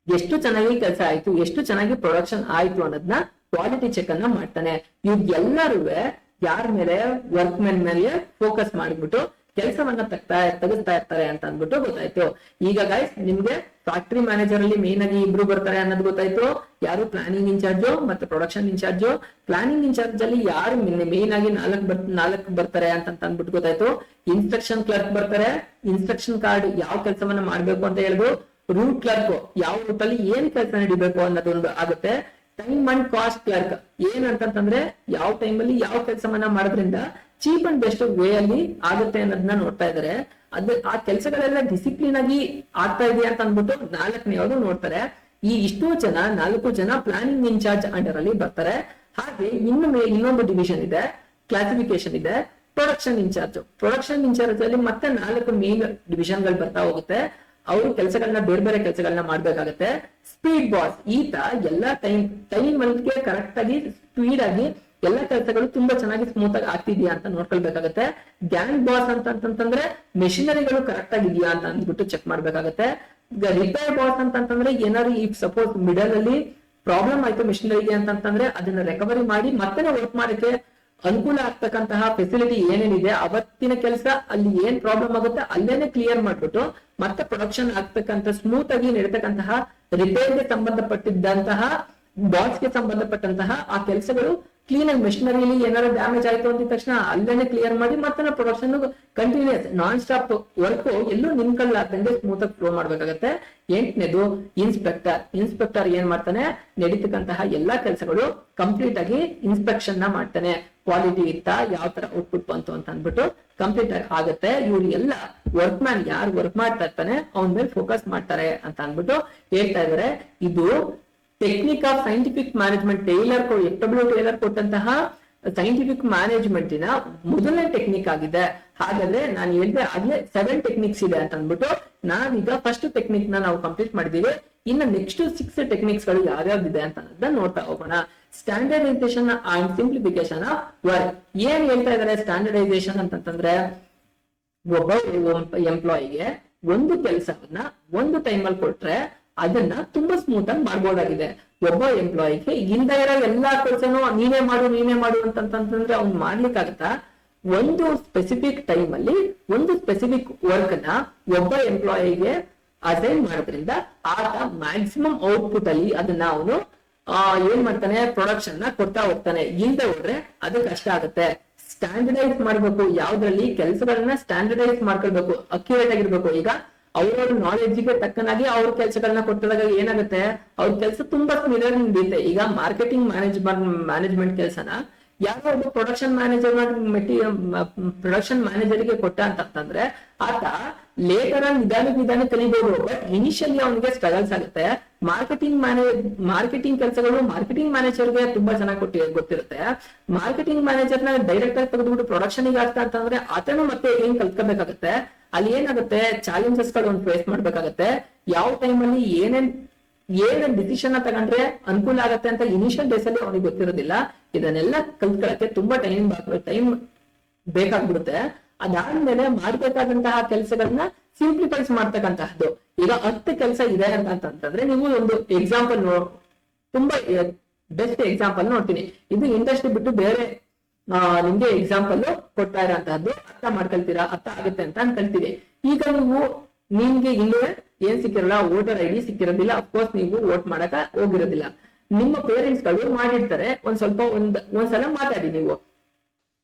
ಎಷ್ಟು ಚೆನ್ನಾಗಿ ಕೆಲಸ ಆಯ್ತು, ಎಷ್ಟು ಚೆನ್ನಾಗಿ ಪ್ರೊಡಕ್ಷನ್ ಆಯ್ತು ಅನ್ನೋದನ್ನ ಕ್ವಾಲಿಟಿ ಚೆಕ್ ಅನ್ನ ಮಾಡ್ತಾನೆ. ಇವ್ರೆಲ್ಲರೂ ಯಾರ ಮೇಲೆ, ವರ್ಕ್ ಮೆನ್ ಮೇಲೆ ಫೋಕಸ್ ಮಾಡ್ಬಿಟ್ಟು ಕೆಲಸವನ್ನ ತೆಗಿಸ್ತಾ ಇರ್ತಾರೆ ಅಂತ ಅಂದ್ಬಿಟ್ಟು ಗೊತ್ತಾಯ್ತು. ಈಗ ಗೈಸ್ ನಿಮ್ಗೆ ಫ್ಯಾಕ್ಟರಿ ಮ್ಯಾನೇಜರ್ ಅಲ್ಲಿ ಮೇನ್ ಆಗಿ ಇಬ್ರು ಬರ್ತಾರೆ ಅನ್ನೋದು ಗೊತ್ತಾಯ್ತು. ಯಾರು ಪ್ಲಾನಿಂಗ್ ಇನ್ಚಾರ್ಜ್ ಮತ್ತೆ ಪ್ರೊಡಕ್ಷನ್ ಇನ್ಚಾರ್ಜ್. ಪ್ಲಾನಿಂಗ್ ಇನ್ಚಾರ್ಜ್ ಅಲ್ಲಿ ಯಾರು ಮೇನ್ ಆಗಿ ನಾಲ್ಕು ಬರ್ತಾರೆ ಅಂತ ಅಂದ್ಬಿಟ್ಟು ಗೊತ್ತಾಯ್ತು. ಇನ್ಸ್ಟ್ರಕ್ಷನ್ ಕ್ಲರ್ಕ್ ಬರ್ತಾರೆ, ಇನ್ಸ್ಟ್ರಕ್ಷನ್ ಕಾರ್ಡ್ ಯಾವ ಕೆಲಸವನ್ನ ಮಾಡ್ಬೇಕು ಅಂತ ಹೇಳಿದ್ರು. ರೂಟ್ ಕ್ಲರ್ಕ್ ಯಾವ ರೂಟ್ ಅಲ್ಲಿ ಏನ್ ಕೆಲಸ ನಡಿಬೇಕು ಅನ್ನೋದೊಂದು ಆಗುತ್ತೆ. ಟೈಮ್ ಅಂಡ್ ಕಾಸ್ಟ್ ಕ್ಲರ್ಕ್ ಏನಂತಂದ್ರೆ ಯಾವ ಟೈಮ್ ಅಲ್ಲಿ ಯಾವ ಕೆಲಸವನ್ನ ಮಾಡೋದ್ರಿಂದ ಚೀಪ್ ಅಂಡ್ ಬೆಸ್ಟ್ ವೇ ಅಲ್ಲಿ ಆಗುತ್ತೆ ಅನ್ನೋದನ್ನ ನೋಡ್ತಾ ಇದಾರೆ. ಆ ಕೆಲಸಗಳೆಲ್ಲ ಡಿಸಿಪ್ಲಿನ್ ಆಗಿ ಆಗ್ತಾ ಇದೆಯಾ ಅಂತ ಅಂದ್ಬಿಟ್ಟು 4ನೇವರು ನೋಡ್ತಾರೆ. ಈ ಇಷ್ಟೋ ಜನ 4 ಜನ ಪ್ಲಾನಿಂಗ್ ಇನ್ಚಾರ್ಜ್ ಅಂಡರ್ ಅಲ್ಲಿ ಬರ್ತಾರೆ. ಹಾಗೆ ಇನ್ನೊಂದು ಡಿವಿಷನ್ ಇದೆ, ಕ್ಲಾಸಿಫಿಕೇಶನ್ ಇದೆ, ಪ್ರೊಡಕ್ಷನ್ ಇನ್ಚಾರ್ಜ್. ಪ್ರೊಡಕ್ಷನ್ ಇನ್ಚಾರ್ಜ್ ಅಲ್ಲಿ ಮತ್ತೆ 4 ಮೇನ್ ಡಿವಿಷನ್ ಗಳು ಬರ್ತಾ ಹೋಗುತ್ತೆ. ಅವರು ಕೆಲಸಗಳನ್ನ ಬೇರೆ ಬೇರೆ ಕೆಲಸಗಳನ್ನ ಮಾಡ್ಬೇಕಾಗತ್ತೆ. ಸ್ಪೀಡ್ ಬಾಸ್ ಈತ ಎಲ್ಲ ಟೈಮ್ ಅಲ್ಲಿಗೆ ಕರೆಕ್ಟ್ ಆಗಿ ಸ್ಪೀಡ್ ಆಗಿ ಎಲ್ಲ ಕೆಲಸಗಳು ತುಂಬಾ ಚೆನ್ನಾಗಿ ಸ್ಮೂತ್ ಆಗಿ ಆಗ್ತಿದ್ಯಾ ಅಂತ ನೋಡ್ಕೊಳ್ಬೇಕಾಗತ್ತೆ. ಗ್ಯಾಂಗ್ ಬಾಸ್ ಅಂತಂದ್ರೆ ಮೆಷಿನರಿಗಳು ಕರೆಕ್ಟ್ ಆಗಿದ್ಯಾ ಅಂತ ಅಂದ್ಬಿಟ್ಟು ಚೆಕ್ ಮಾಡ್ಬೇಕಾಗತ್ತೆ. ರಿಪೇರ್ ಬಾಸ್ ಅಂತಂದ್ರೆ ಏನಾದ್ರು ಈ ಸಪೋಸ್ ಮಿಡಲ್ ಅಲ್ಲಿ ಪ್ರಾಬ್ಲಮ್ ಆಯ್ತು ಮಿಷಿನರಿಗೆ ಅಂತಂದ್ರೆ ಅದನ್ನ ರಿಕವರಿ ಮಾಡಿ ಮತ್ತೆ ವರ್ಕ್ ಮಾಡಕ್ಕೆ ಅನುಕೂಲ ಆಗ್ತಕ್ಕಂತಹ ಫೆಸಿಲಿಟಿ ಏನೇನಿದೆ, ಅವತ್ತಿನ ಕೆಲಸ ಅಲ್ಲಿ ಏನ್ ಪ್ರಾಬ್ಲಮ್ ಆಗುತ್ತೆ ಅಲ್ಲೇನೆ ಕ್ಲಿಯರ್ ಮಾಡ್ಬಿಟ್ಟು ಮತ್ತೆ ಪ್ರೊಡಕ್ಷನ್ ಆಗ್ತಕ್ಕಂಥ ಸ್ಮೂತ್ ಆಗಿ ನಡೀತಕ್ಕಂತಹ ರಿಪೇರ್ಗೆ ಸಂಬಂಧಪಟ್ಟಿದ್ದಂತಹ ಬಾಸ್ಗೆ ಸಂಬಂಧಪಟ್ಟಂತಹ ಆ ಕೆಲಸಗಳು ಕ್ಲೀನ್ ಆಗಿ ಮೆಷಿನರಿಲಿ ಏನಾದ್ರು ಡ್ಯಾಮೇಜ್ ಆಯ್ತು ಅಂದ ತಕ್ಷಣ ಅಲ್ಲೇನೆ ಕ್ಲಿಯರ್ ಮಾಡಿ ಮತ್ತೆ production continues non stop work ಎಲ್ಲೂ ನಿಂತ್ಕೊಳ್ಳಾರ್ದಂಗೆ ಸ್ಮೂತ್ ಆಗಿ ಫ್ಲೋ ಮಾಡ್ಬೇಕಾಗತ್ತೆ. 8ನೇದು ಇನ್ಸ್ಪೆಕ್ಟರ್. ಇನ್ಸ್ಪೆಕ್ಟರ್ ಏನ್ ಮಾಡ್ತಾನೆ, ನಡೀತಕ್ಕಂತಹ ಎಲ್ಲಾ ಕೆಲಸಗಳು ಕಂಪ್ಲೀಟ್ ಆಗಿ ಇನ್ಸ್ಪೆಕ್ಷನ್ ನ ಮಾಡ್ತಾನೆ. ಕ್ವಾಲಿಟಿ ಇತ್ತಾ, ಯಾವ ತರ ಔಟ್ಪುಟ್ ಬಂತು ಅಂತ ಅಂದ್ಬಿಟ್ಟು ಕಂಪ್ಲೀಟ್ ಆಗಿ ಆಗುತ್ತೆ. ಇವ್ರು ಎಲ್ಲ ವರ್ಕ್ ಮ್ಯಾನ್ ಯಾರು ವರ್ಕ್ ಮಾಡ್ತಾ ಇರ್ತಾನೆ ಅವನ ಮೇಲೆ ಫೋಕಸ್ ಮಾಡ್ತಾರೆ ಅಂತ ಅಂದ್ಬಿಟ್ಟು ಹೇಳ್ತಾ ಇದಾರೆ. ಇದು technique of scientific management Taylor ಕೊಟ್ಟಂತಹ ಸೈಂಟಿಫಿಕ್ ಮ್ಯಾನೇಜ್ಮೆಂಟ್ ನ ಮೊದಲನೇ ಟೆಕ್ನಿಕ್ ಆಗಿದೆ. ಹಾಗಾದ್ರೆ ನಾನು ಹೇಳಿದೆ ಆಗ್ಲೇ 7 ಟೆಕ್ನಿಕ್ಸ್ ಇದೆ ಅಂತ ಅಂದ್ಬಿಟ್ಟು ನಾವೀಗ ಫಸ್ಟ್ ಟೆಕ್ನಿಕ್ ನಾವು ಕಂಪ್ಲೀಟ್ ಮಾಡಿದೀವಿ. ಇನ್ನು ನೆಕ್ಸ್ಟ್ 6 ಟೆಕ್ನಿಕ್ಸ್ ಗಳು ಯಾವ್ಯಾವ್ದಿದೆ ಅಂತ ಅನ್ನೋದನ್ನ ನೋಡ್ತಾ ಹೋಗೋಣ. Standardisation and simplification of work. ಏನ್ ಹೇಳ್ತಾ ಇದಾರೆ ಸ್ಟ್ಯಾಂಡರ್ಡೈಸೇಷನ್ ಅಂತಂದ್ರೆ, ಒಬ್ಬ ಎಂಪ್ಲಾಯಿಗೆ ಒಂದು ಕೆಲಸವನ್ನ ಒಂದು ಟೈಮ್ ಅಲ್ಲಿ ಕೊಟ್ರೆ ಅದನ್ನ ತುಂಬಾ ಸ್ಮೂತ್ ಆಗಿ ಮಾಡ್ಬೋದಾಗಿದೆ. ಒಬ್ಬ ಎಂಪ್ಲಾಯಿಗೆ ಇಲ್ದ ಇರೋ ಎಲ್ಲಾ ಕೆಲಸನೂ ನೀನೇ ಮಾಡು ಅಂತಂದ್ರೆ ಅವ್ನು ಮಾಡ್ಲಿಕ್ಕಾಗತ್ತಾ? ಒಂದು ಸ್ಪೆಸಿಫಿಕ್ ಟೈಮ್ ಅಲ್ಲಿ ಒಂದು ಸ್ಪೆಸಿಫಿಕ್ ವರ್ಕ್ ನ ಒಬ್ಬ ಎಂಪ್ಲಾಯಿಗೆ ಅಸೈನ್ ಮಾಡೋದ್ರಿಂದ ಆತ ಮ್ಯಾಕ್ಸಿಮಮ್ ಔಟ್ಪುಟ್ ಅಲ್ಲಿ ಅದನ್ನ ಅವನು ಏನ್ ಮಾಡ್ತಾನೆ, ಪ್ರೊಡಕ್ಷನ್ ನ ಕೊಡ್ತಾ ಹೋಗ್ತಾನೆ. ಇಲ್ದೆ ಹೋದ್ರೆ ಅದು ಕಷ್ಟ ಆಗುತ್ತೆ. ಸ್ಟ್ಯಾಂಡರ್ಡೈಸ್ ಮಾಡ್ಬೇಕು, ಯಾವ್ದ್ರಲ್ಲಿ ಕೆಲಸಗಳನ್ನ ಸ್ಟ್ಯಾಂಡರ್ಡೈಸ್ ಮಾಡ್ಕೊಳ್ಬೇಕು, ಅಕ್ಯುರೇಟ್ ಆಗಿರ್ಬೇಕು. ಈಗ ಅವ್ರವ್ರ ನಾಲೆಡ್ಜ್ಗೆ ತಕ್ಕನಾಗಿ ಅವ್ರ ಕೆಲಸಗಳನ್ನ ಕೊಟ್ಟಿದಾಗ ಏನಾಗುತ್ತೆ, ಅವ್ರ ಕೆಲಸ ತುಂಬಾ ಸ್ಮಿಲರ್ ನಡೀತೆ. ಈಗ ಮಾರ್ಕೆಟಿಂಗ್ ಮ್ಯಾನೇಜ್ಮೆಂಟ್ ಕೆಲಸನ ಯಾರೋ ಒಬ್ಬ ಪ್ರೊಡಕ್ಷನ್ ಮ್ಯಾನೇಜರ್ಗೆ ಕೊಟ್ಟ ಅಂತಂದ್ರೆ ಆತ ಲೇಟರ್ ನಿಧಾನ ಕಲಿಬಹುದು. ಬಟ್ ಇನಿಷಿಯಲಿ ಅವನಿಗೆ ಸ್ಟ್ರಗಲ್ಸ್ ಆಗುತ್ತೆ. ಮಾರ್ಕೆಟಿಂಗ್ ಕೆಲಸಗಳು ಮಾರ್ಕೆಟಿಂಗ್ ಮ್ಯಾನೇಜರ್ಗೆ ತುಂಬಾ ಚೆನ್ನಾಗಿ ಗೊತ್ತಿರುತ್ತೆ. ಮಾರ್ಕೆಟಿಂಗ್ ಮ್ಯಾನೇಜರ್ ನ ಡೈರೆಕ್ಟ್ ಆಗಿ ತೆಗೆದುಬಿಟ್ಟು ಪ್ರೊಡಕ್ಷನ್ ಗೆ ಆಗ್ತಾ ಅಂತಂದ್ರೆ ಆತನು ಮತ್ತೆ ಏನ್ ಕಲ್ತ್ಕೋಬೇಕಾಗತ್ತೆ. ಅಲ್ಲಿ ಏನಾಗುತ್ತೆ, ಚಾಲೆಂಜಸ್ ಗಳು ಒಂದು ಫೇಸ್ ಮಾಡ್ಬೇಕಾಗತ್ತೆ. ಯಾವ ಟೈಮ್ ಅಲ್ಲಿ ಏನೇನ್ ಡಿಸಿಷನ್ ತಗೊಂಡ್ರೆ ಅನುಕೂಲ ಆಗತ್ತೆ ಅಂತ ಇನಿಷಿಯಲ್ ಡೇಸ್ ಅಲ್ಲಿ ಅವನಿಗೆ ಗೊತ್ತಿರೋದಿಲ್ಲ. ಇದನ್ನೆಲ್ಲ ಕಲ್ತ್ಕೊಳ್ಳಕ್ಕೆ ತುಂಬಾ ಟೈಮ್ ಬೇಕಾಗ್ಬಿಡುತ್ತೆ. ಅದಾದ್ಮೇಲೆ ಮಾಡ್ಬೇಕಾದಂತಹ ಕೆಲಸಗಳನ್ನ ಸಿಂಪ್ಲಿಫೈಸ್ ಮಾಡ್ತಕ್ಕಂತಹದ್ದು. ಈಗ 10 ಕೆಲಸ ಇದೆ ಅಂತಂದ್ರೆ ನೀವು ಒಂದು ಎಕ್ಸಾಂಪಲ್ ತುಂಬಾ ಬೆಸ್ಟ್ ಎಕ್ಸಾಂಪಲ್ ನೋಡ್ತೀನಿ. ಇದು ಇಂಡಸ್ಟ್ರಿ ಬಿಟ್ಟು ಬೇರೆ ನಿಮ್ಗೆ ಎಕ್ಸಾಂಪಲ್ ಕೊಡ್ತಾ ಇರೋಂತಹದ್ದು. ಅರ್ಥ ಮಾಡ್ಕೊಳ್ತೀರಾ, ಅರ್ಥ ಆಗುತ್ತೆ ಅಂತ ಅನ್ಕೊಳ್ತೀವಿ. ಈಗ ನಿಮ್ಗೆ ಇನ್ನೂ ಏನ್ ಸಿಕ್ಕಿರಲ್ಲ, ವೋಟರ್ ID ಸಿಕ್ಕಿರೋದಿಲ್ಲ. ಅಫ್ಕೋರ್ಸ್ ನೀವು ವೋಟ್ ಮಾಡಕ ಹೋಗಿರೋದಿಲ್ಲ. ನಿಮ್ಮ ಪೇರೆಂಟ್ಸ್ ಗಳು ಮಾಡಿರ್ತಾರೆ. ಒಂದ್ಸಲ ಮಾತಾಡಿ ನೀವು.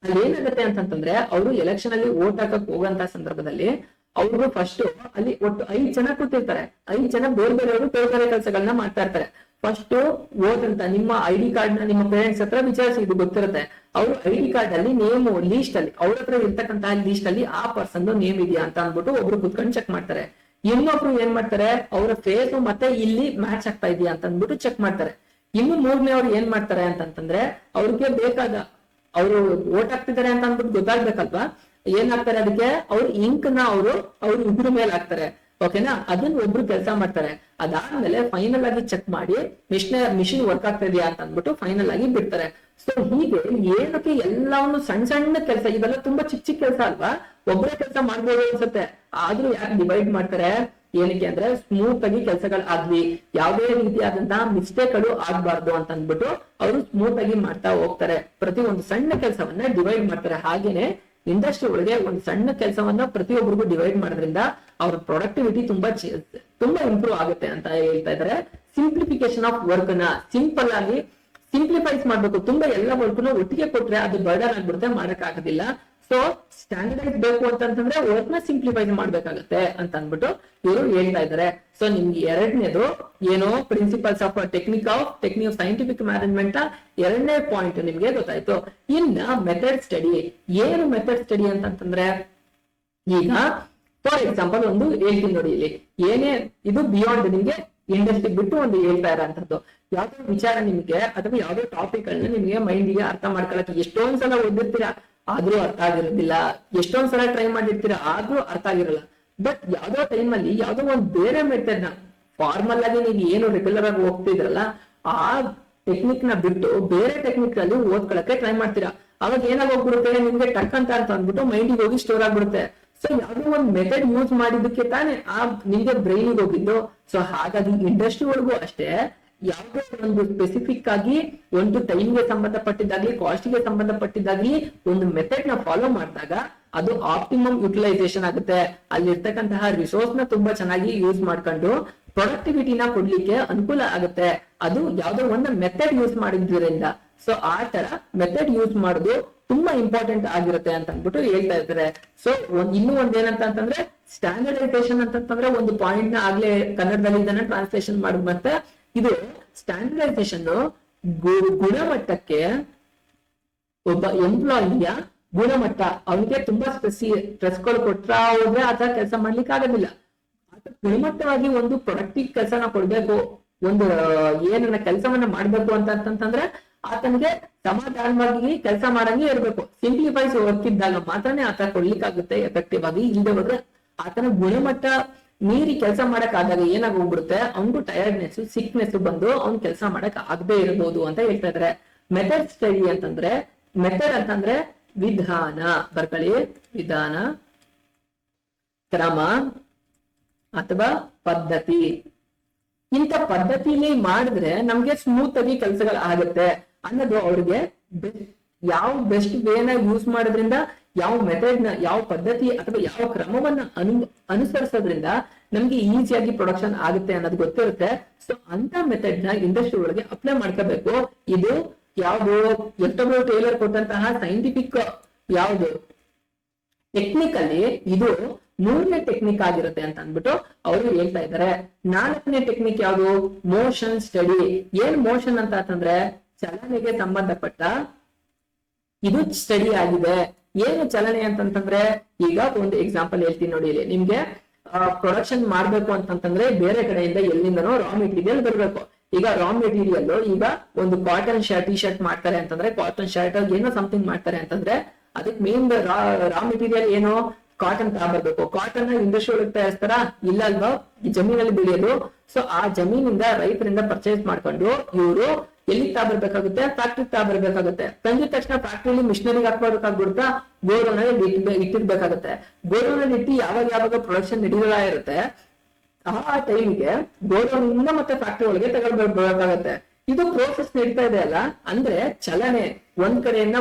ಅಲ್ಲಿ ಏನಾಗುತ್ತೆ ಅಂತಂದ್ರೆ, ಅವರು ಎಲೆಕ್ಷನ್ ಅಲ್ಲಿ ವೋಟ್ ಹಾಕಕ್ ಹೋಗಂತ ಸಂದರ್ಭದಲ್ಲಿ ಅವ್ರು ಫಸ್ಟ್ ಅಲ್ಲಿ ಒಟ್ಟು 5 ಜನ ಕೂತಿರ್ತಾರೆ. 5 ಜನ ಬೇರೆ ಬೇರೆ ಕೆಲಸಗಳನ್ನ ಮಾಡ್ತಾ ಇರ್ತಾರೆ. ಫಸ್ಟ್ ವೋಟ್ ಅಂತ ನಿಮ್ಮ ID ಕಾರ್ಡ್ ನ ನಿಮ್ಮ ಪೇರೆಂಟ್ಸ್ ಹತ್ರ ವಿಚಾರಿಸಿ, ಇದು ಗೊತ್ತಿರುತ್ತೆ. ಅವರು ID ಕಾರ್ಡ್ ಅಲ್ಲಿ ನೇಮ್ ಲೀಸ್ಟ್ ಅಲ್ಲಿ ಅವ್ರ ಹತ್ರ ಇರ್ತಕ್ಕಂತಹ ಲೀಸ್ಟ್ ಅಲ್ಲಿ ಆ ಪರ್ಸನ್ ನೇಮ್ ಇದೆಯಾ ಅಂತ ಅಂದ್ಬಿಟ್ಟು ಒಬ್ರು ಕುತ್ಕೊಂಡು ಚೆಕ್ ಮಾಡ್ತಾರೆ. ಇನ್ನೊಬ್ರು ಏನ್ ಮಾಡ್ತಾರೆ, ಅವರ ಫೇಸ್ ಮತ್ತೆ ಇಲ್ಲಿ ಮ್ಯಾಚ್ ಆಗ್ತಾ ಇದೆಯಾ ಅಂತ ಅಂದ್ಬಿಟ್ಟು ಚೆಕ್ ಮಾಡ್ತಾರೆ. ಇನ್ನು ಮೂರನೇ ಅವ್ರು ಏನ್ ಮಾಡ್ತಾರೆ ಅಂತಂತಂದ್ರೆ, ಅವ್ರಿಗೆ ಬೇಕಾದ ಅವರು ಓಟ್ ಹಾಕ್ತಿದ್ದಾರೆ ಅಂತ ಅಂದ್ಬಿಟ್ಟು ಗೊತ್ತಾಗ್ಬೇಕಲ್ವಾ, ಏನ್ ಹಾಕ್ತಾರೆ ಅದಕ್ಕೆ, ಅವ್ರು ಇಂಕ್ ನ ಅವ್ರು ಇದ್ರ ಮೇಲೆ ಹಾಕ್ತಾರೆ. ಓಕೆನಾ, ಅದನ್ನ ಒಬ್ರು ಕೆಲಸ ಮಾಡ್ತಾರೆ. ಅದಾದ್ಮೇಲೆ ಫೈನಲ್ ಆಗಿ ಚೆಕ್ ಮಾಡಿ ಮಿಷಿನ್ ವರ್ಕ್ ಆಗ್ತಾ ಇದೆಯಾ ಅಂತ ಅಂದ್ಬಿಟ್ಟು ಫೈನಲ್ ಆಗಿ ಬಿಡ್ತಾರೆ. ಸೊ ಹೀಗೆ ಏನಕ್ಕೆ ಎಲ್ಲವನ್ನು ಸಣ್ಣ ಸಣ್ಣ ಕೆಲಸ, ಇವೆಲ್ಲ ತುಂಬಾ ಚಿಕ್ಕ ಚಿಕ್ಕ ಕೆಲಸ ಅಲ್ವಾ, ಒಬ್ಬರೇ ಕೆಲಸ ಮಾಡ್ಬೋದು ಅನ್ಸುತ್ತೆ, ಆದ್ರೂ ಯಾಕೆ ಡಿವೈಡ್ ಮಾಡ್ತಾರೆ, ಏನಕ್ಕೆ ಅಂದ್ರೆ ಸ್ಮೂತ್ ಆಗಿ ಕೆಲಸಗಳು ಆಗ್ಲಿ, ಯಾವುದೇ ರೀತಿಯಾದಂತಹ ಮಿಸ್ಟೇಕ್ ಗಳು ಆಗ್ಬಾರ್ದು ಅಂತ ಅಂದ್ಬಿಟ್ಟು ಅವರು ಸ್ಮೂತ್ ಆಗಿ ಮಾಡ್ತಾ ಹೋಗ್ತಾರೆ. ಪ್ರತಿ ಒಂದು ಸಣ್ಣ ಕೆಲಸವನ್ನ ಡಿವೈಡ್ ಮಾಡ್ತಾರೆ. ಹಾಗೇನೆ ಇಂಡಸ್ಟ್ರಿ ಒಳಗೆ ಒಂದು ಸಣ್ಣ ಕೆಲಸವನ್ನ ಪ್ರತಿಯೊಬ್ಬರಿಗೂ ಡಿವೈಡ್ ಮಾಡೋದ್ರಿಂದ ಅವ್ರ ಪ್ರೊಡಕ್ಟಿವಿಟಿ ತುಂಬಾ ಇಂಪ್ರೂವ್ ಆಗುತ್ತೆ ಅಂತ ಹೇಳ್ತಾ ಇದ್ದಾರೆ. ಸಿಂಪ್ಲಿಫಿಕೇಶನ್ ಆಫ್ ವರ್ಕ್ ನ ಸಿಂಪಲ್ ಆಗಿ ಸಿಂಪ್ಲಿಫೈಸ್ ಮಾಡ್ಬೇಕು. ತುಂಬಾ ಎಲ್ಲ ವರ್ಕ್ ನ ಒಟ್ಟಿಗೆ ಕೊಟ್ರೆ ಅದು ಬರ್ಡನ್ ಆಗ್ಬಿಡುತ್ತೆ, ಮಾಡಕ್ ಆಗೋದಿಲ್ಲ. ಸೊ ಸ್ಟ್ಯಾಂಡರ್ಡೈಸ್ ಬೇಕು ಅಂತಂದ್ರೆ ವರ್ಕ್ ನ ಸಿಂಪ್ಲಿಫೈಸ್ ಮಾಡ್ಬೇಕಾಗತ್ತೆ ಅಂತ ಅಂದ್ಬಿಟ್ಟು ಇವರು ಹೇಳ್ತಾ ಇದ್ದಾರೆ. ಸೊ ನಿಮ್ಗೆ ಎರಡನೇದು ಏನೋ principles of technique of scientific management ಎರಡನೇ ಪಾಯಿಂಟ್ ನಿಮ್ಗೆ ಗೊತ್ತಾಯ್ತು. ಇನ್ನ ಮೆಥಡ್ ಸ್ಟಡಿ. ಏನು ಮೆಥಡ್ ಸ್ಟಡಿ ಅಂತಂದ್ರೆ, ಈಗ ಫಾರ್ ಎಕ್ಸಾಂಪಲ್ ಒಂದು ಹೇಳ್ತೀನಿ ನೋಡಿ, ಇಲ್ಲಿ ಏನೇ ಇದು ಬಿಯಾಂಡ್ ನಿಮ್ಗೆ ಇಂಡಸ್ಟ್ರಿ ಬಿಟ್ಟು ಒಂದು ಹೇಳ್ತಾ ಇರೋಂಥದ್ದು ಯಾವ್ದೋ ವಿಚಾರ ನಿಮ್ಗೆ ಅಥವಾ ಯಾವ್ದೋ ಟಾಪಿಕ್ ಗಳನ್ನ ನಿಮ್ಗೆ ಮೈಂಡಿಗೆ ಅರ್ಥ ಮಾಡ್ಕೊಳಕ್ಕೆ ಎಷ್ಟೊಂದ್ ಸಲ ಓದಿರ್ತೀರಾ, ಆದ್ರೂ ಅರ್ಥ ಆಗಿರೋದಿಲ್ಲ, ಎಷ್ಟೊಂದ್ ಸಲ ಟ್ರೈ ಮಾಡಿರ್ತೀರಾ ಆದ್ರೂ ಅರ್ಥ ಆಗಿರಲ್ಲ. ಬಟ್ ಯಾವ್ದೋ ಟೈಮ್ ಅಲ್ಲಿ ಯಾವ್ದೋ ಒಂದ್ ಬೇರೆ ಮೆಥಡ್ ನ ಫಾರ್ಮಲ್ ಆಗಿ ನೀವು ಏನು ರೆಗ್ಯುಲರ್ ಆಗಿ ಹೋಗ್ತಿದ್ರಲ್ಲ, ಆ ಟೆಕ್ನಿಕ್ ನ ಬಿಟ್ಟು ಬೇರೆ ಟೆಕ್ನಿಕ್ ಅಲ್ಲಿ ಓದ್ಕೊಳಕ್ಕೆ ಟ್ರೈ ಮಾಡ್ತೀರಾ. ಅವಾಗ ಏನಾಗೋಗ್ಬಿಡುತ್ತೆ, ನಿಮ್ಗೆ ಟಕ್ ಅಂತ ಅಂದ್ಬಿಟ್ಟು ಮೈಂಡಿಗೆ ಹೋಗಿ ಸ್ಟೋರ್ ಆಗ್ಬಿಡುತ್ತೆ. ಸೊ ಯಾವ್ದೋ ಒಂದು ಮೆಥಡ್ ಯೂಸ್ ಮಾಡಿದಕ್ಕೆ ತಾನೇ ಆ ನಿಮ್ಗೆ ಬ್ರೈನಿಗೆ ಹೋಗಿದ್ದು. ಸೊ ಹಾಗಾಗಿ ಇಂಡಸ್ಟ್ರಿ ಒಳಗೂ ಅಷ್ಟೇ, ಯಾವುದೋ ಒಂದು ಸ್ಪೆಸಿಫಿಕ್ ಆಗಿ ಒಂದು ಟೈಮ್ಗೆ ಸಂಬಂಧಪಟ್ಟಿದ್ದಾಗ್ಲಿ, ಕಾಸ್ಟ್ ಗೆ ಸಂಬಂಧಪಟ್ಟಿದ್ದಾಗ್ಲಿ ಒಂದು ಮೆಥಡ್ ನ ಫಾಲೋ ಮಾಡಿದಾಗ ಅದು ಆಪ್ಟಿಮಮ್ ಯುಟಿಲೈಸೇಷನ್ ಆಗುತ್ತೆ. ಅಲ್ಲಿರ್ತಕ್ಕಂತಹ ರಿಸೋರ್ಸ್ ನ ತುಂಬಾ ಚೆನ್ನಾಗಿ ಯೂಸ್ ಮಾಡ್ಕೊಂಡು ಪ್ರೊಡಕ್ಟಿವಿಟಿನ ಕೊಡ್ಲಿಕ್ಕೆ ಅನುಕೂಲ ಆಗುತ್ತೆ. ಅದು ಯಾವ್ದೋ ಒಂದು ಮೆಥಡ್ ಯೂಸ್ ಮಾಡಿದ್ರಿಂದ. ಸೊ ಆ ತರ ಮೆಥಡ್ ಯೂಸ್ ಮಾಡೋದು ತುಂಬಾ ಇಂಪಾರ್ಟೆಂಟ್ ಆಗಿರುತ್ತೆ ಅಂತ ಅಂದ್ಬಿಟ್ಟು ಹೇಳ್ತಾ ಇರ್ತಾರೆ. ಸೊ ಇನ್ನೂ ಒಂದೇನಂತ ಅಂತಂದ್ರೆ, ಸ್ಟ್ಯಾಂಡರ್ಡೈಸೇಷನ್ ಅಂತಂದ್ರೆ ಒಂದು ಪಾಯಿಂಟ್ ನ ಆಗ್ಲೇ ಕನ್ನಡದಲ್ಲಿ ಇದನ್ನ ಟ್ರಾನ್ಸ್ಲೇಷನ್ ಮಾಡಿ. ಮತ್ತೆ ಇದು ಸ್ಟ್ಯಾಂಡರ್ಡೈಸೇಷನ್ ಗುಣಮಟ್ಟಕ್ಕೆ, ಒಬ್ಬ ಎಂಪ್ಲಾಯಿಯ ಗುಣಮಟ್ಟ, ಅವನಿಗೆ ತುಂಬಾ ಸ್ಟ್ರೆಸ್ ಗಳು ಕೊಟ್ರ ಹೋದ್ರೆ ಆತ ಕೆಲಸ ಮಾಡ್ಲಿಕ್ಕೆ ಆಗೋದಿಲ್ಲ. ಗುಣಮಟ್ಟವಾಗಿ ಒಂದು ಪ್ರೊಡಕ್ಟಿವ್ ಕೆಲಸನ ಕೊಡ್ಬೇಕು, ಒಂದು ಏನನ್ನ ಕೆಲಸವನ್ನ ಮಾಡ್ಬೇಕು ಅಂತಂತಂದ್ರೆ ಆತನಿಗೆ ಸಮಾಧಾನವಾಗಿ ಕೆಲಸ ಮಾಡಂಗೆ ಇರ್ಬೇಕು. ಸಿಂಪ್ಲಿಫೈಸ್ ವರ್ಕ್ ಇದ್ದಾಗ ಮಾತ್ರನೇ ಆತ ಕೊಡ್ಲಿಕ್ಕಾಗುತ್ತೆ ಎಫೆಕ್ಟಿವ್ ಆಗಿ. ಇಲ್ಲದೆ ಹೋದ್ರೆ ಆತನ ಗುಣಮಟ್ಟ ಮೀರಿ ಕೆಲಸ ಮಾಡಕ್ ಆದಾಗ ಏನಾಗೋಗ್ಬಿಡುತ್ತೆ, ಅವನಿಗೂ ಟಯರ್ಡ್ನೆಸ್, ಸಿಕ್ನೆಸ್ ಬಂದು ಅವ್ನ್ ಕೆಲಸ ಮಾಡಕ್ ಆಗದೆ ಇರಬಹುದು ಅಂತ ಹೇಳ್ತಾ ಇದಾರೆ. ಮೆಥಡ್ ಸ್ಟಡಿ ಅಂತಂದ್ರೆ, ಮೆಥಡ್ ಅಂತಂದ್ರೆ ವಿಧಾನ, ಬರ್ಕೊಳ್ಳಿ, ವಿಧಾನ, ಕ್ರಮ ಅಥವಾ ಪದ್ಧತಿ. ಇಂಥ ಪದ್ಧತಿಲಿ ಮಾಡಿದ್ರೆ ನಮ್ಗೆ ಸ್ಮೂತ್ ಆಗಿ ಕೆಲಸಗಳು ಆಗುತ್ತೆ ಅನ್ನೋದು ಅವ್ರಿಗೆ ಯಾವ ಬೆಸ್ಟ್ ವೇನ ಯೂಸ್ ಮಾಡೋದ್ರಿಂದ, ಯಾವ ಮೆಥಡ್ ನ, ಯಾವ ಪದ್ಧತಿ ಅಥವಾ ಯಾವ ಕ್ರಮವನ್ನ ಅನುಸರಿಸೋದ್ರಿಂದ ನಮ್ಗೆ ಈಸಿಯಾಗಿ ಪ್ರೊಡಕ್ಷನ್ ಆಗುತ್ತೆ ಅನ್ನೋದು ಗೊತ್ತಿರುತ್ತೆ. ಸೊ ಅಂತ ಮೆಥಡ್ ನ ಇಂಡಸ್ಟ್ರಿ ಒಳಗೆ ಅಪ್ಲೈ ಮಾಡ್ಕೋಬೇಕು. ಇದು ಯಾವ್ದು ಎಫ್.ಡಬ್ಲ್ಯೂ. ಟೇಲರ್ ಕೊಟ್ಟಂತಹ ಸೈಂಟಿಫಿಕ್ ಯಾವ್ದು ಟೆಕ್ನಿಕ್ ಅಲ್ಲಿ ಇದು 3ನೇ ಟೆಕ್ನಿಕ್ ಆಗಿರುತ್ತೆ ಅಂತ ಅಂದ್ಬಿಟ್ಟು ಅವರು ಹೇಳ್ತಾ ಇದ್ದಾರೆ. 4ನೇ ಟೆಕ್ನಿಕ್ ಯಾವುದು, ಮೋಷನ್ ಸ್ಟಡಿ. ಏನ್ ಮೋಷನ್ ಅಂತ ಅಂತಂದ್ರೆ ಚಲನೆಗೆ ಸಂಬಂಧಪಟ್ಟ ಇದು ಸ್ಟಡಿ ಆಗಿದೆ. ಏನು ಚಲನೆ ಅಂತಂತಂದ್ರೆ, ಈಗ ಒಂದು ಎಕ್ಸಾಂಪಲ್ ಹೇಳ್ತೀನಿ ನೋಡಿ, ಇಲ್ಲಿ ನಿಮ್ಗೆ ಪ್ರೊಡಕ್ಷನ್ ಮಾಡ್ಬೇಕು ಅಂತಂತಂದ್ರೆ ಬೇರೆ ಕಡೆಯಿಂದ ಎಲ್ಲಿಂದನೋ ರಾ ಮೆಟೀರಿಯಲ್ ಬರ್ಬೇಕು. ಈಗ ರಾ ಮೆಟೀರಿಯಲ್, ಈಗ ಒಂದು ಕಾಟನ್ ಟಿ ಶರ್ಟ್ ಮಾಡ್ತಾರೆ ಅಂತಂದ್ರೆ, ಕಾಟನ್ ಶರ್ಟ್ ಏನೋ ಸಮಥಿಂಗ್ ಮಾಡ್ತಾರೆ ಅಂತಂದ್ರೆ ಅದಕ್ಕೆ ಮೇನ್ ರಾ ಮೆಟೀರಿಯಲ್ ಏನೋ ಕಾಟನ್ ತಗೊಬರ್ಬೇಕು. ಕಾಟನ್ ಇಂಡಸ್ಟ್ರಿ ಒಳಗೆ ತಯಾರಿಸ್ತಾರ, ಇಲ್ಲ ಅಲ್ವಾ, ಈ ಜಮೀನಲ್ಲಿ ಬೆಳೆಯೋದು. ಸೊ ಆ ಜಮೀನಿಂದ ರೈತರಿಂದ ಪರ್ಚೇಸ್ ಮಾಡ್ಕೊಂಡು ಇವರು ಎಲ್ಲಿ ತಗೊಬರ್ಬೇಕಾಗುತ್ತೆ, ಫ್ಯಾಕ್ಟ್ರಿ ತಗೊಬರ್ಬೇಕಾಗುತ್ತೆ. ತಂದಿದ ತಕ್ಷಣ ಫ್ಯಾಕ್ಟ್ರಿಲಿ ಮಿಷನರಿಗೆ ಹಾಕ್ಬಾರ್ಬೇಕಾಗ್ಬಿಡುತ್ತಾ, ಗೋಡೌನಲ್ಲಿ ಇಟ್ಟಿರ್ಬೇಕಾಗುತ್ತೆ. ಗೋಡೌನಲ್ಲಿ ಇಟ್ಟು ಯಾವಾಗ ಪ್ರೊಡಕ್ಷನ್ ನಡೀತಾ ಇರುತ್ತೆ ಆ ಟೈಮಿಗೆ ಗೋಡೌನ್ ಇಂದ ಮತ್ತೆ ಫ್ಯಾಕ್ಟ್ರಿ ಒಳಗೆ ತಗೊಳ್ಬೇಕಾಗತ್ತೆ. ಇದು ಪ್ರೋಸೆಸ್ ನಡೀತಾ ಇದೆ ಅಲ್ಲ, ಅಂದ್ರೆ ಚಲನೆ, ಒಂದ್ ಕಡೆಯಿಂದ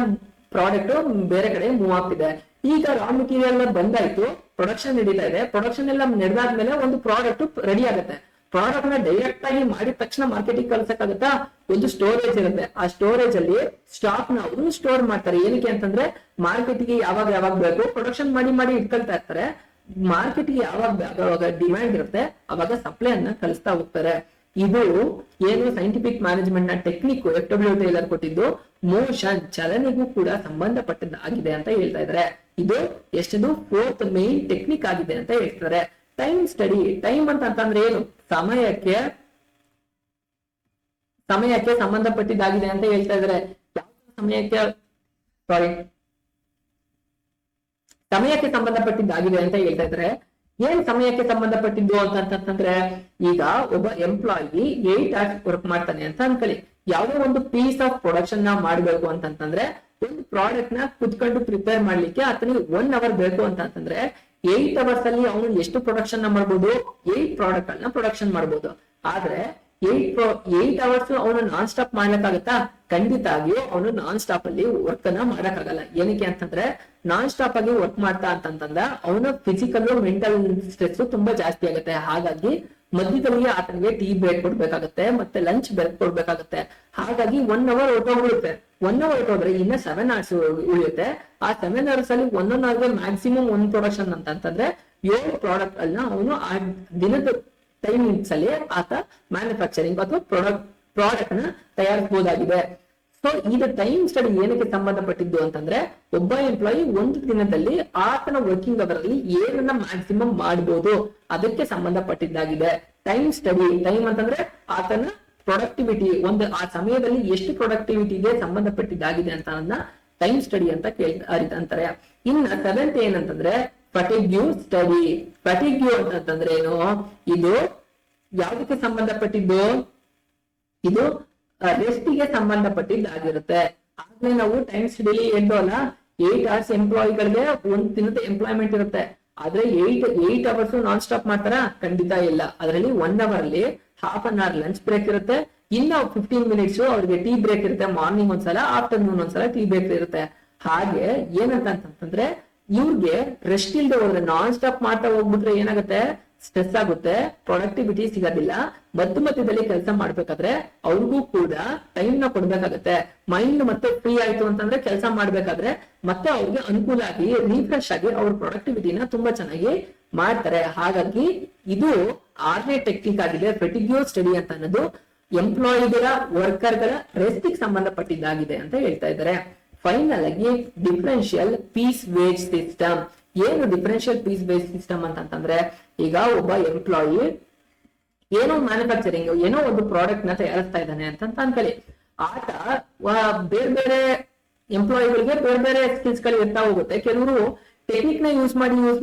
ಪ್ರಾಡಕ್ಟ್ ಬೇರೆ ಕಡೆ ಮೂವ್ ಆಗ್ತಿದೆ. ಈಗ ರಾ ಮೆಟೀರಿಯಲ್ ಬಂದಾಯ್ತು, ಪ್ರೊಡಕ್ಷನ್ ನಡೀತಾ ಇದೆ. ಪ್ರೊಡಕ್ಷನ್ ಎಲ್ಲ ನಡೆದಾದ್ಮೇಲೆ ಒಂದು ಪ್ರಾಡಕ್ಟ್ ರೆಡಿ ಆಗುತ್ತೆ. ಪ್ರಾಡಕ್ಟ್ ನ ಡೈರೆಕ್ಟ್ ಆಗಿ ಮಾಡಿದ ತಕ್ಷಣ ಮಾರ್ಕೆಟಿಂಗ್ ಕಳ್ಸಕ್ಕಾಗತ್ತಾ, ಒಂದು ಸ್ಟೋರೇಜ್ ಇರುತ್ತೆ. ಆ ಸ್ಟೋರೇಜ್ ಅಲ್ಲಿ ಸ್ಟಾಕ್ ನ ಅವರು ಸ್ಟೋರ್ ಮಾಡ್ತಾರೆ. ಏನಕ್ಕೆ ಅಂತಂದ್ರೆ ಮಾರ್ಕೆಟ್ಗೆ ಯಾವಾಗ ಬೇಕು ಪ್ರೊಡಕ್ಷನ್ ಮಾಡಿ ಇಟ್ಕೊಳ್ತಾ ಇರ್ತಾರೆ. ಮಾರ್ಕೆಟ್ಗೆ ಯಾವಾಗ ಡಿಮ್ಯಾಂಡ್ ಇರುತ್ತೆ ಅವಾಗ ಸಪ್ಲೈ ಅನ್ನ ಕಳಿಸ್ತಾ ಹೋಗ್ತಾರೆ. ಇದು ಏನು ಸೈಂಟಿಫಿಕ್ ಮ್ಯಾನೇಜ್ಮೆಂಟ್ ನ ಟೆಕ್ನಿಕ್ ಎಫ್.ಡಬ್ಲ್ಯೂ. ಟೇಲರ್ ಕೊಟ್ಟಿದ್ದು ಮೋಷನ್, ಚಲನೆಗೂ ಕೂಡ ಸಂಬಂಧಪಟ್ಟದ್ದಾಗಿದೆ ಅಂತ ಹೇಳ್ತಾ ಇದ್ದಾರೆ. ಇದು ಎಷ್ಟದು 4th ಮೇನ್ ಟೆಕ್ನಿಕ್ ಆಗಿದೆ ಅಂತ ಹೇಳ್ತಾರೆ. ಟೈಮ್ ಸ್ಟಡಿ, ಟೈಮ್ ಅಂತಂದ್ರೆ ಏನು? ಸಮಯಕ್ಕೆ ಸಂಬಂಧಪಟ್ಟಿದ್ದಾಗಿದೆ ಅಂತ ಹೇಳ್ತಾ ಇದಾರೆ. ಸಮಯಕ್ಕೆ ಸಂಬಂಧಪಟ್ಟಿದ್ದಾಗಿದೆ ಅಂತ ಹೇಳ್ತಾ ಇದ್ರೆ, ಏನ್ ಸಮಯಕ್ಕೆ ಸಂಬಂಧಪಟ್ಟಿದ್ದು ಅಂತಂತಂದ್ರೆ, ಈಗ ಒಬ್ಬ ಎಂಪ್ಲಾಯಿ 8 hours ವರ್ಕ್ ಮಾಡ್ತಾನೆ ಅಂತ ಅನ್ಕೊಳ್ಳಿ. ಯಾವುದೋ ಒಂದು ಪೀಸ್ ಆಫ್ ಪ್ರೊಡಕ್ಷನ್ ನ ಮಾಡ್ಬೇಕು ಅಂತಂತಂದ್ರೆ, ಒಂದು ಪ್ರಾಡಕ್ಟ್ ನ ಕುತ್ಕೊಂಡು ಪ್ರಿಪೇರ್ ಮಾಡ್ಲಿಕ್ಕೆ ಆತನಿಗೆ 1 hour ಬೇಕು ಅಂತಂತಂದ್ರೆ 8 hours ಅಲ್ಲಿ ಅವನು ಎಷ್ಟು ಪ್ರೊಡಕ್ಷನ್ ನ ಮಾಡ್ಬೋದು? 8 ಪ್ರಾಡಕ್ಟ್ ಗಳನ್ನ ಪ್ರೊಡಕ್ಷನ್ ಮಾಡ್ಬೋದು. ಆದ್ರೆ 8 hours ಅವನು ನಾನ್ ಸ್ಟಾಪ್ ಮಾಡ್ಲಿಕ್ಕಾಗತ್ತಾ? ಖಂಡಿತ ಆಗಿಯೂ ಅವನು ನಾನ್ ಸ್ಟಾಪ್ ಅಲ್ಲಿ ವರ್ಕ್ ಅನ್ನ ಮಾಡಕ್ಕಾಗಲ್ಲ. ಏನಕ್ಕೆ ಅಂತಂದ್ರೆ, ನಾನ್ ಸ್ಟಾಪ್ ಆಗಿ ವರ್ಕ್ ಮಾಡ್ತಾ ಅಂತಂದ ಅವನ ಫಿಸಿಕಲ್ ಮೆಂಟಲ್ ಸ್ಟ್ರೆಸ್ ತುಂಬಾ ಜಾಸ್ತಿ ಆಗುತ್ತೆ. ಹಾಗಾಗಿ ಮಧ್ಯದಲ್ಲಿ ಆತನಿಗೆ ಟೀ ಬ್ರೇಕ್ ಕೊಡ್ಬೇಕಾಗತ್ತೆ, ಮತ್ತೆ ಲಂಚ್ ಬ್ರೇಕ್ ಕೊಡ್ಬೇಕಾಗತ್ತೆ. ಹಾಗಾಗಿ 1 hour ಹೊರಟೋಗ್ಬಿಡುತ್ತೆ. 1 hour ಹೊರಟೋದ್ರೆ ಇನ್ನ 7 hours ಉಳಿಯುತ್ತೆ. ಆ 7 hours ಅಲ್ಲಿ ಒಂದೊಂದು ಅವರ್ಗೆ ಮ್ಯಾಕ್ಸಿಮಮ್ 1 ಪ್ರೊಡಕ್ಷನ್ ಅಂತಂದ್ರೆ 7 ಪ್ರಾಡಕ್ಟ್ ಅನ್ನ ಅವನು ಆ ದಿನದ ಟೈಮಿಂಗ್ಸ್ ಅಲ್ಲಿ ಆತ ಮ್ಯಾನುಫ್ಯಾಕ್ಚರಿಂಗ್ ಅಥವಾ ಪ್ರಾಡಕ್ಟ್ ನ ತಯಾರಿಸಬಹುದಾಗಿದೆ. ಸೊ ಇದು ಟೈಮ್ ಸ್ಟಡಿ ಏನಕ್ಕೆ ಸಂಬಂಧಪಟ್ಟಿದ್ದು ಅಂತಂದ್ರೆ, ಒಬ್ಬ ಎಂಪ್ಲಾಯಿ ಒಂದು ದಿನದಲ್ಲಿ ಆತನ ವರ್ಕಿಂಗ್ ಅವರ್ ಅಲ್ಲಿ ಏನನ್ನ ಮ್ಯಾಕ್ಸಿಮಮ್ ಮಾಡಬಹುದು ಅದಕ್ಕೆ ಸಂಬಂಧಪಟ್ಟಿದ್ದಾಗಿದೆ ಟೈಮ್ ಸ್ಟಡಿ. ಟೈಮ್ ಅಂತಂದ್ರೆ ಆತನ ಪ್ರೊಡಕ್ಟಿವಿಟಿ, ಆ ಸಮಯದಲ್ಲಿ ಎಷ್ಟು ಪ್ರೊಡಕ್ಟಿವಿಟಿಗೆ ಸಂಬಂಧಪಟ್ಟಿದ್ದಾಗಿದೆ ಅಂತ ಟೈಮ್ ಸ್ಟಡಿ ಅಂತ ಅಂತಾರೆ. ಇನ್ನ 7th ಏನಂತಂದ್ರೆ ಫಟಿಗ್ಯೂ ಸ್ಟಡಿ. ಫಟಿಗ್ಯೂ ಅಂತಂದ್ರೆ ಏನು? ಇದು ಯಾವುದಕ್ಕೆ ಸಂಬಂಧಪಟ್ಟಿದ್ದು? ಇದು ರೆಸ್ಟಿಗೆ ಸಂಬಂಧಪಟ್ಟಿದ್ದಾಗಿರುತ್ತೆ. ಆದ್ರೆ ನಾವು ಟೈಮ್ ಸ್ಟಡಿಲಿ ಹೇಳ್ದೋಲ್ಲ, 8 hours ಎಂಪ್ಲಾಯಿಗಳಿಗೆ ಒಂದ್ ದಿನದ ಎಂಪ್ಲಾಯ್ಮೆಂಟ್ ಇರುತ್ತೆ. ಆದ್ರೆ 8 hours ನಾನ್ ಸ್ಟಾಪ್ ಮಾಡ್ತಾರ? ಖಂಡಿತ ಇಲ್ಲ. ಅದರಲ್ಲಿ 1 hour ಅಲ್ಲಿ half an hour lunch break ಇರುತ್ತೆ. ಇನ್ನ 15 minutes ಅವ್ರಿಗೆ ಟೀ ಬ್ರೇಕ್ ಇರುತ್ತೆ. ಮಾರ್ನಿಂಗ್ ಒಂದ್ಸಲ, ಆಫ್ಟರ್ನೂನ್ ಒಂದ್ಸಲ ಟೀ ಬ್ರೇಕ್ ಇರುತ್ತೆ. ಹಾಗೆ ಏನಂತಂದ್ರೆ ಇವ್ರಿಗೆ ರೆಸ್ಟ್ ಇಲ್ದೆ ಹೋದ್ರೆ, ನಾನ್ ಸ್ಟಾಪ್ ಮಾಡ್ತಾ ಹೋಗ್ಬಿಟ್ರೆ ಏನಾಗುತ್ತೆ? ಸ್ಟ್ರೆಸ್ ಆಗುತ್ತೆ, ಪ್ರೊಡಕ್ಟಿವಿಟಿ ಸಿಗೋದಿಲ್ಲ. ಮಧ್ಯದಲ್ಲಿ ಕೆಲಸ ಮಾಡ್ಬೇಕಾದ್ರೆ ಅವ್ರಿಗೂ ಕೂಡ ಟೈಮ್ ನ ಕೊಡ್ಬೇಕಾಗತ್ತೆ. ಮೈಂಡ್ ಮತ್ತೆ ಫ್ರೀ ಆಯ್ತು ಅಂತಂದ್ರೆ ಕೆಲಸ ಮಾಡ್ಬೇಕಾದ್ರೆ ಮತ್ತೆ ಅವ್ರಿಗೆ ಅನುಕೂಲ ಆಗಿ ರಿಫ್ರೆಶ್ ಆಗಿ ಅವ್ರ ಪ್ರೊಡಕ್ಟಿವಿಟಿನ ತುಂಬಾ ಚೆನ್ನಾಗಿ ಮಾಡ್ತಾರೆ. ಹಾಗಾಗಿ ಇದು 6ನೇ ಟೆಕ್ನಿಕ್ ಆಗಿದೆ ಫೆಟಿಗ್ಯೂ ಸ್ಟಡಿ ಅಂತ ಅನ್ನೋದು. ಎಂಪ್ಲಾಯಿಗಳ ವರ್ಕರ್ಗಳ ರೆಸ್ಟಿಗೆ ಸಂಬಂಧಪಟ್ಟಿದ್ದಾಗಿದೆ ಅಂತ ಹೇಳ್ತಾ ಇದ್ದಾರೆ. ಫೈನಲ್ ಆಗಿ ಡಿಫರೆನ್ಷಿಯಲ್ ಪೀಸ್ ವೇಜ್ ಸಿಸ್ಟಮ್. ಏನು ಡಿಫರೆನ್ಷಿಯಲ್ ಪೀಸ್ ವೇಜ್ ಸಿಸ್ಟಮ್ ಅಂತಂದ್ರೆ, ಈಗ ಒಬ್ಬ ಎಂಪ್ಲಾಯಿ ಏನೋ ಮ್ಯಾನುಫ್ಯಾಕ್ಚರಿಂಗ್ ಏನೋ ಒಂದು ಪ್ರಾಡಕ್ಟ್ ನ ತಯಾರಿಸ್ತಾ ಇದ್ದಾನೆ ಅಂತ ಅನ್ಕೊಳ್ಳಿ. ಆತ ಬೇರೆ ಬೇರೆ ಎಂಪ್ಲಾಯಿಗಳಿಗೆ ಬೇರೆ ಬೇರೆ ಸ್ಕಿಲ್ಸ್ ಗಳು ಇರ್ತಾ ಹೋಗುತ್ತೆ. ಕೆಲವರು ಟೆಕ್ನಿಕ್ ನ ಯೂಸ್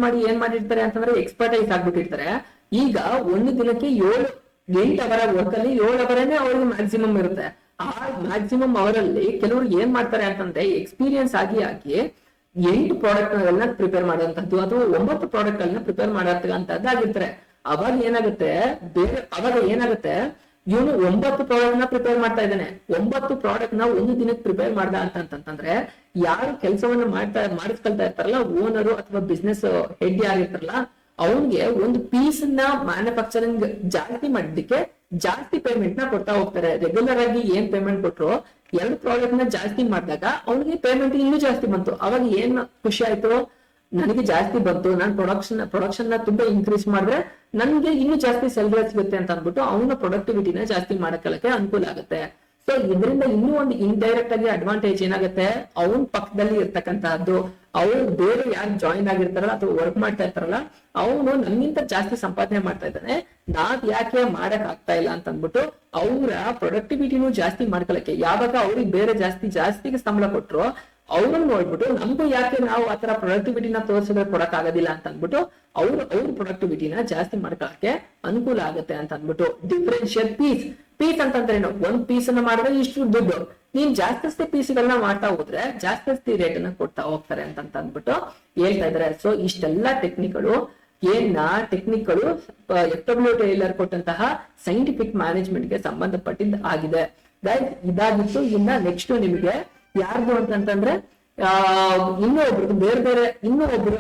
ಮಾಡಿ ಏನ್ ಮಾಡಿರ್ತಾರೆ ಅಂತಂದ್ರೆ ಎಕ್ಸ್ಪರ್ಟೈಸ್ ಆಗ್ಬಿಟ್ಟಿರ್ತಾರೆ. ಈಗ ಒಂದು ದಿನಕ್ಕೆ 8 hour ವರ್ಕ್ ಅಲ್ಲಿ 7 hour ಅವ್ರಿಗೆ ಮ್ಯಾಕ್ಸಿಮಮ್ ಇರುತ್ತೆ. ಆ ಮ್ಯಾಕ್ಸಿಮಮ್ ಅವರಲ್ಲಿ ಕೆಲವರು ಏನ್ ಮಾಡ್ತಾರೆ ಅಂತಂದ್ರೆ ಎಕ್ಸ್ಪೀರಿಯನ್ಸ್ ಆಗಿ 8 ಪ್ರಾಡಕ್ಟ್ ಗಳನ್ನ ಪ್ರಿಪೇರ್ ಮಾಡುವಂತದ್ದು ಅಥವಾ 9 ಪ್ರಾಡಕ್ಟ್ ಗಳನ್ನ ಪ್ರಿಪೇರ್ ಮಾಡೋಂತದ್ದಾಗಿರ್ತಾರೆ. ಅವಾಗ ಏನಾಗುತ್ತೆ ಇವನು 9 ಪ್ರಾಡಕ್ಟ್ ನ ಪ್ರಿಪೇರ್ ಮಾಡ್ತಾ ಇದ್ದಾನೆ. 9 ಪ್ರಾಡಕ್ಟ್ ನ ಒಂದು ದಿನಕ್ಕೆ ಪ್ರಿಪೇರ್ ಮಾಡ್ದ ಅಂತಂತಂದ್ರೆ ಯಾರು ಕೆಲಸವನ್ನ ಮಾಡಿಸ್ಕೊಳ್ತಾ ಇರ್ತಾರಲ್ಲ, ಓನರು ಅಥವಾ ಬಿಸ್ನೆಸ್ ಹೆಡ್ ಯಾರಿರ್ತಾರಲ್ಲ, ಅವನ್ಗೆ ಒಂದು ಪೀಸ್ ನ ಮ್ಯಾನುಫ್ಯಾಕ್ಚರಿಂಗ್ ಜಾಸ್ತಿ ಮಾಡೋದಕ್ಕೆ ಜಾಸ್ತಿ ಪೇಮೆಂಟ್ ನ ಕೊಡ್ತಾ ಹೋಗ್ತಾರೆ. ರೆಗ್ಯುಲರ್ ಆಗಿ ಏನ್ ಪೇಮೆಂಟ್ ಕೊಟ್ರು 2 ಪ್ರಾಡಕ್ಟ್ ನ ಜಾಸ್ತಿ ಮಾಡಿದಾಗ ಅವ್ನಿಗೆ ಪೇಮೆಂಟ್ ಇನ್ನೂ ಜಾಸ್ತಿ ಬಂತು. ಅವಾಗ ಏನ್ ಖುಷಿ ಆಯ್ತು? ನನಗೆ ಜಾಸ್ತಿ ಬಂತು, ನಾನು ಪ್ರೊಡಕ್ಷನ್ ನ ತುಂಬಾ ಇನ್ಕ್ರೀಸ್ ಮಾಡಿದ್ರೆ ನನ್ಗೆ ಇನ್ನೂ ಜಾಸ್ತಿ ಸ್ಯಾಲರಿ ಸಿಗುತ್ತೆ ಅಂತ ಅಂದ್ಬಿಟ್ಟು ಅವನ ಪ್ರೊಡಕ್ಟಿವಿಟಿನ ಜಾಸ್ತಿ ಮಾಡಕ್ಕೆ ಅನುಕೂಲ ಆಗುತ್ತೆ. ಸೊ ಇದರಿಂದ ಇನ್ನೂ ಒಂದು ಇಂಡೈರೆಕ್ಟ್ ಆಗಿ ಅಡ್ವಾಂಟೇಜ್ ಏನಾಗುತ್ತೆ? ಅವನ್ ಪಕ್ಕದಲ್ಲಿ ಇರ್ತಕ್ಕಂತಹದ್ದು, ಅವ್ರು ಬೇರೆ ಯಾರು ಜಾಯಿನ್ ಆಗಿರ್ತಾರಲ್ಲ ಅಥವಾ ವರ್ಕ್ ಮಾಡ್ತಾ ಇರ್ತಾರಲ್ಲ, ಅವನು ನಮ್ಗಿಂತ ಜಾಸ್ತಿ ಸಂಪಾದನೆ ಮಾಡ್ತಾ ಇದ್ದಾನೆ, ನಾವ್ ಯಾಕೆ ಮಾಡಕ್ ಆಗ್ತಾ ಇಲ್ಲ ಅಂತ ಅಂದ್ಬಿಟ್ಟು ಅವರ ಪ್ರೊಡಕ್ಟಿವಿಟಿನೂ ಜಾಸ್ತಿ ಮಾಡ್ಕೊಳಕ್ಕೆ, ಯಾವಾಗ ಅವ್ರಿಗೆ ಬೇರೆ ಜಾಸ್ತಿಗೆ ಸಂಬಳ ಕೊಟ್ರು ಅವ್ರನ್ನ ನೋಡ್ಬಿಟ್ಟು ನಮ್ಗೂ ಯಾಕೆ ನಾವು ಆತರ ಪ್ರೊಡಕ್ಟಿವಿಟಿನ ತೋರಿಸಿದ್ರೆ ಕೊಡಕ್ ಆಗೋದಿಲ್ಲ ಅಂತ ಅಂದ್ಬಿಟ್ಟು ಅವ್ರ ಪ್ರೊಡಕ್ಟಿವಿಟಿನ ಜಾಸ್ತಿ ಮಾಡ್ಕೊಳಕ್ಕೆ ಅನುಕೂಲ ಆಗುತ್ತೆ ಅಂತ ಅಂದ್ಬಿಟ್ಟು. ಡಿಫರೆನ್ಷಿಯಲ್ ಪೀಸ್ ಅಂತಂದ್ರೆ ಏನು? ಒಂದ್ ಪೀಸ್ ಅನ್ನ ಮಾಡಿದ್ರೆ ಇಷ್ಟು ದುಡ್ಡು, ನೀನ್ ಜಾಸ್ತಿ ಪೀಸ್ಗಳನ್ನ ಮಾಡ್ತಾ ಹೋದ್ರೆ ಜಾಸ್ತಿ ರೇಟ್ ಅನ್ನ ಕೊಡ್ತಾ ಹೋಗ್ತಾರೆ ಅಂತ ಅಂದ್ಬಿಟ್ಟು ಹೇಳ್ತಾ ಇದಾರೆ. ಸೊ ಇಷ್ಟೆಲ್ಲ ಟೆಕ್ನಿಕ್ಗಳು FW ಟೇಲರ್ ಕೊಟ್ಟಂತಹ ಸೈಂಟಿಫಿಕ್ ಮ್ಯಾನೇಜ್ಮೆಂಟ್ ಗೆ ಸಂಬಂಧಪಟ್ಟಿದ್ದ ಆಗಿದೆ. ಇದಾಗಿತ್ತು. ಇನ್ನ ನೆಕ್ಸ್ಟ್ ನಿಮಗೆ ಯಾರ್ದು ಅಂತಂದ್ರೆ ಇನ್ನೊಬ್ರು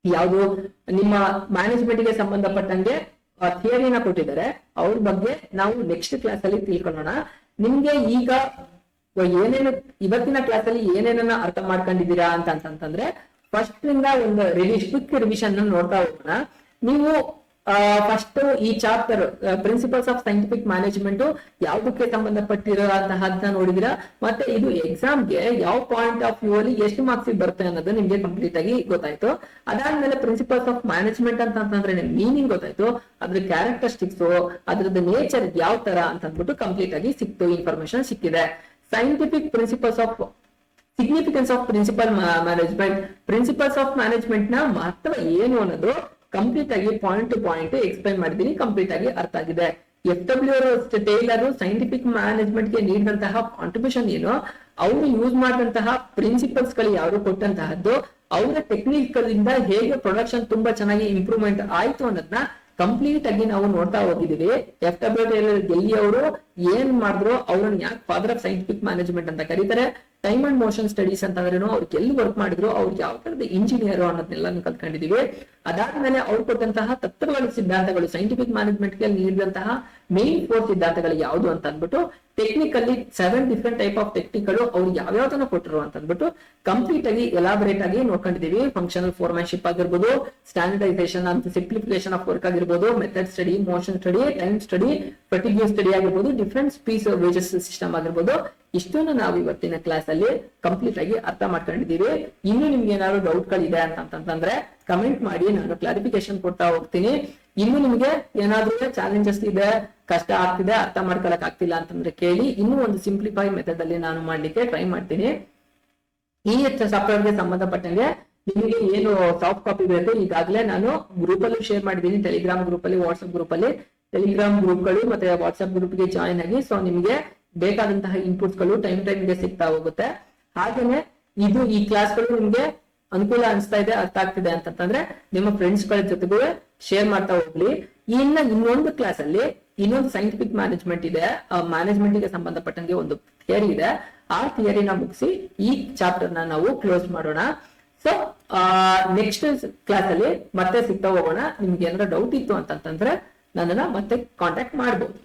ಯಾವುದು ನಿಮ್ಮ ಮ್ಯಾನೇಜ್ಮೆಂಟ್ ಗೆ ಸಂಬಂಧಪಟ್ಟಂಗೆ ಥಿಯರಿನ ಕೊಟ್ಟಿದ್ದಾರೆ. ಅವ್ರ ಬಗ್ಗೆ ನಾವು ನೆಕ್ಸ್ಟ್ ಕ್ಲಾಸ್ ಅಲ್ಲಿ ತಿಳ್ಕೊಳ್ಳೋಣ. ನಿಮ್ಗೆ ಈಗ ಇವತ್ತಿನ ಕ್ಲಾಸ್ ಅಲ್ಲಿ ಏನೇನನ್ನ ಅರ್ಥ ಮಾಡ್ಕೊಂಡಿದ್ದೀರಾ ಅಂತಂದ್ರೆ ಫಸ್ಟ್ ಇಂದ ಒಂದು ಕ್ವಿಕ್ ರಿವಿಷನ್ ನೋಡ್ತಾ ಹೋಗೋಣ. ನೀವು ಫಸ್ಟ್ ಈ chapter principles of scientific management ಯಾವ್ದಕ್ಕೆ ಸಂಬಂಧಪಟ್ಟಿರೋಂತಹದ್ನ ನೋಡಿದಿರಾ, ಮತ್ತೆ ಇದು ಎಕ್ಸಾಮ್ಗೆ ಯಾವ ಪಾಯಿಂಟ್ ಆಫ್ ವ್ಯೂ ಅಲ್ಲಿ ಎಷ್ಟು ಮಾರ್ಕ್ಸ್ ಬರುತ್ತೆ ಅನ್ನೋದು ನಿಮ್ಗೆ ಕಂಪ್ಲೀಟ್ ಆಗಿ ಗೊತ್ತಾಯ್ತು. ಅದಾದ್ಮೇಲೆ ಪ್ರಿನ್ಸಿಪಲ್ಸ್ ಆಫ್ ಮ್ಯಾನೇಜ್ಮೆಂಟ್ ಅಂತಂದ್ರೆ ಮೀನಿಂಗ್ ಗೊತ್ತಾಯ್ತು, ಅದ್ರ ಕ್ಯಾರೆಕ್ಟರಿಸ್ಟಿಕ್ಸ್, ಅದ್ರದ್ದು ನೇಚರ್ ಯಾವ ತರ ಅಂತ ಅಂದ್ಬಿಟ್ಟು ಕಂಪ್ಲೀಟ್ ಆಗಿ ಸಿಕ್ತು, ಇನ್ಫಾರ್ಮೇಶನ್ ಸಿಕ್ಕಿದೆ. Scientific principles of significance of principles of management ನ ಮಹತ್ವ ಏನು ಅನ್ನೋದು ಕಂಪ್ಲೀಟ್ ಆಗಿ ಪಾಯಿಂಟ್ ಟು ಪಾಯಿಂಟ್ ಎಕ್ಸ್ಪ್ಲೈನ್ ಮಾಡಿದೀನಿ, ಕಂಪ್ಲೀಟ್ ಆಗಿ ಅರ್ಥ ಆಗಿದೆ. FW ಟೇಲರ್ ಸೈಂಟಿಫಿಕ್ ಮ್ಯಾನೇಜ್ಮೆಂಟ್ ಗೆ ನೀಡಿದಂತಹ ಕಾಂಟ್ರಿಬ್ಯೂಷನ್ ಏನು, ಅವರು ಯೂಸ್ ಮಾಡಿದಂತಹ ಪ್ರಿನ್ಸಿಪಲ್ಸ್ ಗಳು ಯಾರು ಕೊಟ್ಟಂತಹದ್ದು, ಅವರ ಟೆಕ್ನಿಕ್ ಇಂದ ಹೇಗೆ ಪ್ರೊಡಕ್ಷನ್ ತುಂಬಾ ಚೆನ್ನಾಗಿ ಇಂಪ್ರೂವ್ಮೆಂಟ್ ಆಯ್ತು ಅನ್ನೋದನ್ನ ಕಂಪ್ಲೀಟ್ ಆಗಿ ನಾವು ನೋಡ್ತಾ ಹೋಗಿದ್ದೀವಿ. FW ಟೇಲರ್ ಗೆಲ್ಲಿ ಅವರು ಏನ್ ಮಾಡಿದ್ರು, ಅವ್ರನ್ನ ಯಾಕೆ ಫಾದರ್ ಆಫ್ ಸೈಂಟಿಫಿಕ್ ಮ್ಯಾನೇಜ್ಮೆಂಟ್ ಅಂತ ಕರೀತಾರೆ, ಟೈಮ್ ಅಂಡ್ ಮೋಷನ್ ಸ್ಟಡೀಸ್ ಅಂತಂದ್ರೇನು, ಅವ್ರಿಗೆ ಎಲ್ಲಿ ವರ್ಕ್ ಮಾಡಿದ್ರು, ಅವ್ರಿಗೆ ಯಾವ ತರದ ಇಂಜಿನಿಯರ್ ಅನ್ನೋದನ್ನೆಲ್ಲ ಕಲ್ತ್ಕೊಂಡಿದೀವಿ. ಅದಾದ್ಮೇಲೆ ಅವ್ರು ಕೊಟ್ಟಂತಹ ತತ್ವಗಳ ಸಿದ್ಧಾಂತಗಳು, ಸೈಂಟಿಫಿಕ್ ಮ್ಯಾನೇಜ್ಮೆಂಟ್ ಗೆ ನೀಡಿದಂತಹ ಮೇನ್ 4 ಸಿದ್ಧಾಂತಗಳು ಯಾವುದು ಅಂತ ಅಂದ್ಬಿಟ್ಟು, ಟೆಕ್ನಿಕಲ್ಲಿ 7 ಡಿಫ್ರೆಂಟ್ ಟೈಪ್ ಆಫ್ ಟೆಕ್ನಿಕ್ಗಳು ಅವ್ರು ಯಾವ್ಯಾವ್ದನ್ನ ಕೊಟ್ಟರು ಅಂತ ಅಂದ್ಬಿಟ್ಟು ಕಂಪ್ಲೀಟ್ ಆಗಿ ಎಲಾಬರೇಟ್ ಆಗಿ ನೋಡ್ಕೊಂಡಿದೀವಿ. ಫಂಕ್ಷನಲ್ ಫಾರ್ಮ್ಯಾನ್ಶಿಪ್ ಆಗಿರ್ಬೋದು, ಸ್ಟ್ಯಾಂಡರ್ಡೈಸೇಷನ್ ಅಂತ ಸಿಂಪ್ಲಿಫಿಕೇಶನ್ ಆಫ್ ವರ್ಕ್ ಆಗಿರ್ಬೋದು, method study, motion study, time study, fatigue study ಆಗಿರ್ಬೋದು, ಡಿಫ್ರೆಂಟ್ ಸ್ಪೀಸ್ ವೇಜಸ್ ಸಿಸ್ಟಮ್ ಆಗಿರ್ಬೋದು, ಇಷ್ಟನ್ನು ನಾವು ಇವತ್ತಿನ ಕ್ಲಾಸ್ ಅಲ್ಲಿ ಕಂಪ್ಲೀಟ್ ಆಗಿ ಅರ್ಥ ಮಾಡ್ಕೊಂಡಿದೀವಿ. ಇನ್ನು ನಿಮ್ಗೆ ಏನಾದ್ರು ಡೌಟ್ ಗಳಿದೆ ಅಂತಂದ್ರೆ ಕಮೆಂಟ್ ಮಾಡಿ, ನಾನು ಕ್ಲಾರಿಫಿಕೇಶನ್ ಕೊಡ್ತಾ ಹೋಗ್ತೀನಿ. ಇನ್ನು ನಿಮ್ಗೆ ಏನಾದ್ರೂ ಚಾಲೆಂಜಸ್ ಇದೆ, ಕಷ್ಟ ಆಗ್ತಿದೆ, ಅರ್ಥ ಮಾಡ್ಕೊಳಕ್ ಆಗ್ತಿಲ್ಲ ಅಂತಂದ್ರೆ ಕೇಳಿ, ಇನ್ನೂ ಒಂದು ಸಿಂಪ್ಲಿಫೈ ಮೆಥಡ್ ಅಲ್ಲಿ ನಾನು ಮಾಡ್ಲಿಕ್ಕೆ ಟ್ರೈ ಮಾಡ್ತೀನಿ. ಈ ಸಾಫ್ಟ್ವೇರ್ ಗೆ ಸಂಬಂಧಪಟ್ಟಂಗೆ ನಿಮಗೆ ಏನು ಸಾಫ್ಟ್ ಕಾಪಿ ಬೇಕು ಈಗಾಗಲೇ ನಾನು ಗ್ರೂಪ್ ಅಲ್ಲಿ ಶೇರ್ ಮಾಡಿದ್ದೀನಿ, ಟೆಲಿಗ್ರಾಮ್ ಗ್ರೂಪ್ ಅಲ್ಲಿ, ವಾಟ್ಸ್ಆಪ್ ಗ್ರೂಪ್ ಅಲ್ಲಿ. ಟೆಲಿಗ್ರಾಮ್ ಗ್ರೂಪ್ಗಳು ಮತ್ತೆ ವಾಟ್ಸ್ಆಪ್ ಗ್ರೂಪ್ ಗೆ ಜಾಯಿನ್ ಆಗಿ, ಸೊ ನಿಮಗೆ ಬೇಕಾದಂತಹ ಇನ್ಪುಟ್ಸ್ ಗಳು ಟೈಮ್ ಗೆ ಸಿಗ್ತಾ ಹೋಗುತ್ತೆ. ಹಾಗೇನೆ ಇದು ಈ ಕ್ಲಾಸ್ಗಳು ನಿಮ್ಗೆ ಅನುಕೂಲ ಅನಿಸ್ತಾ ಇದೆ, ಅರ್ಥ ಆಗ್ತಿದೆ ಅಂತಂದ್ರೆ ನಿಮ್ಮ ಫ್ರೆಂಡ್ಸ್ ಗಳ ಜೊತೆಗೂ ಶೇರ್ ಮಾಡ್ತಾ ಹೋಗ್ಲಿ. ಇನ್ನೊಂದು ಕ್ಲಾಸ್ ಅಲ್ಲಿ ಇನ್ನೊಂದು ಸೈಂಟಿಫಿಕ್ ಮ್ಯಾನೇಜ್ಮೆಂಟ್ ಇದೆ, ಮ್ಯಾನೇಜ್ಮೆಂಟ್ ಗೆ ಸಂಬಂಧಪಟ್ಟಂಗೆ ಒಂದು ಥಿಯರಿ ಇದೆ. ಆ ಥಿಯರಿನ ಮುಗಿಸಿ ಈ ಚಾಪ್ಟರ್ ನಾವು ಕ್ಲೋಸ್ ಮಾಡೋಣ. ಸೊ ನೆಕ್ಸ್ಟ್ ಕ್ಲಾಸ್ ಅಲ್ಲಿ ಮತ್ತೆ ಸಿಗ್ತಾ ಹೋಗೋಣ. ನಿಮ್ಗೆ ಏನಾರ ಡೌಟ್ ಇತ್ತು ಅಂತಂದ್ರೆ ನನ್ನನ್ನ ಮತ್ತೆ ಕಾಂಟ್ಯಾಕ್ಟ್ ಮಾಡಬಹುದು.